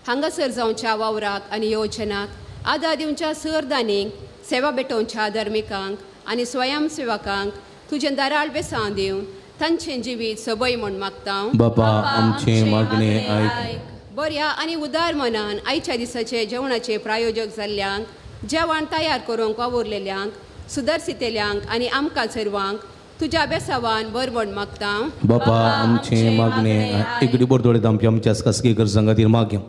हांगासर जावच्या वावराक आनी येवजनाक आदार दिवच्या सरदानीक सेवा भेटोवच्या धर्मिकांक आनी स्वयंसेवकांक तुजें दाराळ बेसांव दिवन तांचें जिवीत सबय म्हूण मागता. बापा आमची मागणी आयक. बऱ्या आनी उदार मनान आयच्या दिसाचे जेवणाचे प्रायोजक जाल्ल्यांक जेवण तयार करूंक वावुरलेल्यांक सुदारसितेल्यांक आनी आमकां सर्वांक तुज्या बेसावान बर म्हूण मागता. बापा आमची मागणी एकडे बरदोडे आमच्या खासगी गरजां खातीर मागया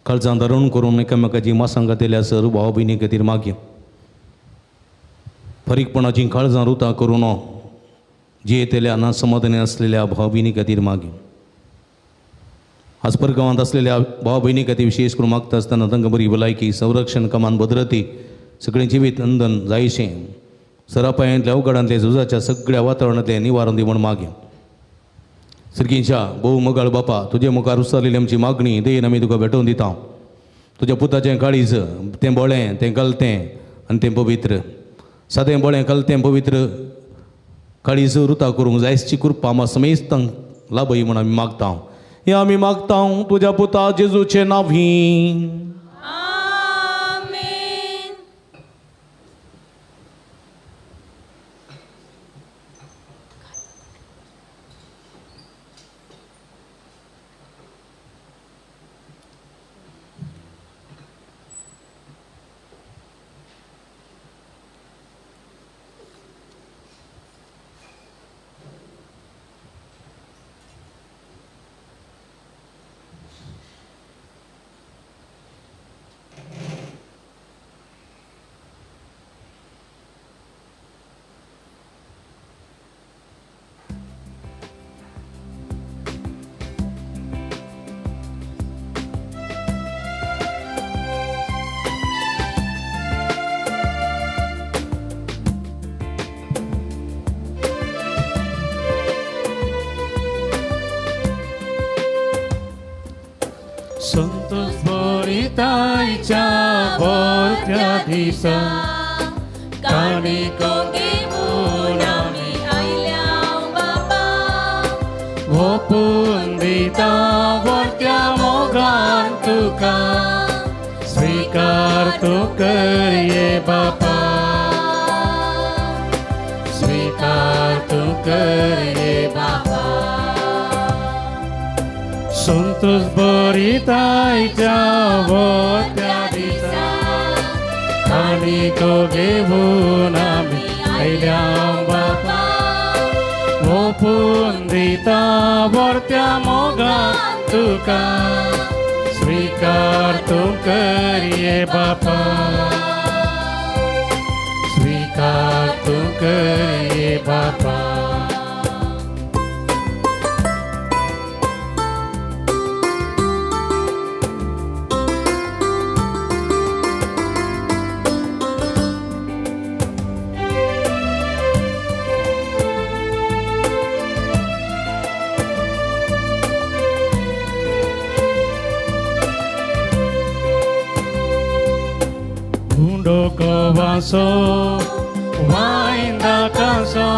काळजां धरून करून एकामेकाची मासां घातिल्ल्या सर भाव भयणी खातीर मागया फरीकपणाची काळजां रुतां करून जियेतेल्या ना समाधानी असलेल्या भाव भयणी खातीर मागया आज परगांवांत असलेल्या भाव भयणी खातीर विशेष करून मागता आसतना तांकां बरी भलायकी संरक्षण कमान भद्रती सगळें जिवीत नंदन जायशें सरापायांतल्या अवघडांतल्या झुजाच्या सगळ्या वातावरणांतलें निवारण दी म्हूण मागया. सर्गीच्या भोव मोगाळ बापा तुजे मुखार उसारलेली आमची मागणी देन आमी तुका भेटोवन दिता. तुज्या पुताचें काळीज तें बोळें तें गलतें आनी तें पवित्र सादें बोळें गलतें पवित्र काळीज रुता करूंक जायची कृपा आमा समेस्तांक लाभय म्हूण आमी मागता. हें आमी मागता तुज्या पुता जेजूचे नांवी. संतोष बरितायच्या बरत्या दिसा काणिको घेवन आमी आयल्या बापा ओपून दिता बरत्या मोगान तुका स्वीकार तू कर ये बापा स्वीकार तू कर ये बापा संतोष बरितायच्या बरत्या दिसा काणिको घेवन आमी आयल्या बापा ओपून दिता बरत्या मोगान तुका स्वीकार तू कर ये बापा स्वीकार तू कर ये बापा Vaso, wine da canso,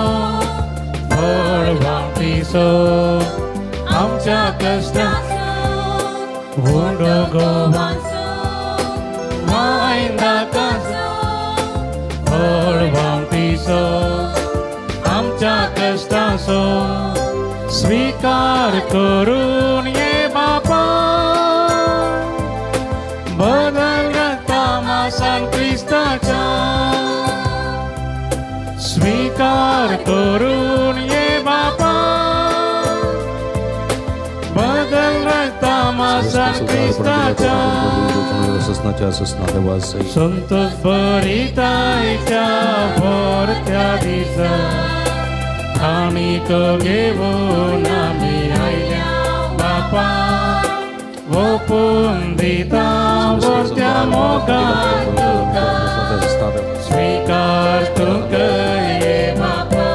for one piso, amcha kasta, Vundo gowanso, वायंदा कासो, फळवां पिसो, आमच्या कष्टाचो स्वीकार करून ये बापा. बदल तमासान क्रिस्ताच्या स्वीकार करून ये बापा. बदल तमासान क्रिस्ताच्या संतोष भरितायच्या भरत्या दिसा खाणीक घेऊन आम्ही आयल्या बापा. ओपून दिता वरत्या मोगान तुका स्वीकार तुका ये बापा.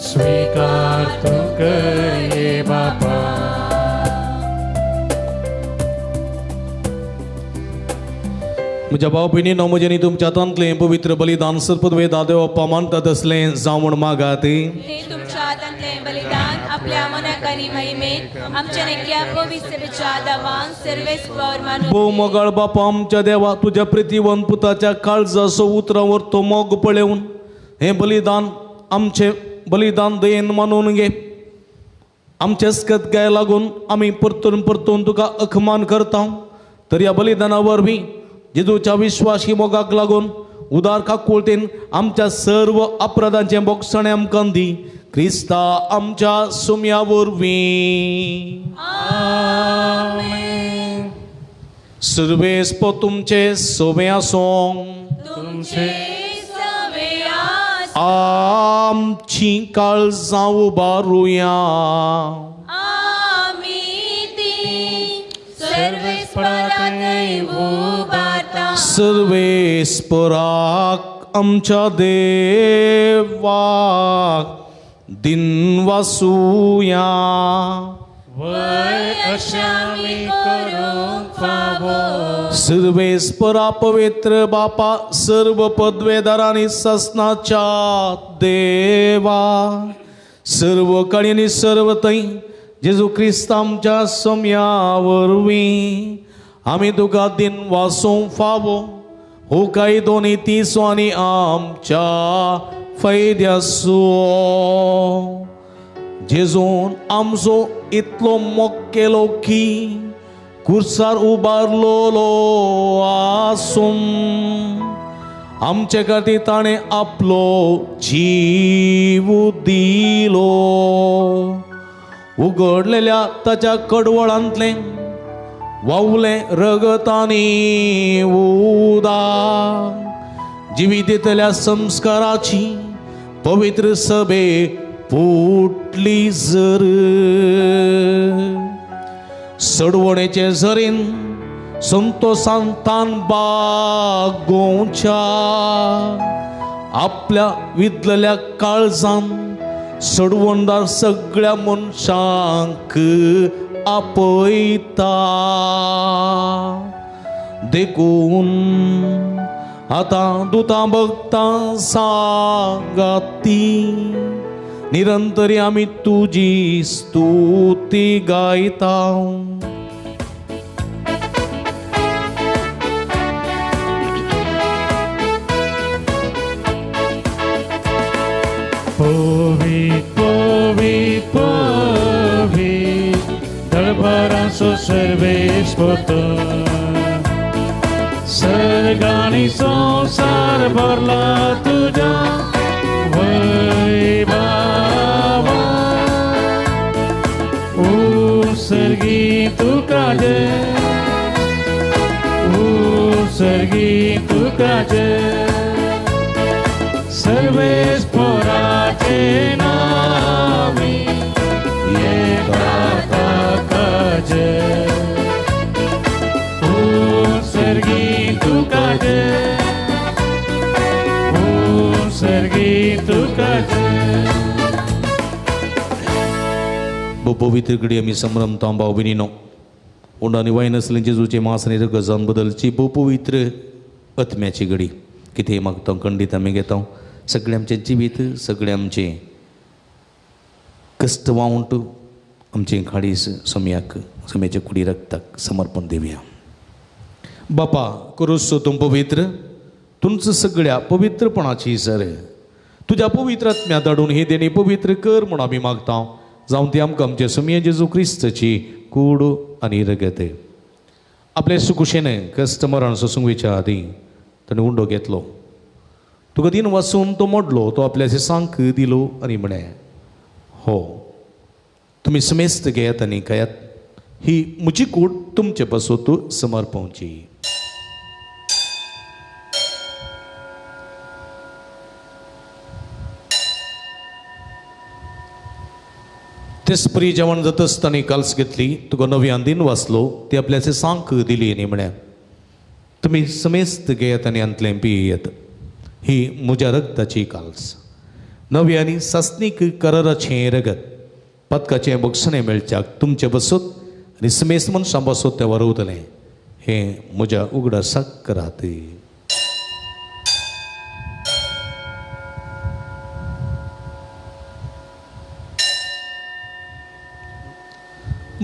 स्वीकार तुका ये बापा. म्हज्या भाव भयणीनो म्हजें तुमच्या हातांतलें पवित्र बलिदान सर्पद्वे दादेव अप्पा मानतात असलें जावून मागात. हे तुमच्या हातांतलें बलिदान आपल्या मनाक आनी महिमेत आमच्या नेक्या पवित्र सेवेच्या दावान सर्वेस्वर मानून भोव मोगाळ बापा आमच्या देवा तुझ्या प्रितीवन पुताच्या काळजाचो उतरावर तो मोग पळेवन हे बलिदान आमचे बलिदान दयेन मानून घे. आमच्या सत्कार्या लागून आमी परतून परतून तुका अखमान करता. तर ह्या बलिदाना वरवीं जेजूच्या विश्वासी मोगाक लागून उदार काकुळतेन आमच्या सर्व अपराधांचें बोगसणें आमकां दी. क्रिस्ता आमच्या सुम्या वरवीं. आमेन. सर्वेस्प तुमचे सोबे आसूं. तुमचे सवे आस आमची काळजां उबारुया. आमी ती सर्वेस्पराकय उबारता. सर्वेस्पराक आमच्या देवाक दिनवासुया. वय अशामी करूंक फावो. सर्वेस्परा पवित्र बापा सर्व पदवेदारांनी ससनाच्या देवा सर्व काळी आनी सर्व थंय जेजू क्रिस्त आमच्या सम्या वरवीं आमी तुका दिन वासूंक फावो. हो काही दोनी तिसो आनी आमच्या फायद्याचो. जेजून आमचो इतलो मोग केलो की कुर्सार उबारलोलो आसून आमचे खातीर ताणें आपलो जीव दिलो. उगडलेल्या ताच्या कडवळांतलें वावलें रगतांनी उदक जिवितांतल्या संस्काराची पवित्र सभे फुटली जर. सडवणेचे झरीन संतोषान तान बागोवच्या आपल्या विदलेल्या काळजान सडवणदार सगळ्या मनशांक आपयता. देखून आतां दुतां भक्तां सांगाती निरंतरी आमी तुजी स्तुती गायता. पवित्र पवित्र पवित्र दरबाराचो सर्वेस्पत सर्गांनी संसार भरला तुज्या वैभवा. सर्गी तुका जय, सर्गी तुका जय. सर्वेस्पराचे नामी एका ताका जय. सर्गी तुका जय, सर्गी तुका जय. पवित्र घडी आमी संभ्रमता भाव भयणीनो. उंडानी वायन आसलें जेजूचे मांस आनी रगत जावन बदलची पवित्र आत्म्याची घडी. कितें मागता खंडीत आमी घेता. सगळें आमचें जिवीत सगळें आमचें कश्ट वावंट आमचे खाडीस सम्याक सम्याच्या कुडी रक्ताक समर्पण देऊया. बापा करूसो तुम पवित्र, तुमचं सगळ्या पवित्रपणाची सर तुझ्या पवित्र आत्म्या धाडून हे देणे पवित्र कर म्हणून आम्ही मागता. जाऊन ती आमकां आमचे सम्य जेजू क्रिस्ताची कूड आनी रगत आपल्या सुकुशेने कस्टमरान सोसूंक आदी ताणें उंडो घेतलो. तुका दिन वाचून तो मोडलो, तो आपल्या सांक दिलो आनी म्हणे, हो तुम्ही समेस्त घेयात आनी खायात, ही म्हजी कूड तुमचे पासून समर्पवची. तेच परी जेवण जात आसतना काल्स घेतली, तुका नव्यान दिन वाचलो, ती आपल्याचे सांक दिली आनी म्हळ्यार तुम्ही समेस्त घेयात आनी अंतलें पियेत, ही म्हज्या रगताची काल्स. नव्यानी सासनीक कराराचें रगत पदकाचें बक्षणें मेळच्याक तुमचे बसत आनी समेस्त मनशां बसत तें वरवतलें, हें म्हज्या उगडासाक करात.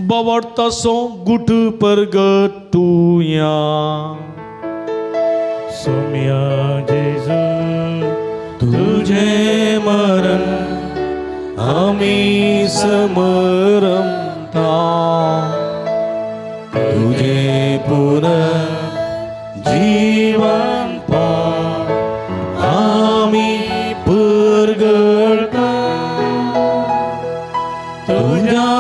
बावडतासो गुट परगटुया. सोम्या जेजू तुझे मरण आम्ही समरमता, तुझे पुनः जीवन पा आम्ही परगटता. तुझ्या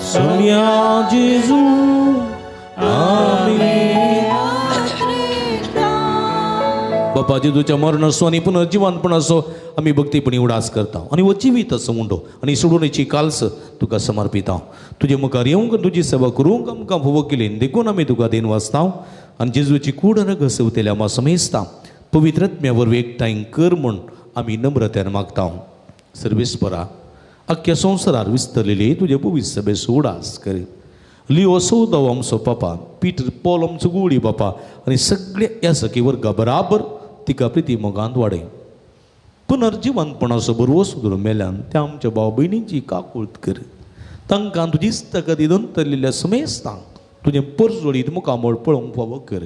सोम्या जेजू बापा जेजूच्या मरण असो आणि पुनर्जीवनपण असो आम्ही भक्तीपणी उडास करता आणि व जिवीत असो म्हणतो आणि सोडूनची काल्स तुका समर्पिता. तुझे मुखार येवंक तुझी सेवा करूंक आमकां फोव केलें देखून आमी तुका देन वाचता आणि जेजूची कूड रग सवतेल्या आम्हा समेजता. पवित्रत्म्या वरवीं एकठांय कर म्हूण आमी नम्रतेन मागता. सर्वेस्परा अख्ख्या संवसारार विस्तरलेली तुझे पवित्र सभेस उडास कर. लिओ सौदव आमचो पापा, पीटर पॉल आमचो गुडी बापा आणि सगळ्या ह्या सखी वर्गा बराबर तिका प्रिती मोगांत वाडय. पुनर्जीवनपणाचो बरवो सुदूर मेल्यान त्या आमच्या भाव भयणींची काकुळट कर. तांकां तुजीच ताकद दंतरलेल्या समेस्तांक तुजें परजोडीत मुखामोळ पळोवंक फावो कर.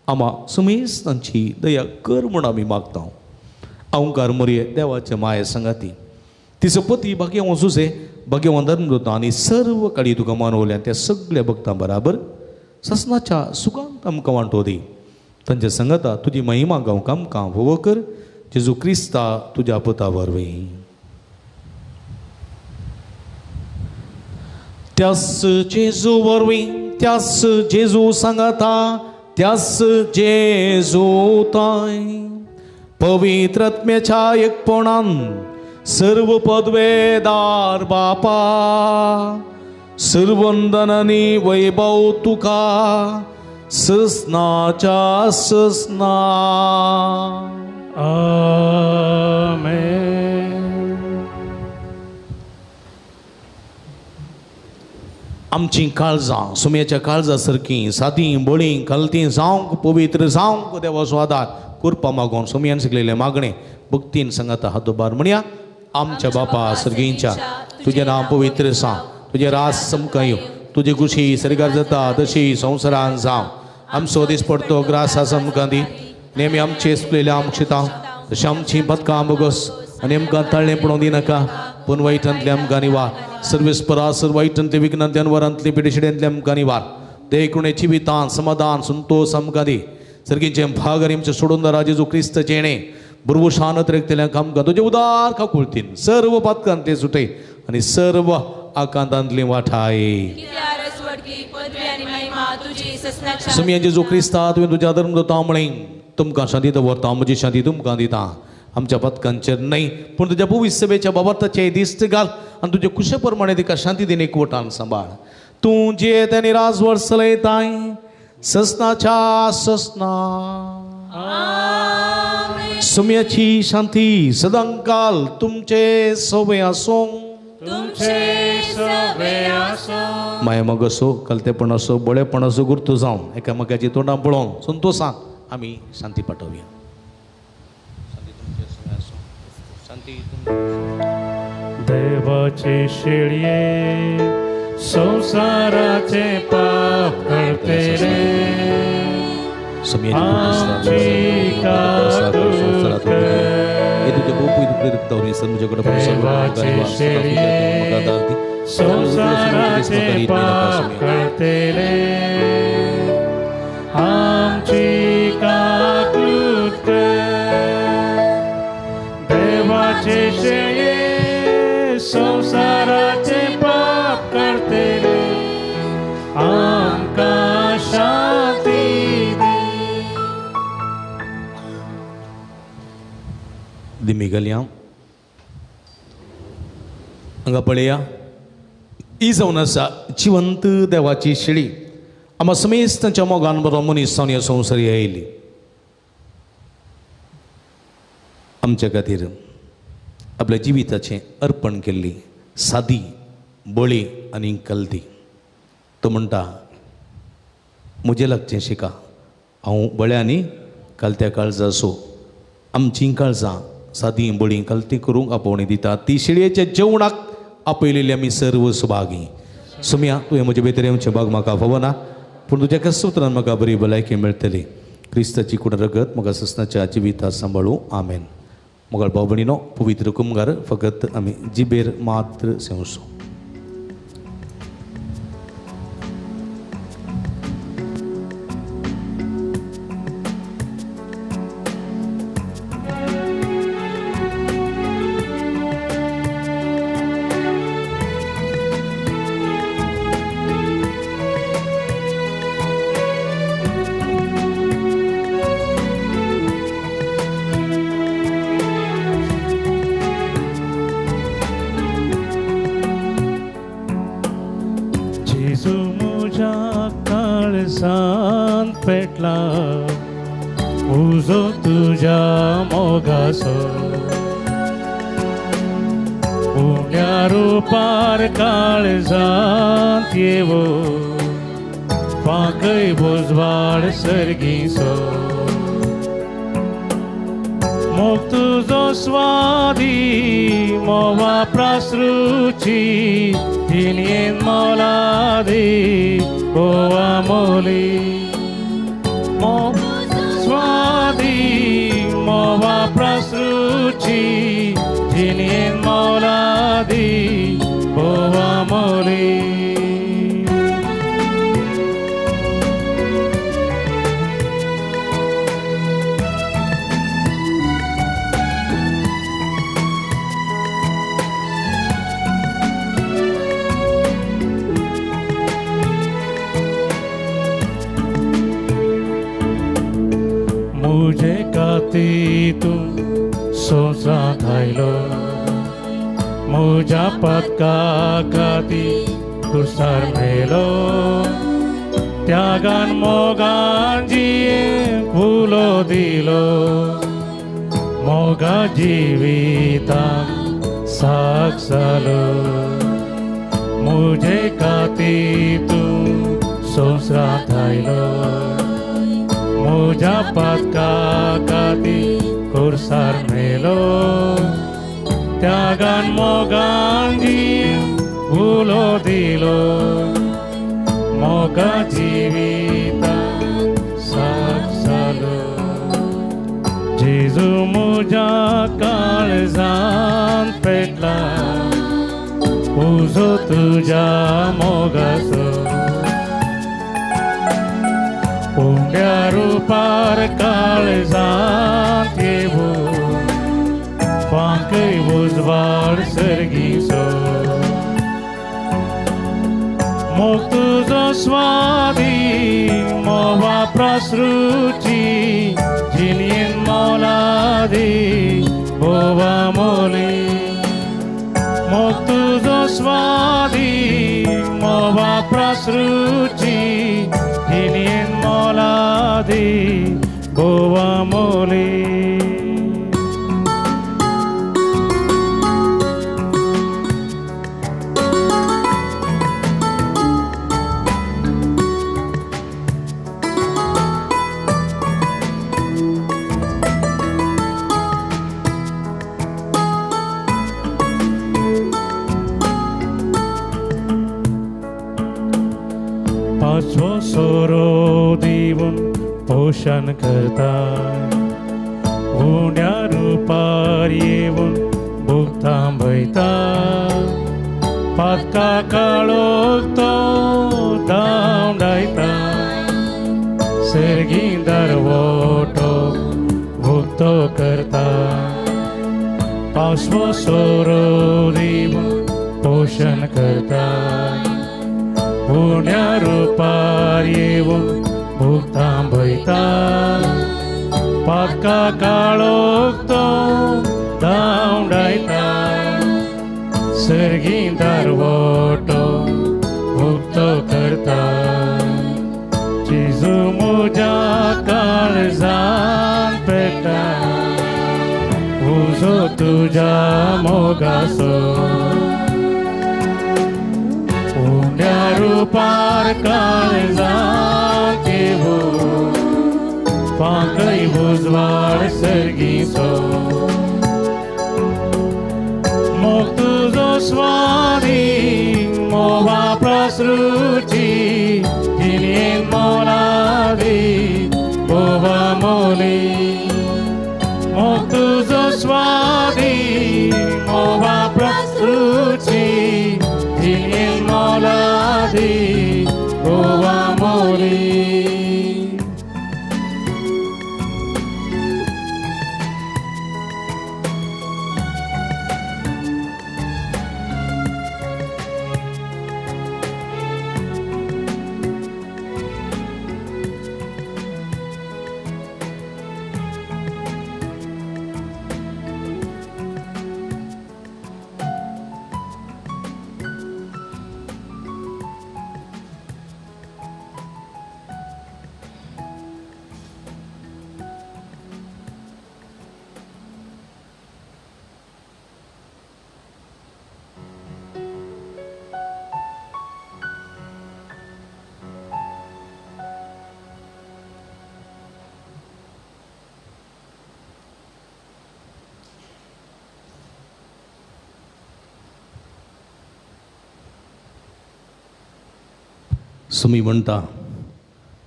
आम्हा समेस्तांची दया कर म्हूण आमी मागता. अवंकार मरये देवाच्या माये संगाती तिचो पती भाग्यवान सुसे भाग्यवान धर्मदूता आनी सर्व काळी तुका मानवल्या त्या सगळ्या भक्तां बराबर ससनाच्या सुखांत आमकां वांटो दी. तांच्या संगता तुजी महिमा गावंक आमकां फोव कर. जेजू क्रिस्ता तुज्या पुता वरवीं. त्यास जेजू वरवीं, त्यास जेजू सांगाता, त्यास जेजू ताय पवित्र आत्म्याच्या एकपणान सर्व पदवेदार बापा सर्वंदनानी वैभव तुका ससनाच्या ससना. आमची काळजां सुम्याच्या काळजा सारकी सादी बळी कलती जावंक पवित्र जावंक देवाचो आदार करपा मागोन सुम्यान शिकलेले मागणे भक्तीन सांगाता हातोबार म्हणया. आमच्या बापा सर्गींच्या तुझे नाव पवित्र सांग, तुझे रास समकां येवं, तुझी खुशी सरकार जाता तशी संवसारान जावं. आमचो दीस पडतो ग्रासा समकां दी, नेमी आमचे सुकलेल्या आमक्षिता तशी आमची पदकां बोगस आनी आमकां ताळ्ळें पडोवंक दिनाका, पूण वायटांतले आमकां निवार. सर्वेस्परा सर्व वायटांतले विघ्नांतल्यान वरांतले पिडेशिड्यांतले आमकां निवार. देखुणे जिवितांत समाधान संतोष आमकां दी. सर्गींचे भाग आनी आमचे सोडून दा जेजू क्रिस्त येणे बरोबर शानत रेखतल्या आमकां तुजे उदार खाकुळतीन सर्व पातकांतले सुटय आनी सर्व आकांतांतले वाठाय. सुम्या जेजू क्रिस्ता तुवें तुज्या धर्मदूता म्हळें तुमकां शांती दवरता, म्हजी शांती तुमकां दिता. आमच्या पथकांचेर न्हय पूण तुज्या पवित्र सभेच्या बाबताचे दिश्ट घाल आनी तुजे कुशे प्रमाणे तिका शांती दिन एकवटान सांबाळ. तूं जियेत आनी राजवट चलयताय ससनाच्या ससना. सुम्याची शांती सदांकाल तुमचे सोबे आसूं. माया मोग असो कलतेपण असो बळेपण असो गुर्तू जावन एकामेकाची तोंडां पळोवन संतोषान आमी शांती पाठोवया. देवाचे शेळये संसाराचे पाप करतेले आमची कातूर देवाचे शेळये संसाराचे पाप करतेले आमची कातूर देवाचे शेळये संसाराचे पाप करतेले आमकां शांती दे. दिमी घालया हांगा पळया ही जावन आसा जिवंत देवाची शेळी. आम्हा समेस्त तांच्या मोगान बरो मनीस जावन ह्या संवसारी आयली. आमच्या खातीर आपल्या जिविताचें अर्पण केल्ली सादी बळी आनी कल्ती. तो म्हणटा म्हजें लागचें शिका हांव बळ्या आनी कलत्या काळजां असो आमचीं काळजां सादी बळी कल्ती करूंक आपोवणी दिता. ती शेळयेच्या जेवणाक आपयलेली आमी सर्व सुभागी. सुम्या तुवें म्हजे भितर येवचें भाग म्हाका फावो ना पूण तुज्या कसोत्रान म्हाका बरी भलायकी मेळटली. क्रिस्ताची कुण रगत म्हाका ससनाच्या जिवितां सांबाळूं. आमेन. मोगाळ भाव भयणीनो पवित्र कुमगार फकत आमी जिबेर मात्र सेवसो. जेजू म्हज्या काळजांत पेटला उजो तुज्या मोगाचो उण्या रुपार काळजांत येवो फांकय बोजवाड सर्गीचो मोग तुजो स्वादी मोवा प्रासरुची हिणयेन मोलादी बोवा मोली मोग स्वादी मोवा प्रासरुची हिणयेन मोलादी बोवा मोली. मुझे काती तू संवसारांत आयलो म्हज्या पदका खाती खुर्सार मेलो त्यागान मोगान जिये फुलो दिलो मोगा जिवितांत साक जालो मुझे खाती तू संवसारांत आयलो म्हज्या पदका खाती खुर्सार मेलो त्यागान मोगान जिये फुलो दिलो मोगा जिवितांत साक जालो. जेजू म्हज्या काळजांत पेटला उजो तुज्या मोगाचो उंड्या रुपार काळजांत येवो फांकय उजवाड सर्गीचो मोग तुजो स्वादी मोवा प्रासरुची जिणयेन मोलादी बोवा मोली मोग तुजो स्वादी मोवा प्रासरुची जिणयेन मोलादी बोवा मोली. सोरो दिवन पोषण करताय उण्या रुपार येवन भूक थांबयता पातका काळोख तो धांवडायता सर्गी दरवटो भुक्तो करता पावसो सोरो दिवन पोषण करता उण्या रुपार येवन भूक थांबयता पातका काळोख तो धांवडायता सर्गी दरवटो भुक्तो करता जेजू म्हज्या काळजांत पेटा उजो तुज्या मोगाचो उण्या रुपार काळजांत येवून पांकय उजवाड सर्गीचो मोग तुजो स्वादी मोवा प्रसृची तिनेन मोलादी बोवा मोली मोग तुजो स्वादी मोवा प्रसृची तिनेन मोलादी बोवा मोली सुमी म्हणटा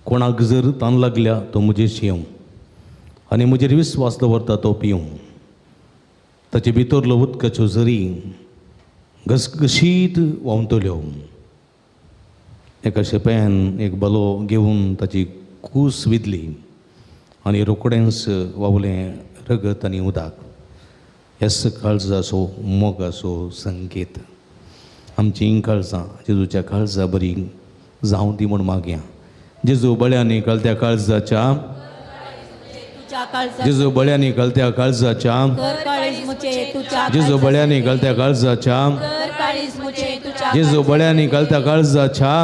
कोणाक जर तान लागल्या तो म्हजेशी येवं आनी म्हजेर विस्वास दवरता तो पिवं ताचे भितरलो उदकाच्यो झरी घसघशीत व्हांवतल्यो एका शेप्यान एक बलो घेवन ताची कूस विधली आनी रोखडेंच व्हांवलें रगत आनी उदक हेस काळजाचो मोगाचो संकेत आमची काळजां जेजूच्या काळजा बरी जावं ती म्हूण मागया जेजू बळ्यांनी कळत्या काळजाच्या जेजू बळ्यांनी कळत्या काळजाच्या जेजू बळ्यांनी कळत्या काळजाच्या जेजू बळ्यांनी कळत्या काळजाच्या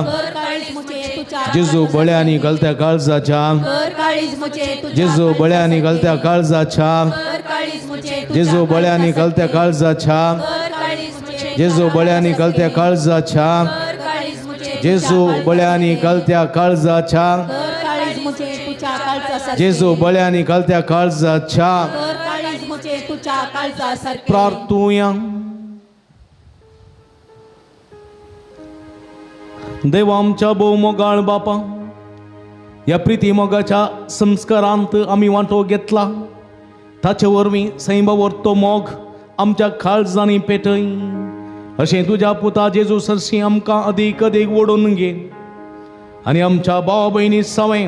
जेजू बळ्यांनी कळत्या काळजाच्या जेजू बळ्यांनी कळत्या काळजाच्या जेजू बळ्यांनी कळत्या काळजाच्या जेजू बळ्यांनी कळत्या काळजाच्या जेजू बळ्यांनी कळत्या काळजाच्या जेजू बळ्यांनी कळत्या काळजाच्या प्रार्थूया देवा आमच्या भोवमोगाळ बापा ह्या प्रिती मोगाच्या संस्कारांत आमी वांटो घेतला ताचे वरवीं सैंबावर तो मोग आमच्या काळजांनी पेटय अशें तुज्या पुता जेजू सरशी आमकां अदीक अदीक ओडून घे आनी आमच्या भाव भयणी सवय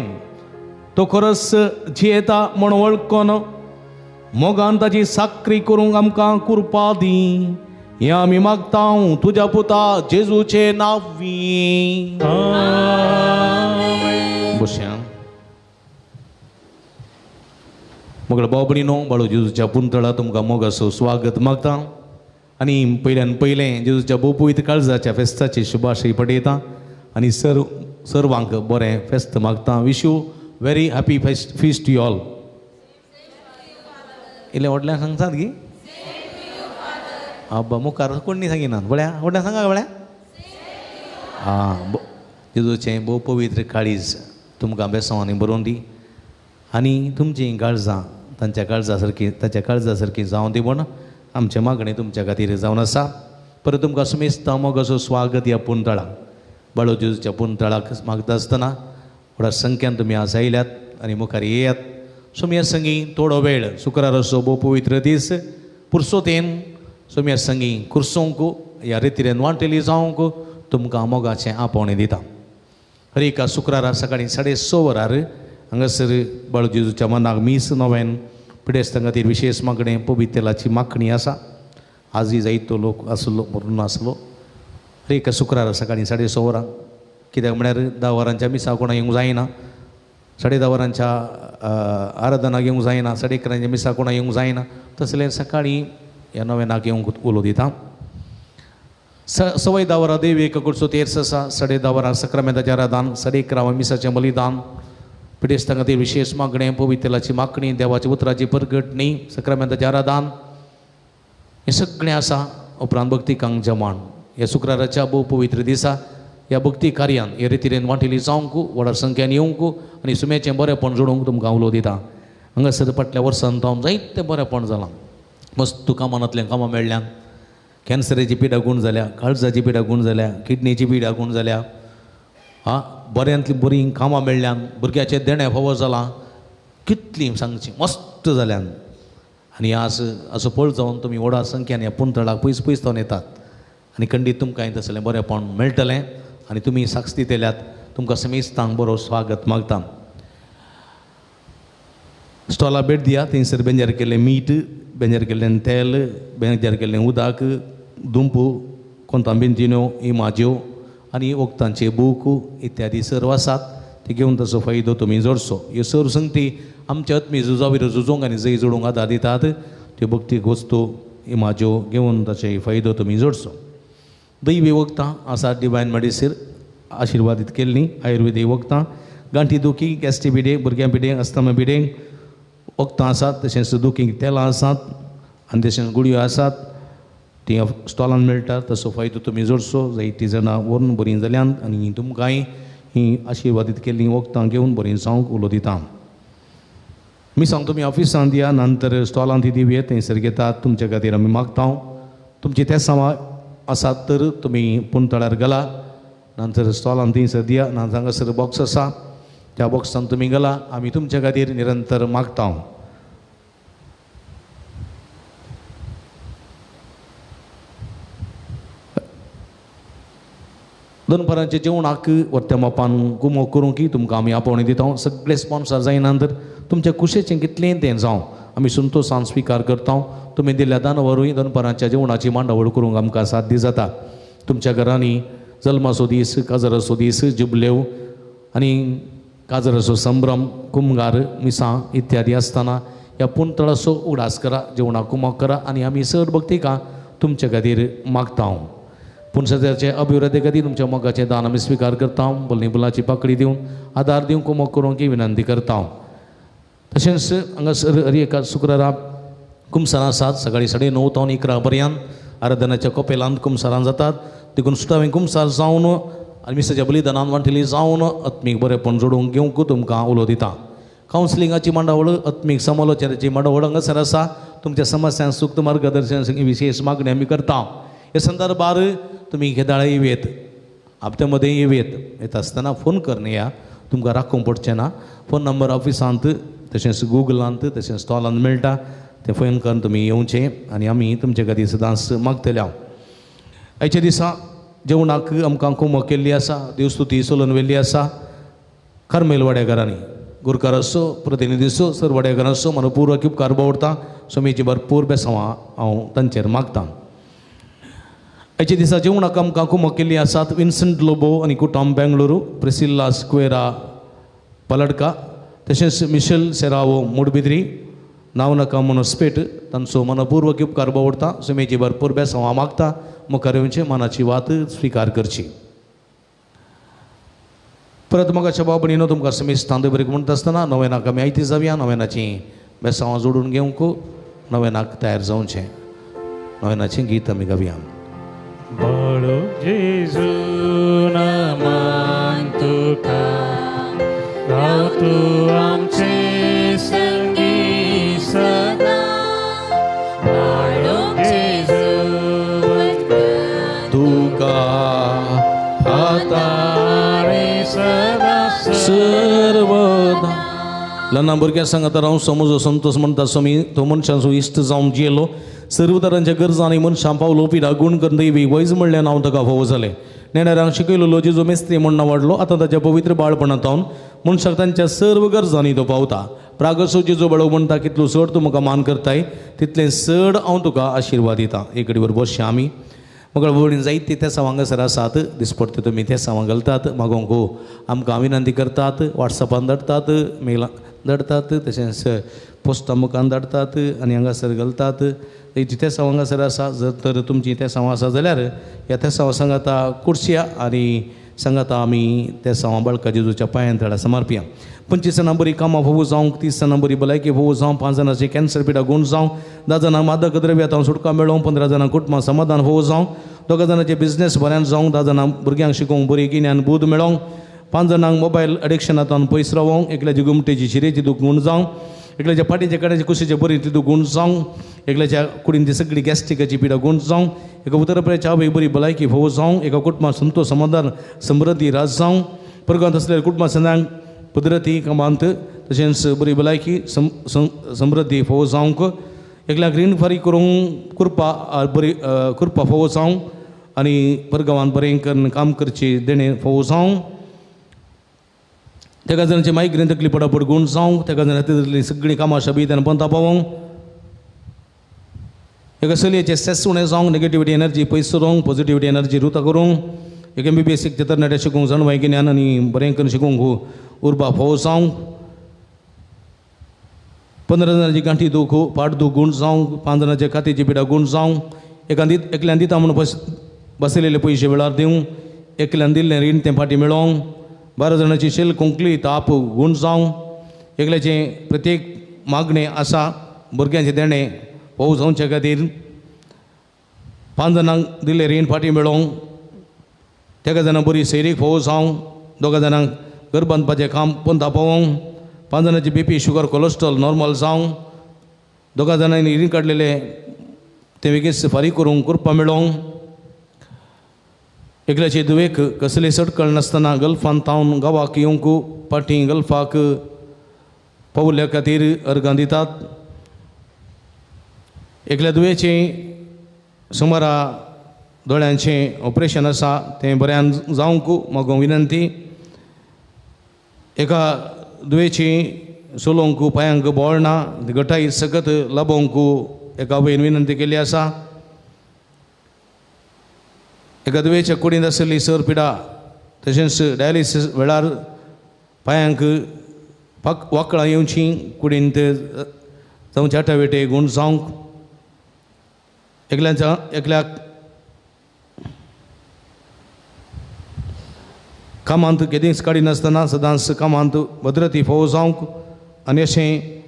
तो खरोच जियेता म्हण वळखून मोगान ताची साखरी करूंक आमकां कृपा दी हें आमी मागता तुज्या पुता जेजूचे नांवी बसया मोगळ भाव भयणीनो बाळू जेजूच्या पुंतळा तुमकां मोगाचो स्वागत मागता आनी पयल्यान पयलें जेजूच्या भोव पवित्र काळजाच्या फेस्ताची शुभाशय पटयता आनी सर्वांक बरें फेस्त मागता wish you very happy feast you all इल्लें व्हडल्यान सांगतात गी अब्बा मुखार कोणी सांगिनात बळ्या व्हडल्यान सांगा बळ्या जेजूचें भोव पवित्र काळीज तुमकां बेसांवांनी बरोवन दी आनी तुमचीं काळजां तांच्या काळजा सारकी जावं दी म्हण आमचें मागणें तुमच्या खातीर जावन आसा परत तुमकां सुमेस्त मोगाचो स्वागत ह्या पुंतळाक बाळू जेजूच्या पुंतळाक मागता आसतना थोड्या संख्यान तुमी आज आयल्यात आनी मुखार येयात. सोमया संगी थोडो वेळ शुक्रार असो भोव पवित्र दीस पुरसोतेन सोमया संगी कुर्सोंक ह्या रितीन वांटेली जावंक तुमकां मोगाचें आपोवणें दिता. हर एका शुक्रारा सकाळीं 6:30 वरार हांगासर बाळू जेजूच्या मनाक मीस नोवेन पिडेस्तां खातीर विशेश मागणें पवित्र तेलाची मागणी आसा. आजय जायतो लोक आसलो मरून आसलो. हर एका शुक्रारा सकाळीं 6:30 वरांक कित्याक म्हळ्यार 10 वरांच्या मिसा कोणाक येवंक जायना, 10:30 वरांच्या आराधनाक येवंक जायना, 11:30 मिसा कोणाक येवंक जायना. तसलें सकाळीं ह्या नोवेनाक येवंक उलो दिता. 10:15 वरां देवीक कडचो तेर्स आसा. 10:30 वरां सक्रामेंताचें आराधन, 11:30 मिसाचें बलिदान, पिडेस्तां खातीर विशेश मागणें, पवित्र तेलाची मागणी, देवाच्या उतराची परगटणी, सक्रामेंताचें आराधन हें सगळें आसा. उपरांत भक्तिकांक जेवण. ह्या शुक्राराच्या भोव पवित्र दिसा ह्या भक्ती कार्यान हे रितीन वांटेली जावंक व्हड संख्यान येवंक आनी सुमेचें बरेंपण जोडूंक तुमकां उलो दिता. हांगासर फाटल्या वर्सांत हांव जायतें बरेंपण जालां. मस्त कामांतलें कामां मेळ्ळ्यान, कॅन्सराची पिडा गूण जाल्या, काळजाची पिडा गूण जाल्या, किडनीची पिडा गूण जाल्या, बऱ्यांतली बरीं कामां मेळ्ळ्यान, भुरग्याचें देणें फावो जालां, कितलीं सांगचीं मस्त जाल्यान. आनी आज असो पळ जावन तुमी व्हडा संख्यान ह्या पुंतळाक पयस पयस जावन येतात आनी खंडीत तुमकां तसलें बरेंपण मेळटलें आनी तुमी साक्ष दितेल्यात. तुमकां समेस्तांक बरो स्वागत मागता. स्टॉला भेट दिया. थंयसर बेंजार केल्लें मीठ, बेंजार केल्लें तेल, बेंजार केल्लें उदक, दुंपू, कोंतांबिंजिन्यो, इमाज्यो आनी वखदांचे बूक इत्यादी सर्व आसात. ते घेवन ताचो फायदो तुमी जोडचो. ह्यो सर्व संगती आमच्या आत्मी झुजा विरो झुजोवंक आनी जय जोडूंक आदार दितात. त्यो भक्तीक वस्तू इमाज्यो घेवन ताचे फायदो तुमी जोडचो. दैवी वखदां आसात. डिवायन मेडिसीन आशिर्वादीत केल्लीं आयुर्वेदीक वखदां, गांठी दुखी, गॅस्ट्री पिडेक, भुरग्यां पिडेक, अस्थमा पिडेक वखदां आसात. तशेंच दुखीक तेलां आसात आनी तशेंच गुळयो आसात. ती स्टॉलान मेळटात. ताचो फायदो तुमी जोडचो. जायतीं जाणां व्हरून बरीं जाल्यान आनी तुमकांय ही आशिर्वादीत केल्लीं वखदां घेवन बरीं जावंक उलो दिता. मिसांग तुमी ऑफिसान दिया, नंतर स्टॉलान ती दिवये, थंयसर घेतात. तुमचे खातीर आमी मागता. तुमची तेसां आसात तर तुमी पुंतळार घाला, नंतर स्टॉलान थंयसर दिया. नंतर हांगासर बॉक्स आसा, त्या बॉक्सान तुमी घाला. आमी तुमचे खातीर निरंतर मागता. दनपारांचे जेवणाक वर्त्या मापान कुमो करूंक तुमकां आमी आपोवणें दिता. सगळे स्पॉन्सर जायना नंतर तुमच्या कुशेचें कितलें तें जावं आमी संतोशान स्विकार करता. तुमी दिल्ल्या दानवरूय दनपारांच्या जेवणाची मांडावळ करूंक आमकां साध्य जाता. तुमच्या घरांनी जल्माचो दीस, काजराचो दीस, जुबलेव आनी काजराचो संभ्रम, कुमगार, मिसां इत्यादी आसतना ह्या पुंतळाचो उडास करा, जेवणाक कुमक करा आनी आमी सर भक्तिका तुमचे खातीर मागता. पुंसत्याचे अभिवृद्धी खातीर तुमच्या मोगाचें दान आमी स्विकार करता. बोलणी बुलाची पाकळी दिवन आदार दिवन कुमक करूंक विनंती करता. तशेंच हांगासर हर एका शुक्रारा कुमसारां आसात. सकाळीं 9:30 ते 11 पर्यंत आराधनाच्या कपेलांत कुमसारां जातात. देखून सुटावें कुमसार जावन आनी मिसाच्या बलिदानान वांटेली जावन आत्मीक बरेंपण जोडूंक घेवंक तुमकां उलो दिता. कावन्सिलिंगाची मांडावळ, आत्मीक समालोचनाची मांडावळ हांगासर आसा. तुमच्या समस्यांक सूक्त मार्गदर्शन विशेष मागणी आमी करता. हे संदर्भार तुमी केदाळे येवेत, हप्त्या मदें येत आसतना फोन करन या. तुमकां राखूंक पडचें ना. फोन नंबर ऑफिसांत तशेंच गुगलांत तशेंच स्टॉलांत मेळटा. ते फोन करून तुमी येवचें आनी आमी तुमचे खातीर सदांच मागतले. आयच्या दिसा जेवणाक आमकां कुमक केल्ली आसा. देवस्तुती चलोवन व्हेल्ली आसा. कार्मेल वाड्याकारांनी गुरकार असो, प्रतिनिधी असो, सर वाड्याकार असो मनपूर्वक उपकार बावडटा. स्वामीची भरपूर बेसांवां हांव तांचेर मागतां. आयच्या दिसा जेवणाक आमकां कुमक केल्ली आसात. विन्संट लोबो आनी कुटुंब बेंगळुरू, प्रिसिल्ला स्क्वेरा पलडका, तशेंच मिशेल सेरावो मुडबिद्री, नावनाका मोनोस्पेट तांचो मनपूर्वक उपकार बावडटा. सुमेची भरपूर बेसांवां मागता. मुखार येवचें, मनाची वात स्विकार करची. परत मोगाच्या बाबडीनो तुमकां समेस्तां बरें म्हणटा आसतना नोवेनाक आमी आयती जावया. नोवेनाची बेसांवां जोडून घेवंक नोवेनाक तयार जावचें. नोवेनाचें गीत आमी गावया. बाळो जेजू नमन तुका, राव तूं आमचे संगी सदा. बाळो जेजू तुका हाताळे सदा सर्वदा ल्हान भुरग्यां सांगता हांव समजो संतोष म्हणटा स्वामी तो मनशांचो इश्ट जावन जियेलो सर्व तरांच्या गरजा आनी मनशां पावलो पिडा गूण करून दैवी वैज म्हणल्यार हांव ताका फोव जालें नेणाऱ्यांक शिकयलो जेजो मेस्त्री म्हणना वाडलो आतां ताच्या पवित्र बाळपणांतावन मनशाक तांच्या सर्व गरजांनी तो पावता प्रागसो जेजो बाळो म्हणटा कितलो चड तूं म्हाका मान करताय तितलें चड हांव तुका आशिर्वाद दिता एक कडेन बसचें आमी म्हाका वडील जायते त्या सांगासर आसात दिसपडटा तुमी त्या सांग घालतात मागोंक आमकां विनंती करतात वॉट्सॅपान धाडटात मेलां धाडटात तशेंच पोस्टा मुखान धाडटात आनी हांगासर घालतात त्या हांगासर आसा जर तर तुमची त्या सांग आसा जाल्यार ह्या त्या सांगाता कुर्सिया आनी सांगाता आमी त्या सांग बाळका जेजूच्या पांयां थळा समर्पिया 25 जाणां बरी कामां फोव जावंक 30 जाणां बरी भलायकी फोव जावं 5 जाणांची कॅन्सर पिडा गुण जावं 10 जाणांक मादक द्रव्यातां सुटका मेळोवं 15 जाणांक कुटुंबां समाधान फोव जावं 2 जाणांचे बिझनेस बऱ्यान जावं 10 जाणां भुरग्यांक शिकोवंक बरी गिन्यान बूद मेळोवंक 5 जाणांक मोबायल एडिक्शनांतल्यान पयस रावंक एकल्याची गुमटेची शिरेची दुख गुण जावं एकल्याच्या पाटीच्या कड्याची कुशीचे बरी ती दुख गुण जावं एकल्याच्या कुडीन ती सगळी गॅस्ट्रिकाची पिडा गुण जावं एका उतरपऱ्याच्या आवय बरी भलायकी फोव जावं एका कुटुंबांत संतोष समाधान समृद्धी राज जावं परगांत असलेल्या कुटुंबां सदांक पद्रती कामांत तशेंच बरी भलायकी समृद्धी फोव जावंक एकल्याक रीण फारीक करूंक कृपा फोव जावं आनी परगांवांत बरें करून काम करची देणे फोव जावं तेका जाणांची मायग्रेन तकली पडापड गुण जावंक तेका जाणां सगळीं कामां शबीतान पंता पावोंक एका चलयेचें स्ट्रेस उणें जावंक नेगेटिविटी एनर्जी पयस सरोंक पॉझिटिविटी एनर्जी रुता करूंक एक MBBS तरणाट्या शिकूंक जाणवाय गिन्यान आनी बरें करून शिकूंक उर्बा फोव जावंक 15 जाणांची गांठी दूख पाट दूख गुण जावंक 5 जाणांच्या खात्याची पिडा गुण जावंक एकल्यान दिता म्हणून बसयलेले पयशे वेळार दिवंक एकल्यान दिल्लें रीण तें फाटीं मेळोवंक 12 जाणांची शेल कोंकली ताप गुण जावंक एकल्याचें प्रत्येक मागणें आसा भुरग्यांचे देणे फोव जावचे खातीर 5 जाणांक दिल्लें रीण फाटीं मेळोवंक तेका जाणां बरी सैरीक फोव जावंक 2 जाणांक घर बांदपाचें काम पंता पावोवंक 5 जाणांची BP शुगर कोलेस्ट्रॉल नॉर्मल जावंक 2 जाणांनी रीण काडलेले ते बेगीन फारीक करूंक कृपा मेळोवंक एकल्याचे दुवेक कसले सटकळ नासतना गल्फांत तावन गांवाक येवंक पाटी गल्फाक पावल्या खातीर अर्गां दितात एकल्या दुयेचें सुमारा दोळ्यांचें ऑपरेशन आसा तें बऱ्यान जावंक मागोवंक विनंती एका दुयेची सोलोवंक पांयांक बोळ ना गटाई सगत लाबोवंक एका आवयन विनंती केल्ली आसा एका दुयेच्या कुडींत आसली सर पिडा तशेंच डायलिसीस वेळार पांयांक वांकळां येवची कुडींत जावं चाटावेटे गुण जावंक एकल्याक कामांत केदींच काडी नासतना सदांच कामांत भद्रती फोव जावंक आनी अशें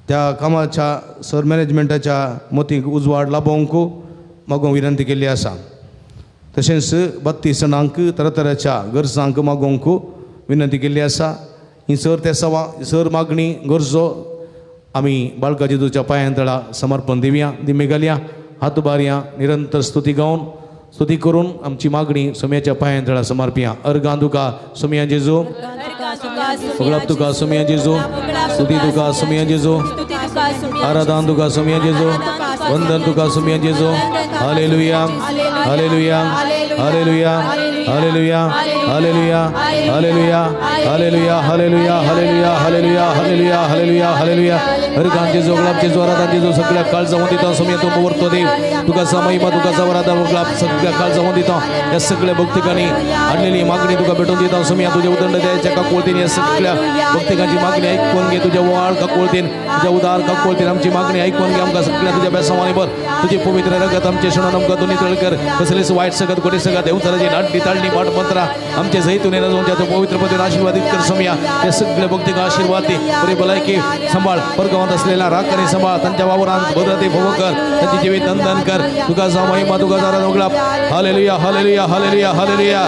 त्या कामाच्या सर मॅनेजमेंटाच्या मतीक उजवाड लाबोवंक मागोवंक विनंती केल्ली आसा तशेंच 32 जाणांक तरातराच्या गरजांक मागोवंक विनंती केल्ली आसा ही सर मागणी गरजो आमी बाळका जेजूच्या पांयां तळा समर्पण दिवया दिमे घालया हात बारया निरंतर स्तुती गावन स्तुती करून आमची मागणी सोम्याच्या पांयां तळा समर्पिया अर्गां तुका सोम्या जेजू उगळप तुका सोम्या जेजू स्तुती तुका सोम्या जेजू आराधन तुका सोम्या जेजू वंदन तुका सोम्या Jezu hallelujah hallelujah hallelujah hallelujah hallelujah hallelujah hallelujah hallelujah hallelujah hallelujah hallelujah hallelujah hallelujah अर्गां जेजू उगळप जेजू आराधन जेजू सगळ्या काळ जावं दिता सोम्या तूं पवरतो देव तुका महिमा तुका आराधन उगळप सगळ्या काळ जावं दिता ह्या सगळ्या भक्तिकांनी हाडलेली मागणी तुका भेटून दिता सोम्या तुझे उदंड द्यायच्या काकोळतीन ह्या सगळ्या भक्तिकांची मागणी आयकून घे तुझ्या वाळ काकोळतीन तुझ्या उदार काकोळतीन आमची मागणी आयकून घे आमकां सगळ्या तुझ्या बेसावांनी भर तुझी पवित्र रगत आमचे शोणून आमकां दोनी तळकर कसलेच वायट सगत घोडी सगत देवचाराची नाडली ताळणी पाठ मंत्रा आमचे जैतून येणं जाऊन त्याचं पवित्र पदवीन आशीर्वादित कर सोम्या त्या सगळ्या भक्तिका आशीर्वाद दे बरे भलायकी सांभाळ परगावांत असलेल्या राखणी सांभाळ त्यांच्या वावरांत भद्रते भोग कर त्यांची जीवित नंदन कर तुका महिमा तुका आराधन उगळप hallelujah hallelujah hallelujah hallelujah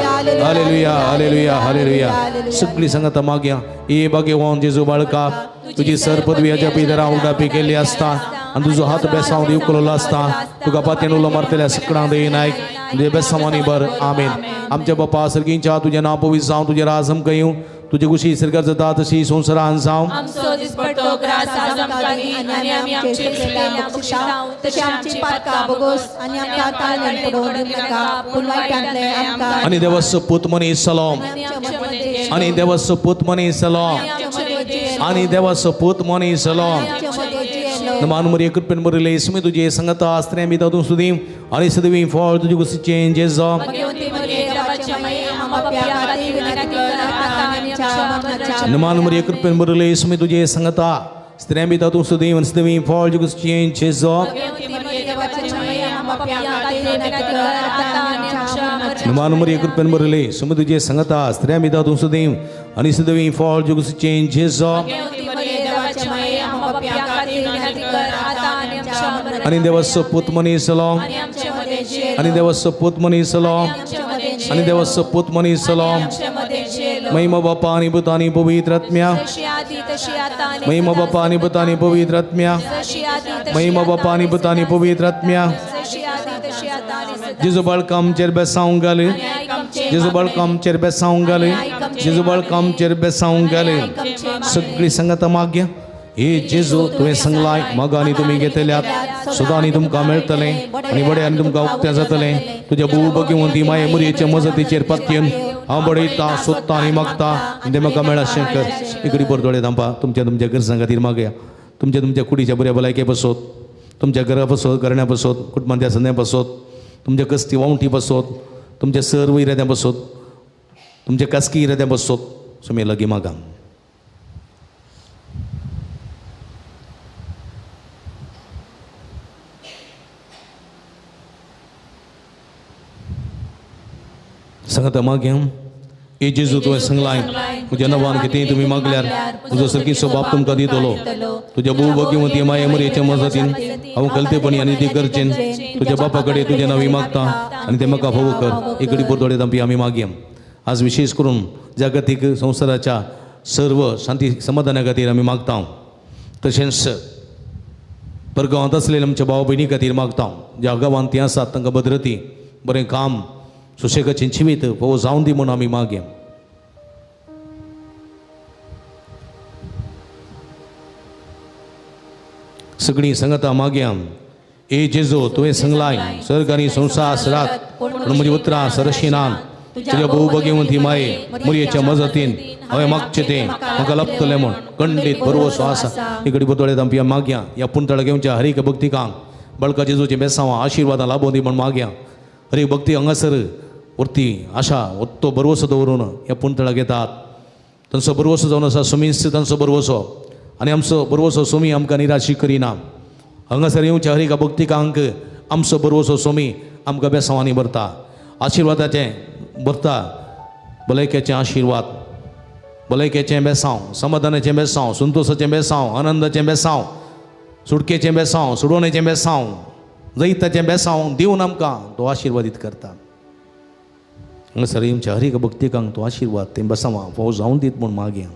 hallelujah hallelujah hallelujah सगळी संगता मागया ये भाग्यवान जेजू बाळका तुझी सर पदवी हाच्या पितरा उलटापी केल्ली आसता आनी तुजो हात बेसांव दिवकलो आसता तुका पातयेन उलो मारतल्या सगळां दे नायक तुजे बेसांवांनी भर आमेन आमच्या बापा सर्गींच्या तुजें नांव पवित्र जावं तुजें राज आमकां येवं तुझे कुशी सरकार जाता तशी संसारान जावं आमचो दिसपट्टो ग्रास आज आमकां दी आनी आमी आमचे चुकलेल्यांक शिक्षांव तशी आमची पातकां बोगोस आनी आमकां ताळमेळ पडोवन दिवं नाका पूण वायटांतले आमकां आणि देवाचो पूत मनीस जालो आणि देवाचो पूत मनीस जालो आणि देवाचो पूत मनीस जालो नमान मरी एक पेन बरले इसमें तुझे संगत आस्त्रे मी तातूं सुदी आणि सदवी फॉल तुझे कुशी चेंजेस जावं नमान मरी एक पेन बरले इसमें तुझे संगता स्त्रियां भी तातूं सुदी आणि सदवी फॉल तुझे कुशी चेंजेस जावं नमान मरी एक पेन बरले इसमें तुझे संगता स्त्रियां भी तातूं सुदी आणि सदवी फॉल तुझे कुशी चेंजेस जावं आणि देवाचो पूत मनीस जालो आणि देवाचो पूत मनीस जालो आणि देवाचो पूत मनीस जालो महिमा बापा आणि पुता आणि पवित्र आत्म्या महिमा बापा आणि पुता आणि पवित्र आत्म्या महिमा बापा आणि पुता आणि पवित्र आत्म्या जेजू बाळका आमचेर बेसावंक घाल जेजू बाळका आमचेर बेसावंक घाल जेजू बाळका आमचेर बेसावंक घाल सगळी संगत मागया हे जेजू तुवें सांगलाय मागांनी तुमी घेतल्यात सुदांनी तुमकां मेळटलें आनी बड्यांनी तुमकां उक्तें जातलें तुज्या भोव भगिवंती माये मुरयेच्या मजतीचेर पातयेन हांव बडयता सोदता आनी मागता आनी तें म्हाका मेळाशें कर इकडी परतोळे थांबा तुमच्या गरजां खातीर मागया तुमच्या कुडीच्या बऱ्या भलायके पासत तुमच्या घरा पासत घराण्या पासत कुटुंबांतल्या सन्या पासत तुमच्या कस्ती वावटी पासत तुमच्या सर्व इराद्या पासत तुमच्या कास्की इराद्या पासत सुमे लागी मागा सांगता मागया ए जेजू तुवें सांगलाय तुज्या नवान कितेंय तुमी मागल्यार तुजो सरकीचो बाप तुमकां दितलो तुज्या भोव भगिवंती माये मरयेच्या मजतीन हांव गलतेपणी आनी ती गरजेन तुज्या बापा कडेन तुजें नांवी मागता आनी तें म्हाका फावो कर एकडी परतोळे तांपी आमी मागया आज विशेश करून जागतीक संवसाराच्या सर्व शांती समाधाना खातीर आमी मागता तशेंच परगांवांत आसलेल्या आमच्या भाव भयणी खातीर मागता ज्या गांवांत तीं आसात तांकां भद्रती बरें काम सुशेगाचें जिवीत फावो जावं दी म्हूण आमी मागया सगळीं सांगता मागया ए जेजू तुवें सांगलाय सर्ग आनी संवसार आसरात पूण म्हजी उतरां सरशिनान तुज्या भोव भगिवंती माये मुरयेच्या मजतीन हांवें मागचें तें म्हाका लाभतलें म्हूण खंडीत भरवसो आसा इकडी बतोळे तांपया मागया ह्या पुंतळ घेवच्या हरीक भक्तिकांक बाळका जेजूचें बेसांवां आशिर्वादां लाभों दी म्हूण मागया हरीक भक्ती हांगासर वरती आशा वत्तो बरवसो दवरून ह्या पुंतळाक येतात तांचो बरवसो जावन आसा सुमीस तांचो बरवसो आनी आमचो बरवसो सोमी आमकां निराशी करिना हांगासर येवच्या हरीक भक्तिकांक आमचो बरवसो सोमी आमकां बेसांवांनी भरता आशिर्वादाचें भरता भलायकेचें आशिर्वाद भलायकेचें बेसांव समाधानाचें बेसांव संतोशाचें बेसांव आनंदाचें बेसांव सुटकेचें बेसांव सुडोवणेचें बेसांव जैताचें बेसांव दिवन आमकां तो आशिर्वादीत करता हांगासर येवच्या हरीक भक्तिकांक तो आशिर्वाद तें बेसांवां फावो जावं दीत म्हूण मागया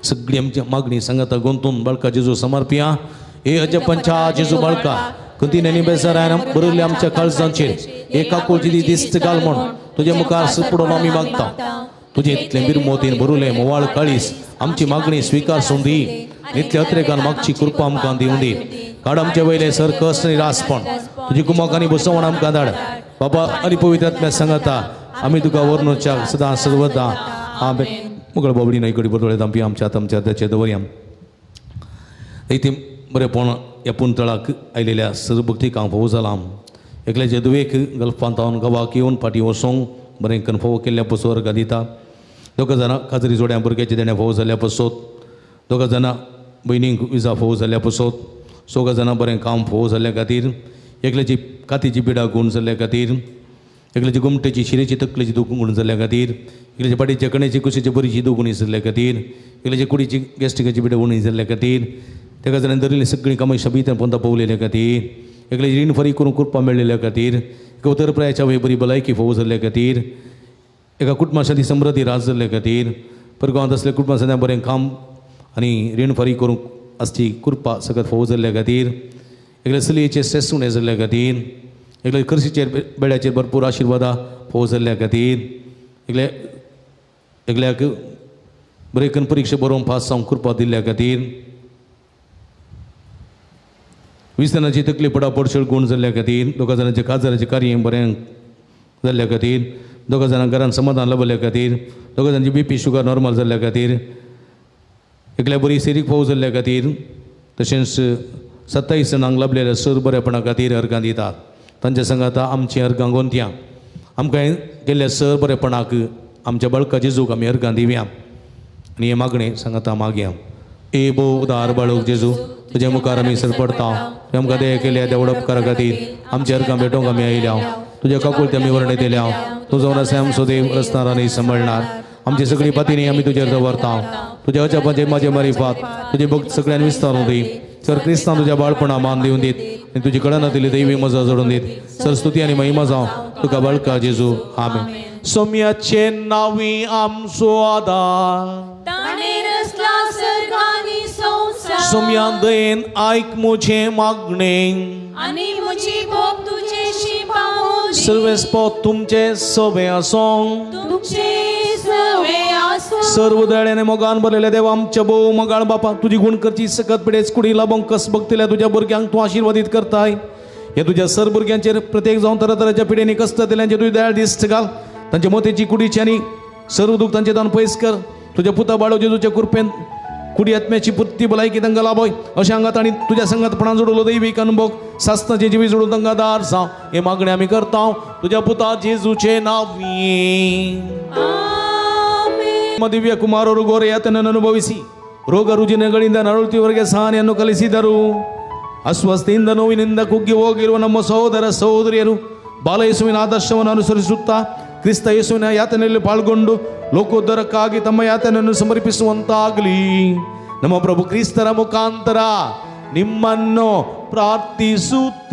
सगळी आमची मागणी सांगाता गुंतून बाळका जेजू समर्पिया हे अजपंचा जेजू बाळका कंतिन्यानी बेजारान बरयल्ल्या आमच्या काळजांचेर एका कोळची दिस्त घाल म्हूण तुजे मुखार पडून आमी मागता तुजे इतलें बिरमोतीन भरुलें मोवाळ काळीस आमची मागणी स्विकारसून दी इतल्या अत्रेकान मागची कृपा आमकां दिवं दी काड आमचे वयले सर कश्ट आनी रासपण तुजी कुमकांनी बसवण आमकां धाड बाबा आनी पवित्र आत्म्या सांगाता आमी तुका वर्णोच्या सदां सर्वदा आमेन मुगळ बाबडी न्हय कडी बरोळे तांपी आमच्या त्याचे दवरया इथे बरेपण ह्या पुंतळाक आयलेल्या सर्व भक्तिकांक फावो जाला एकल्याचे दुवेक गल्फांतावन गांवाक येवन फाटीं वचोंक बरें करून फावो केल्ल्या पसत वर्गां दिता दोगां जाणां काजरी जोड्या भुरग्याचे देण्या फावो जाल्ल्या पसत दोगां जाणां भयणींक विजा फावो जाल्ल्या पसत सोगां जाणां बरें काम फावो जाल्ल्या खातीर एकल्याची कातीची पिडा गूण जाल्ल्या खातीर एकल्याची गुमटेची शिरेची तकलेची दुखून जाल्ल्या खातीर एकल्याची पाटीच्या कण्याची कुशीची बरीची दुखणी जाल्ल्या खातीर एकल्याची कुडीची गॅस्ट्रिकाची पिडा उणी जाल्ल्या खातीर तेका जाणां धरिल्ली सगळीं कामां शबितान पंता पावलेल्या खातीर एकल्याची रीण फारीक करून कुरपा मेळलेल्या खातीर एका उतरप्रायाच्या वय बरी भलायकी फावो जाल्ल्या खातीर एका कुटुंबाशांती समृद्धी राज जाल्ल्या खातीर परगांवांत असल्या कुटुंबां सद्या बरें काम आनी रीण फारीक करूंक आसची कुरपा सगळ्यात फावो जाल्ल्या खातीर एकल्या चलयेचें स्ट्रेस उणें जाल्ल्या खातीर एकल्या खर्शीचेर बेड्याचेर भरपूर आशिर्वादा फावो जाल्ल्या खातीर एकल्या एकल्याक बरे करून परीक्षा बरोवन पास जावंक कृपा दिल्ल्या खातीर, विस्ताराची तकली पडापडशळ गुण जाल्ल्या खातीर, दोगा जाणांचे काजाराचें कार्य बरें जाल्ल्या खातीर, दोगा जाणांक घरान समाधान लाभल्या खातीर, दोगा जाणांची BP शुगर नॉर्मल जाल्ल्या खातीर, एकल्या बरी सेरीक फावो जाल्ल्या खातीर, तशेंच 27 जाणांक लाभलेल्या सर बरेपणा खातीर अर्गां दितात. तांच्या संगात आमची अर्गां गोंत्यां आमकां केल्ल्या सर बरेपणाक आमच्या बळका जेजूक आमी अर्गां दिवया आनी हे मागणें सांगात मागया. ए बो उदार बाळूक जेजू, तुजे मुखार आमी सरपडटा. तुवें आमकां दया केल्या देवड उपकारा खातीर आमच्या अर्गां भेटोवंक आमी आयल्या. तुज्या काकुळते आमी वर्णेत येल्या. तूं जावन आसा आमचो देव रस्तार आनी सांबाळणार. आमची सगळी पातीनी आमी तुजेर दवरता. तुज्या अजापाचे म्हाजे मारिफात तुजे भक्त सगळ्यांनी विस्तारून दी. सर क्रिस्तांव तुज्या बाळपणा मान दिवन दीत आनी तुजी कळना दिली दैवी मजा जोडून दीत. सर स्तुती आनी महिमा जावं तुका बाळका जेजू. आमेन. सोम्याचे नावी आमचो आदार, सोम्या दयेन आयक मुझे मागणें आनी म्हजी भोग तुजेशी पावोली. सर्वेस्पो तुमचे सवे आसों, तुमचे सवे आसूं. सर्व दयाळ्याने मोगान भरलेल्या देवा आमच्या भोव मोगाळ बापा, तुझी गुण करची सकत पिडेच कुडी लाभोंक कस भक्तील्या तुझ्या भुरग्यांक तूं आशिर्वादीत करताय. हे तुझ्या सर भुरग्यांचेर प्रत्येक जावन तरातराच्या पिडेनी कश्ट दिल्यांचे तुझे दयाळ दिश्ट घाल. तांचे मोतेची कुडीची आनी सर्व दूख तांचे दान पयस कर. तुझ्या पुता बाळो जेजूच्या कृपेन कुडी आत्म्याची पुर्ती भलायकी तांकां लाभय. अशें हांगात आनी तुज्या संगातपणान जोडलो दैवीक अनुभव सासनाचे जिवी जोडून तांकां दार जावं. हे मागणे आमी करता तुज्या पुता जेजूचे नांवी. दिव्य कुमार गोरे यातन अनुभविसी ರೋಗ ರುಜಿನಗಳಿಂದ ನರಳುತ್ತಿವರೆಗೆ ಸಹನೆಯನ್ನು ಕಲಿಸಿದರು. ಅಸ್ವಸ್ಥೆಯಿಂದ ನೋವಿನಿಂದ ಕುಗ್ಗಿ ಹೋಗಿರುವ ನಮ್ಮ ಸಹೋದರ ಸಹೋದರಿಯರು ಬಾಲಯೇಸುವಿನ ಆದರ್ಶವನ್ನು ಅನುಸರಿಸುತ್ತಾ ಕ್ರಿಸ್ತ ಯೇಸುವಿನ ಯಾತನೆಯಲ್ಲಿ ಪಾಲ್ಗೊಂಡು ಲೋಕೋದ್ಧಾರಕ್ಕಾಗಿ ತಮ್ಮ ಯಾತನೆಯನ್ನು ಸಮರ್ಪಿಸುವಂತಾಗಲಿ. ನಮ್ಮ ಪ್ರಭು ಕ್ರಿಸ್ತರ ಮುಖಾಂತರ ನಿಮ್ಮನ್ನು ಪ್ರಾರ್ಥಿಸುತ್ತೇವೆ.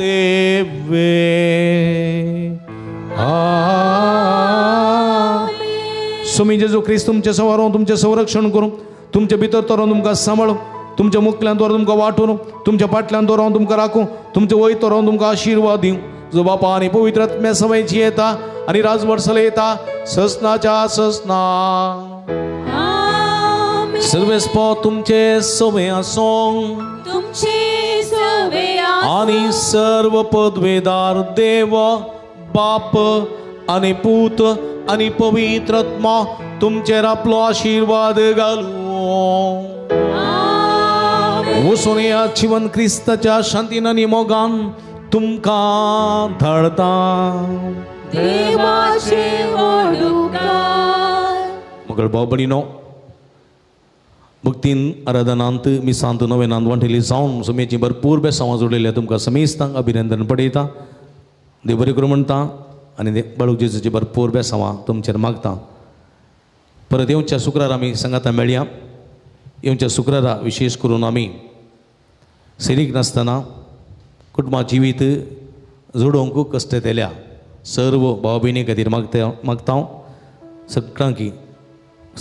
स्वामी जेजू ख्रिस्त तुमचे संवारून तुमचे संरक्षण करूं, तुमचे भितर तरोवन तुमकां सांबाळूं, तुमच्या मुखल्यान दवरून तुमकां वाटून, तुमच्या फाटल्यान दवरून तुमकां राखूं, तुमचे वयर तरोवन तुमकां आशिर्वाद दिवं. जो बापा आनी पवित्र आत्म्या सवयची येता आनी राजवर्सले येता ससनाच्या ससना. सर्वेस्पो तुमचे सवे आसूं, तुमचे सवे आनी सर्व पदवेदार देव बाप आनी पूत आनी पवित्र आत्मा तुमचेर आपलो आशीर्वाद घालूं. वचून या जीवन क्रिस्ताच्या शांतीन आनी मोगान तुमकां धाडता. देवाचे ओडूकार. मगळ भाव भयणीनो, भक्तीन आराधनांत मिसांत नवेनांत वांटेली जावन समेची भरपूर बेसांवां जोडिल्ल्या तुमकां समेस्तांक अभिनंदन पडयता. देव बरें करूं म्हणटा आनी बाळूक जेजूची भरपूर बेसांवां तुमचेर मागता. परत येवच्या शुक्रार आमी सांगाता मेळया. येवच्या शुक्रारा विशेश करून आमी सेरीक नासतना कुटुंबा जिवीत जोडोवंक कश्ट केल्या सर्व भाव भयणी खातीर मागता. सगळ्यांक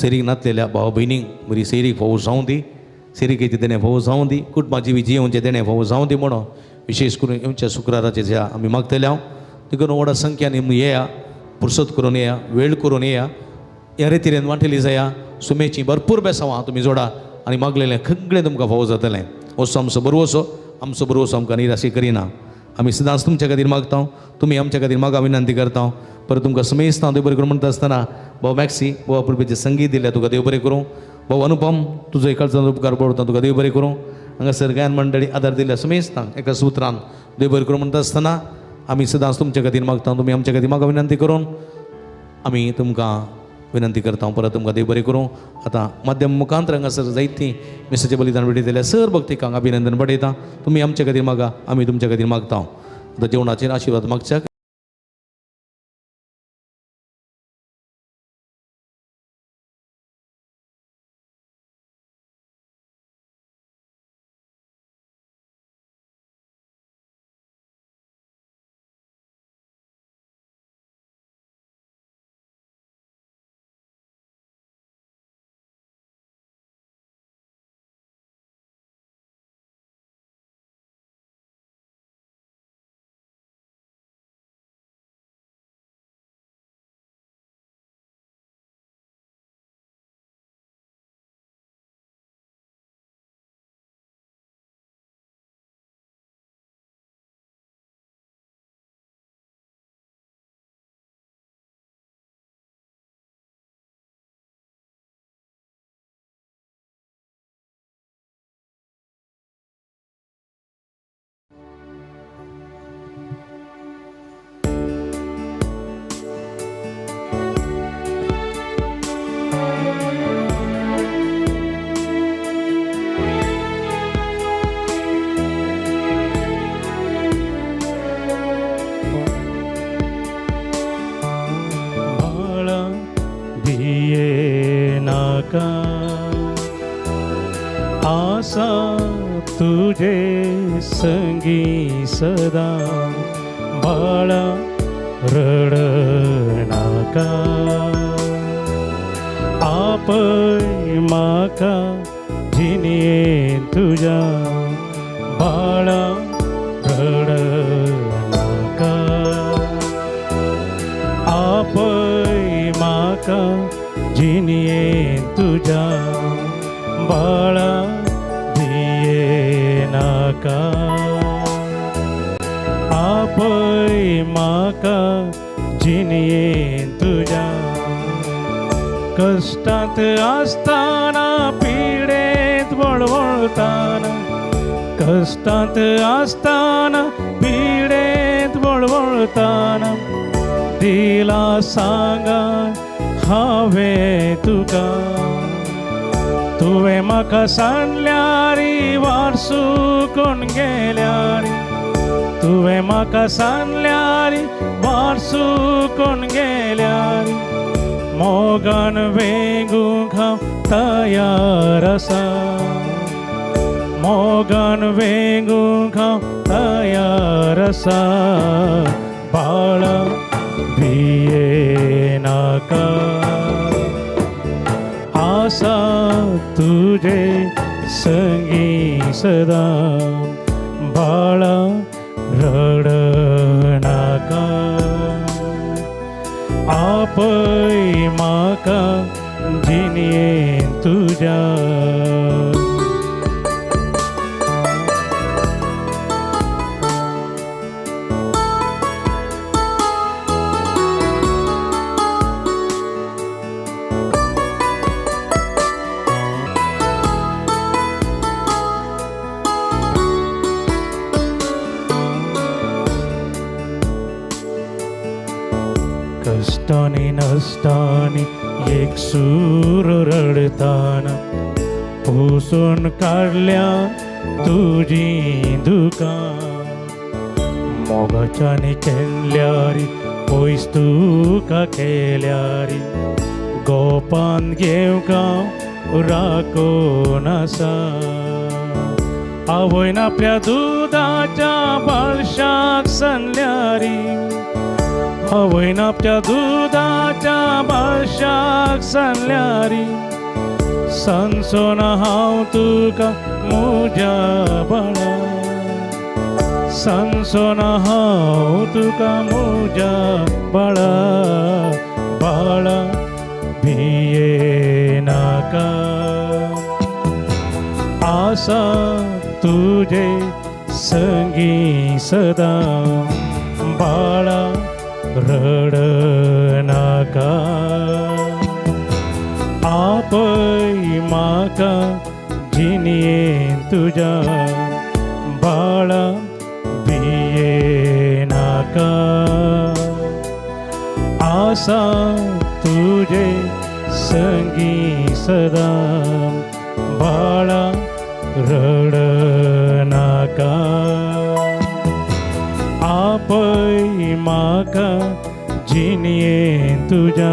सेरीक नासलेल्या भाव भयणींक बरी सेरीक फावो जावं दी, सेरीकेचे देणे फावो जावं दी, कुटुंबा जिवीत जियोवचे देणे फावो जावं दी म्हणून विशेष करून येवच्या शुक्राराचे जे आमी मागतल्या. देखून व्हडा संख्यान येया, फुरसत करून येया, वेळ करून येया, ह्या रितीन वांटेली जाया. सुमेची भरपूर बेसांवां तुमी जोडा आनी मागलेलें सगळें तुमकां फावो जातलें. असो आमचो बरवसो आमकां निराशी करिना. आमी सदांच तुमच्या खातीर मागता, तुमी आमच्या खातीर मागा विनंती करता. परत तुमकां समेस्तां देव बरें करूं म्हणटा आसतना भाव मॅक्सी भावा पुरबेचें संगीत दिलें तुका देव बरें करूं. भाव अनुपम तुजो एकाचो उपकार पडटा तुका देव बरें करूं. हांगासर गायन मंडळी आदार दिल्या समेस्तांक एका सुत्रान देव बरें करूं म्हणटा आसतना आमी सदांच तुमच्या खातीर मागता. तुमी आमच्या खातीर मागा विनंती करून आमी तुमकां विनंती करता. परत तुमकां देव बरें करूं. आतां माध्यम मुखांतर हांगासर जायतीं मेसेजें बलिदान भेटयलेल्या सर भक्तीकांक अभिनंदन पडयता. तुमी आमच्या खातीर मागा, आमी तुमच्या खातीर मागता. आतां जेवणाचेर आशिर्वाद मागच्या. तुझे संगी सदा बाळा रड नाका आपय माका जिने तुझ्या बाळा रड नाका आपय माका जिने तुझ्या बाळा भिये नाका आपय माका जिने तुझ्या कष्टात असताना पिडेत बळवळताना कष्टात असताना पिडेत बळवळताना दिला सांगा हावे तुका तुवे म्हाका सांडल्यारी वारसू कोण गेल्यारी तुवे म्हाका सांडल्यारी वारसू कोण गेल्यारी मोगान वेंगूंक हांव तयार आसा मोगान वेंगूंक हांव तयार आसा बाळा भिये नाका आसा तुझे संगी सदा बाळा रड नाका आपय म्हाका जिणे तुझ्या कष्टाने नसतानी एक सूर रडताना पुसून काढल्या तुझी दुका मोगाच्यानी केल्ल्यारी पयस तुका केल्यारी गोपान घेवका राखून आसा आवयन आपल्या दुदाच्या बाळशाक सणल्यारी आवयन आपल्या दुदाच्या बाळशाक सांडल्यारी सांगसोन हांव तुका म्हज्या बाळा सांगसोन हांव तुका म्हज्या बाळा बाळा भिये नाका आसा तुझे संगी सदा बाळा रड नाका आपय म्हाका जिणे तुझ्या बाळा भिये नाका आसा तुझे संगी सदा बाळा रड नाका आपय म्हाका जिणे तुझ्या